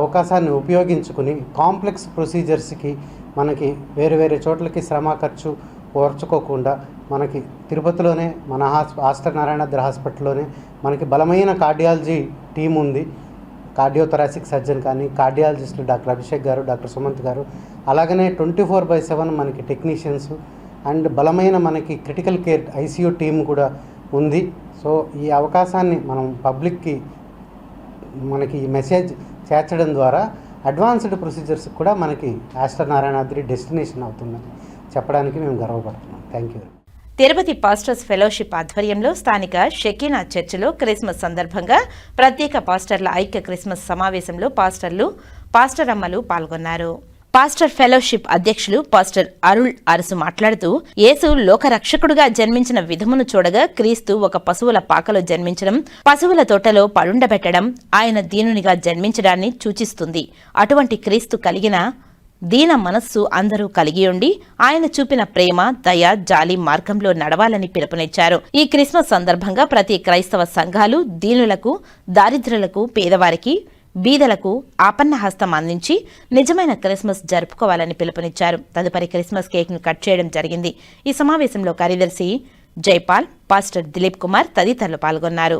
అవకాశాన్ని ఉపయోగించుకుని కాంప్లెక్స్ ప్రొసీజర్స్కి మనకి వేరే చోట్లకి శ్రమ ఖర్చు ఓర్చుకోకుండా మనకి తిరుపతిలోనే మన ఆస్టర్ నారాయణాద్రి హాస్పిటల్లోనే మనకి బలమైన కార్డియాలజీ టీం ఉంది. కార్డియోథొరాసిక్ సర్జన్ కానీ కార్డియాలజిస్టులు డాక్టర్ అభిషేక్ గారు, డాక్టర్ సుమంత్ గారు, అలాగనే 24/7 మనకి టెక్నీషియన్స్ అండ్ బలమైన మనకి క్రిటికల్ కేర్ ఐసీయూ టీం కూడా ఉంది. సో ఈ అవకాశాన్ని మనం పబ్లిక్కి మనకి ఈ మెసేజ్ చేర్చడం ద్వారా అడ్వాన్స్డ్ ప్రొసీజర్స్ కూడా మనకి ఆస్టర్ నారాయణాద్రి డెస్టినేషన్ అవుతుందని చెప్పడానికి మేము గర్వపడుతున్నాం. Thank you. Tirupati pastors fellowship ఆధ్వర్యంలో స్థానిక షెకీనా చర్చిలో క్రిస్మస్ సందర్భంగా ప్రత్యేక పాస్టర్ల ఐక్య క్రిస్మస్ సమావేశంలో పాస్టర్లు, పాస్టరమ్మలు పాల్గొన్నారు. పాస్టర్ ఫెలోషిప్ అధ్యక్షులు పాస్టర్ అరుళ్ అరసు మాట్లాడుతూ, యేసు లోకరక్షకుడుగా జన్మించిన విధమును చూడగా క్రీస్తు ఒక పశువుల పాకలో జన్మించడం, పశువుల తోటలో పడుండబెట్టడం ఆయన దీనునిగా జన్మించడాన్ని సూచిస్తుంది. అటువంటి క్రీస్తు కలిగిన దీన మనస్సు అందరూ కలిగి ఉండి ఆయన చూపిన ప్రేమ, దయ, జాలి మార్గంలో నడవాలని పిలుపునిచ్చారు. ఈ క్రిస్మస్ సందర్భంగా ప్రతి క్రైస్తవ సంఘాలు దీనులకు, దారిద్రులకు, పేదవారికి, బీదలకు ఆపన్న హస్తం అందించి నిజమైన క్రిస్మస్ జరుపుకోవాలని పిలుపునిచ్చారు. తదుపరి క్రిస్మస్ కేక్ ను కట్ చేయడం జరిగింది. ఈ సమావేశంలో కార్యదర్శి జైపాల్, పాస్టర్ దిలీప్ కుమార్ తదితరులు పాల్గొన్నారు.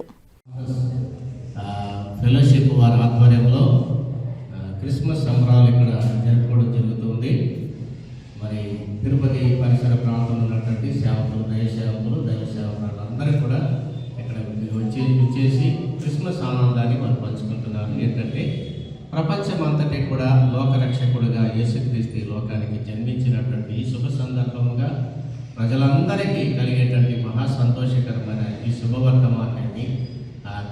ఫెలోషిప్ వారి ఆధ్వర్యంలో క్రిస్మస్ సంబరాలు ఇక్కడ జరుపుకోవడం జరుగుతుంది. మరి తిరుపతి పరిసర ప్రాంతంలో ఉన్నటువంటి సేవకులు, దైవ సేవకులు అందరూ కూడా ఇక్కడ వచ్చేసి క్రిస్మస్ ఆనందాన్ని వారు పంచుకుంటున్నారు. ఏంటంటే ప్రపంచం అంతటి కూడా లోకరక్షకుడుగా యేసుక్రీస్తు లోకానికి జన్మించినటువంటి ఈ శుభ సందర్భముగా ప్రజలందరికీ కలిగేటువంటి మహా సంతోషకరమైన ఈ శుభవర్తమానాన్ని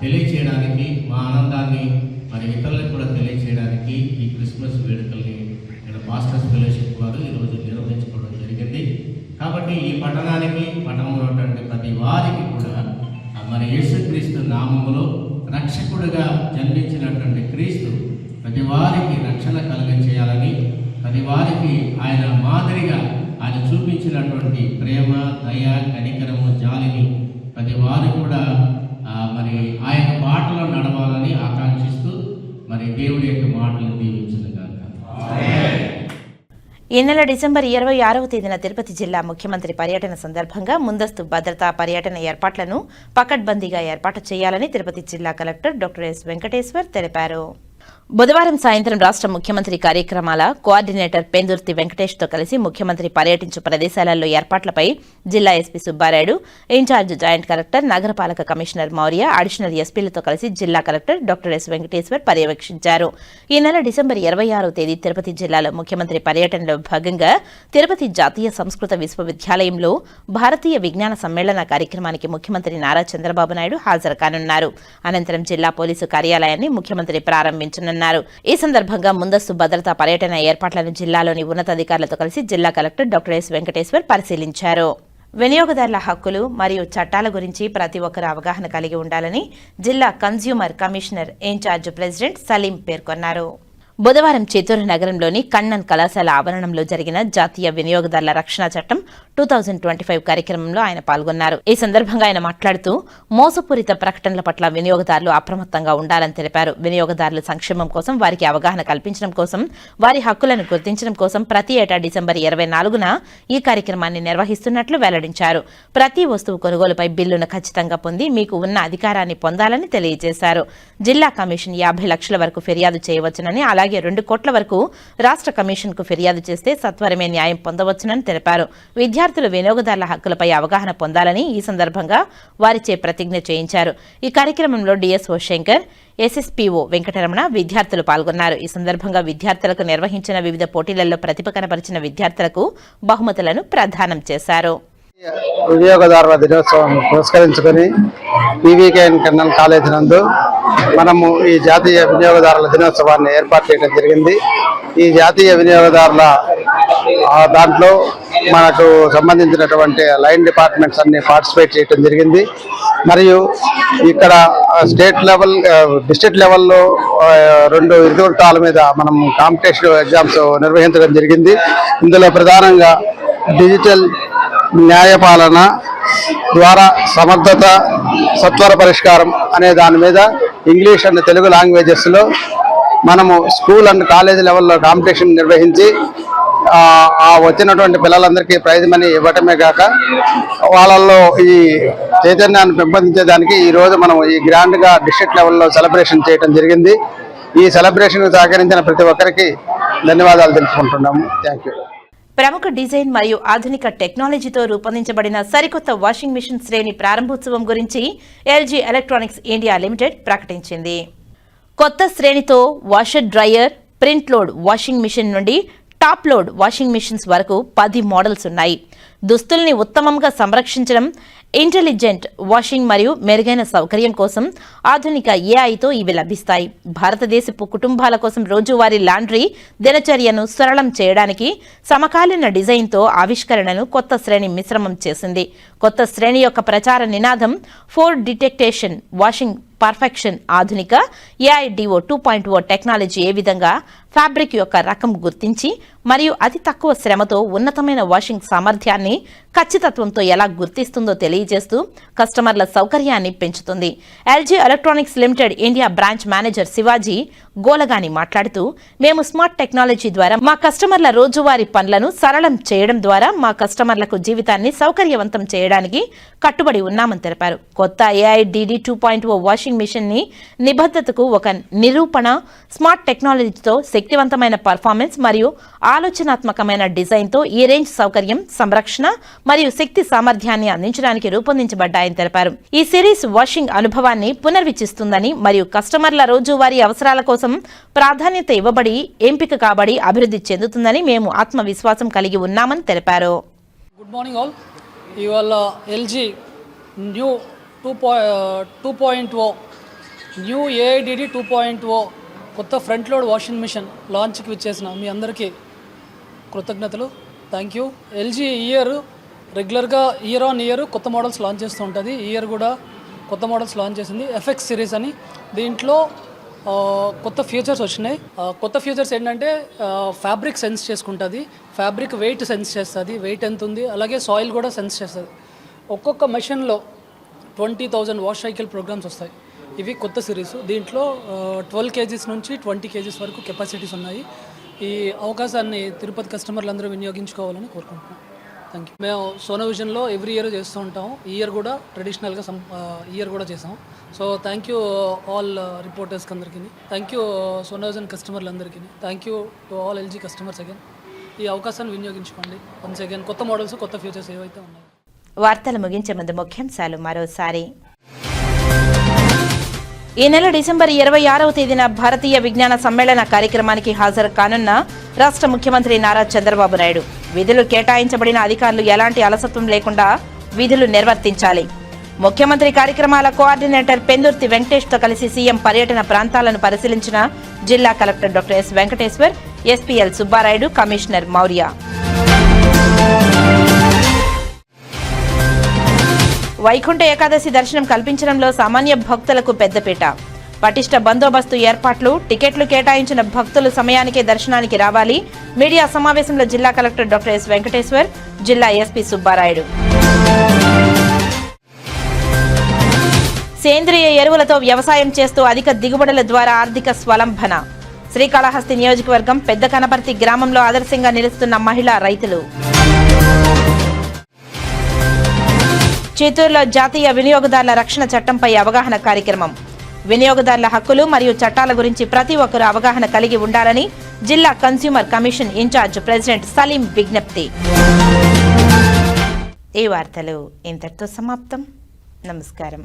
తెలియచేయడానికి, మా ఆనందాన్ని మరి ఇతరులకు కూడా తెలియచేయడానికి ఈ క్రిస్మస్ వేడుకల్ని ఇక్కడ పాస్టర్స్ ఫెలోషిప్ వారు ఈరోజు నిర్వహించుకోవడం జరిగింది. కాబట్టి ఈ పట్టణానికి, పట్టణంలో ఉన్నటువంటి ప్రతి వారికి కూడా మరి యేసుక్రీస్తు నామములో రక్షకుడుగా జన్మించినటువంటి క్రీస్తు ప్రతి వారికి రక్షణ కలుగచేయాలని, ప్రతి వారికి ఆయన మాదిరిగా ఆయన చూపించినటువంటి ప్రేమ, దయ, కనికరము, జాలిని ప్రతి వారు కూడా మరి ఆయన బాటలో నడవాలని ఆకాంక్షిస్తూ మరి దేవుడి యొక్క మాటలు దీవించుగాక. ఈ నెల డిసెంబర్ 26వ తేదీన తిరుపతి జిల్లా ముఖ్యమంత్రి పర్యటన సందర్భంగా ముందస్తు భద్రతా పర్యటన ఏర్పాట్లను పకడ్బందీగా ఏర్పాటు చేయాలని తిరుపతి జిల్లా కలెక్టర్ డాక్టర్ ఎస్ వెంకటేశ్వర్ తెలిపారు. బుధవారం సాయంత్రం రాష్ట్ర ముఖ్యమంత్రి కార్యక్రమాల కోఆర్డినేటర్ పెందుర్తి వెంకటేష్ తో కలిసి ముఖ్యమంత్రి పర్యటించు ప్రదేశాలలో ఏర్పాట్లపై జిల్లా SP Subbarayudu, in-charge joint collector, నగరపాలక కమిషనర్ మౌర్య, అడిషనల్ ఎస్పీలతో కలిసి జిల్లా కలెక్టర్ డాక్టర్ ఎస్ వెంకటేశ్వర్ పర్యవేక్షించారు. ఈ నెల డిసెంబర్ 26వ తేదీ తిరుపతి జిల్లాలో ముఖ్యమంత్రి పర్యటనలో భాగంగా తిరుపతి జాతీయ సంస్కృత విశ్వవిద్యాలయంలో భారతీయ విజ్ఞాన సమ్మేళన కార్యక్రమానికి ముఖ్యమంత్రి నారా చంద్రబాబు నాయుడు హాజరు కానున్నారు. అనంతరం జిల్లా పోలీసు కార్యాలయాన్ని ముఖ్యమంత్రి ప్రారంభించనున్నారు. ఈ సందర్భంగా ముందస్తు భద్రతా పర్యటన ఏర్పాట్లను జిల్లాలోని ఉన్నతాధికారులతో కలిసి జిల్లా కలెక్టర్ డాక్టర్ ఎస్ వెంకటేశ్వర్ పరిశీలించారు. వినియోగదారుల హక్కులు మరియు చట్టాల గురించి ప్రతి ఒక్కరూ అవగాహన కలిగి ఉండాలని జిల్లా consumer commissioner in-charge president Saleem పేర్కొన్నారు. బుధవారం చిత్తూరు నగరంలోని కన్నన్ కళాశాల ఆవరణంలో జరిగిన జాతీయ వినియోగదారుల రక్షణ చట్టం 2025 కార్యక్రమంలో ఆయన పాల్గొన్నారు. ఈ సందర్భంగా ఆయన మాట్లాడుతూ మోసపూరిత ప్రకటనల పట్ల వినియోగదారులు అప్రమత్తంగా ఉండాలని తెలిపారు. వినియోగదారుల సంక్షేమం కోసం, వారికి అవగాహన కల్పించడం కోసం, వారి హక్కులను గుర్తించడం కోసం ప్రతి ఏటా డిసెంబర్ 24న ఈ కార్యక్రమాన్ని నిర్వహిస్తున్నట్లు వెల్లడించారు. ప్రతి వస్తువు కొనుగోలుపై బిల్లును ఖచ్చితంగా పొంది మీకు ఉన్న అధికారాన్ని పొందాలని తెలియజేశారు. జిల్లా కమిషన్ 50 లక్షల వరకు ఫిర్యాదు చేయవచ్చునని, అలాగే 2 కోట్ల వరకు రాష్ట్ర కమిషన్ కు ఫిర్యాదు చేస్తే సత్వరమే న్యాయం పొందవచ్చునని తెలిపారు. విద్యార్థులు వినియోగదారుల హక్కులపై అవగాహన పొందాలని ఈ సందర్భంగా వారిచే ప్రతిజ్ఞ చేయించారు. ఈ కార్యక్రమంలో డిఎస్ఓ శంకర్, ఎస్ఎస్పీఓ వెంకటరమణ విద్యార్థులు పాల్గొన్నారు. ఈ సందర్భంగా విద్యార్థులకు నిర్వహించిన వివిధ పోటీలలో ప్రతిభ కనపరిచిన విద్యార్థులకు బహుమతులను ప్రదానం చేశారు. వినియోగదారుల దినోత్సవం పురస్కరించుకొని పీవీకేఎన్ కన్నన్ కాలేజీ నందు మనము ఈ జాతీయ వినియోగదారుల దినోత్సవాన్ని ఏర్పాటు చేయడం జరిగింది. ఈ జాతీయ వినియోగదారుల దాంట్లో మనకు సంబంధించినటువంటి లైన్ డిపార్ట్మెంట్స్ అన్ని పార్టిసిపేట్ చేయడం జరిగింది. మరియు ఇక్కడ స్టేట్ లెవెల్, డిస్ట్రిక్ట్ లెవెల్లో 2 విభాగాల మీద మనం కాంపిటేటివ్ ఎగ్జామ్స్ నిర్వహించడం జరిగింది. ఇందులో ప్రధానంగా డిజిటల్ న్యాయపాలన ద్వారా సమర్థత, సత్వర పరిష్కారం అనే దాని మీద ఇంగ్లీష్ అండ్ తెలుగు లాంగ్వేజెస్లో మనము స్కూల్ అండ్ కాలేజ్ లెవెల్లో కాంపిటీషన్ నిర్వహించి వచ్చినటువంటి పిల్లలందరికీ ప్రైజ్ మనీ ఇవ్వటమే కాక వాళ్ళల్లో ఈ చైతన్యాన్ని పెంపొందించేదానికి ఈరోజు మనం ఈ గ్రాండ్గా డిస్ట్రిక్ట్ లెవెల్లో సెలబ్రేషన్ చేయడం జరిగింది. ఈ సెలబ్రేషన్ సహకరించిన ప్రతి ఒక్కరికి ధన్యవాదాలు తెలుపుకుంటున్నాము. Thank you. ప్రముఖ డిజైన్ మరియు ఆధునిక టెక్నాలజీతో రూపొందించబడిన సరికొత్త వాషింగ్ మిషన్ శ్రేణి ప్రారంభోత్సవం గురించి ఎల్జీ ఎలక్ట్రానిక్స్ ఇండియా లిమిటెడ్ ప్రకటించింది. కొత్త శ్రేణితో washer dryer, front load washing machine నుండి టాప్ లోడ్ వాషింగ్ మిషన్స్ వరకు 10 మోడల్స్ ఉన్నాయి. దుస్తుల్ని ఉత్తమంగా సంరక్షించడం, ఇంటెలిజెంట్ వాషింగ్ మరియు మెరుగైన సౌకర్యం కోసం ఆధునిక ఏఐతో ఇవి లభిస్తాయి. భారతదేశపు కుటుంబాల కోసం రోజువారీ లాండ్రీ దినచర్యను సరళం చేయడానికి సమకాలీన డిజైన్తో ఆవిష్కరణను కొత్త శ్రేణి మిశ్రమం చేసింది. కొత్త శ్రేణి యొక్క ప్రచార నినాదం 4 డిటెక్టేషన్ వాషింగ్ పర్ఫెక్షన్. ఆధునిక ఏఐడిఓ 2.0 టెక్నాలజీ ఏ విధంగా ఫ్యాబ్రిక్ యొక్క రకం గుర్తించి మరియు అతి తక్కువ శ్రమతో ఉన్నతమైన వాషింగ్ సామర్థ్యాన్ని ఖచ్చితత్వంతో ఎలా గుర్తిస్తుందో తెలియజేస్తూ కస్టమర్ల సౌకర్యాన్ని పెంచుతుంది. LG electronics limited India branch manager Shivaji Golagani మాట్లాడుతూ, మేము స్మార్ట్ టెక్నాలజీ ద్వారా మా కస్టమర్ల రోజువారీ పనులను సరళం చేయడం ద్వారా మా కస్టమర్లకు జీవితాన్ని సౌకర్యవంతం చేయడానికి కట్టుబడి ఉన్నామని తెలిపారు. కొత్త ఏఐడిడి 2.0 వాషింగ్ మిషన్ ని నిబద్ధతకు ఒక నిరూపణ. స్మార్ట్ టెక్నాలజీతో శక్తివంతమైన పర్ఫార్మెన్స్ మరియు ఆలోచనాత్మకమైన డిజైన్తో ఈ రేంజ్ సౌకర్యం, సంరక్షణ మరియు శక్తి సామర్థ్యాన్ని అందించడానికి రూపొందించబడ్డాయని తెలిపారు. ఈ సిరీస్ వాషింగ్ అనుభవాన్ని పునర్విచిస్తుందని మరియు కస్టమర్ల రోజువారీ అవసరాల కోసం ప్రాధాన్యత ఇవ్వబడి ఎంపిక కాబడి అభివృద్ధి చెందుతుందని మేము ఆత్మవిశ్వాసం కలిగి ఉన్నామని తెలిపారు. Good morning all. ఇవాళ ఎల్జీ న్యూ 2.0 న్యూ ఏఐడిడి 2.0 కొత్త ఫ్రంట్ లోడ్ వాషింగ్ మిషన్ లాంచ్కి విచ్చేసిన మీ అందరికీ కృతజ్ఞతలు. Thank you. ఎల్జీ రెగ్యులర్గా ఇయర్ ఆన్ ఇయర్ కొత్త మోడల్స్ లాంచ్ చేస్తూ ఉంటుంది. ఈ ఇయర్ కూడా కొత్త మోడల్స్ లాంచ్ చేసింది, ఎఫెక్స్ సిరీస్ అని. దీంట్లో కొత్త ఫీచర్స్ వచ్చినాయి. కొత్త ఫీచర్స్ ఏంటంటే ఫ్యాబ్రిక్ సెన్స్ చేసుకుంటుంది, ఫ్యాబ్రిక్ వెయిట్ సెన్స్ చేస్తుంది, వెయిట్ ఎంత ఉంది, అలాగే సాయిల్ కూడా సెన్స్ చేస్తుంది. ఒక్కొక్క మెషిన్లో 20,000 వాష్ సైకిల్ ప్రోగ్రామ్స్ వస్తాయి. ఇవి కొత్త సిరీస్. దీంట్లో 12 kgs నుంచి 20 kgs వరకు కెపాసిటీస్ ఉన్నాయి. ఈ అవకాశాన్ని తిరుపతి కస్టమర్లు అందరూ వినియోగించుకోవాలని కోరుకుంటున్నాం. Thank you. మేము సోనోవిజన్లో ఎవ్రీ ఇయర్ చేస్తూ ఉంటాం. ఈ ఇయర్ కూడా ట్రెడిషనల్గా ఇయర్ కూడా చేసాం. సో థ్యాంక్ యూ ఆల్ రిపోర్టర్స్కి అందరికీ, థ్యాంక్ యూ సోనోవిజన్ కస్టమర్లు అందరికీ, thank you to all LG customers again. ఈ అవకాశాన్ని వినియోగించుకోండి. వన్స్ అగైన్ కొత్త మోడల్స్, కొత్త ఫీచర్స్ ఏవైతే ఉన్నాయో. వార్తలు ముగించే ముందు ముఖ్యాంశాలు మరోసారి. ఈ నెల డిసెంబర్ 26వ తేదీన భారతీయ విజ్ఞాన సమ్మేళన కార్యక్రమానికి హాజరు కానున్న రాష్ట్ర ముఖ్యమంత్రి నారా చంద్రబాబు నాయుడు. విధులు కేటాయించబడిన అధికారులు ఎలాంటి అలసత్వం లేకుండా విధులు నిర్వర్తించాలి. ముఖ్యమంత్రి కార్యక్రమాల కోఆర్డినేటర్ పెందుర్తి వెంకటేష్తో కలిసి సీఎం పర్యటన ప్రాంతాలను పరిశీలించిన జిల్లా collector doctor yes Venkateshwar, SPL Subbarayudu, commissioner Maurya. Vaikuntha Ekadashi దర్శనం కల్పించడంలో సామాన్య భక్తులకు పెద్దపీట. పటిష్ట బందోబస్తు ఏర్పాట్లు, టికెట్లు కేటాయించిన భక్తులు సమయానికే దర్శనానికి రావాలి. మీడియా సమావేశంలో జిల్లా కలెక్టర్ డాక్టర్ ఎస్ వెంకటేశ్వర్, జిల్లా ఎస్పీ సుబ్బారాయుడు. సేంద్రియ ఎరువులతో వ్యవసాయం చేస్తూ అధిక దిగుబడుల ద్వారా ఆర్థిక స్వలంబన. శ్రీకాళహస్తి నియోజకవర్గం పెద్ద కనపర్తి గ్రామంలో ఆదర్శంగా నిలుస్తున్న మహిళా రైతులు. చిత్తూరులో జాతీయ వినియోగదారుల రక్షణ చట్టంపై అవగాహన కార్యక్రమం. వినియోగదారుల హక్కులు మరియు చట్టాల గురించి ప్రతి ఒక్కరూ అవగాహన కలిగి ఉండాలని జిల్లా consumer commission in-charge president Saleem విజ్ఞప్తి. ఈ వార్తలు ఇంతటితో సమాప్తం. నమస్కారం.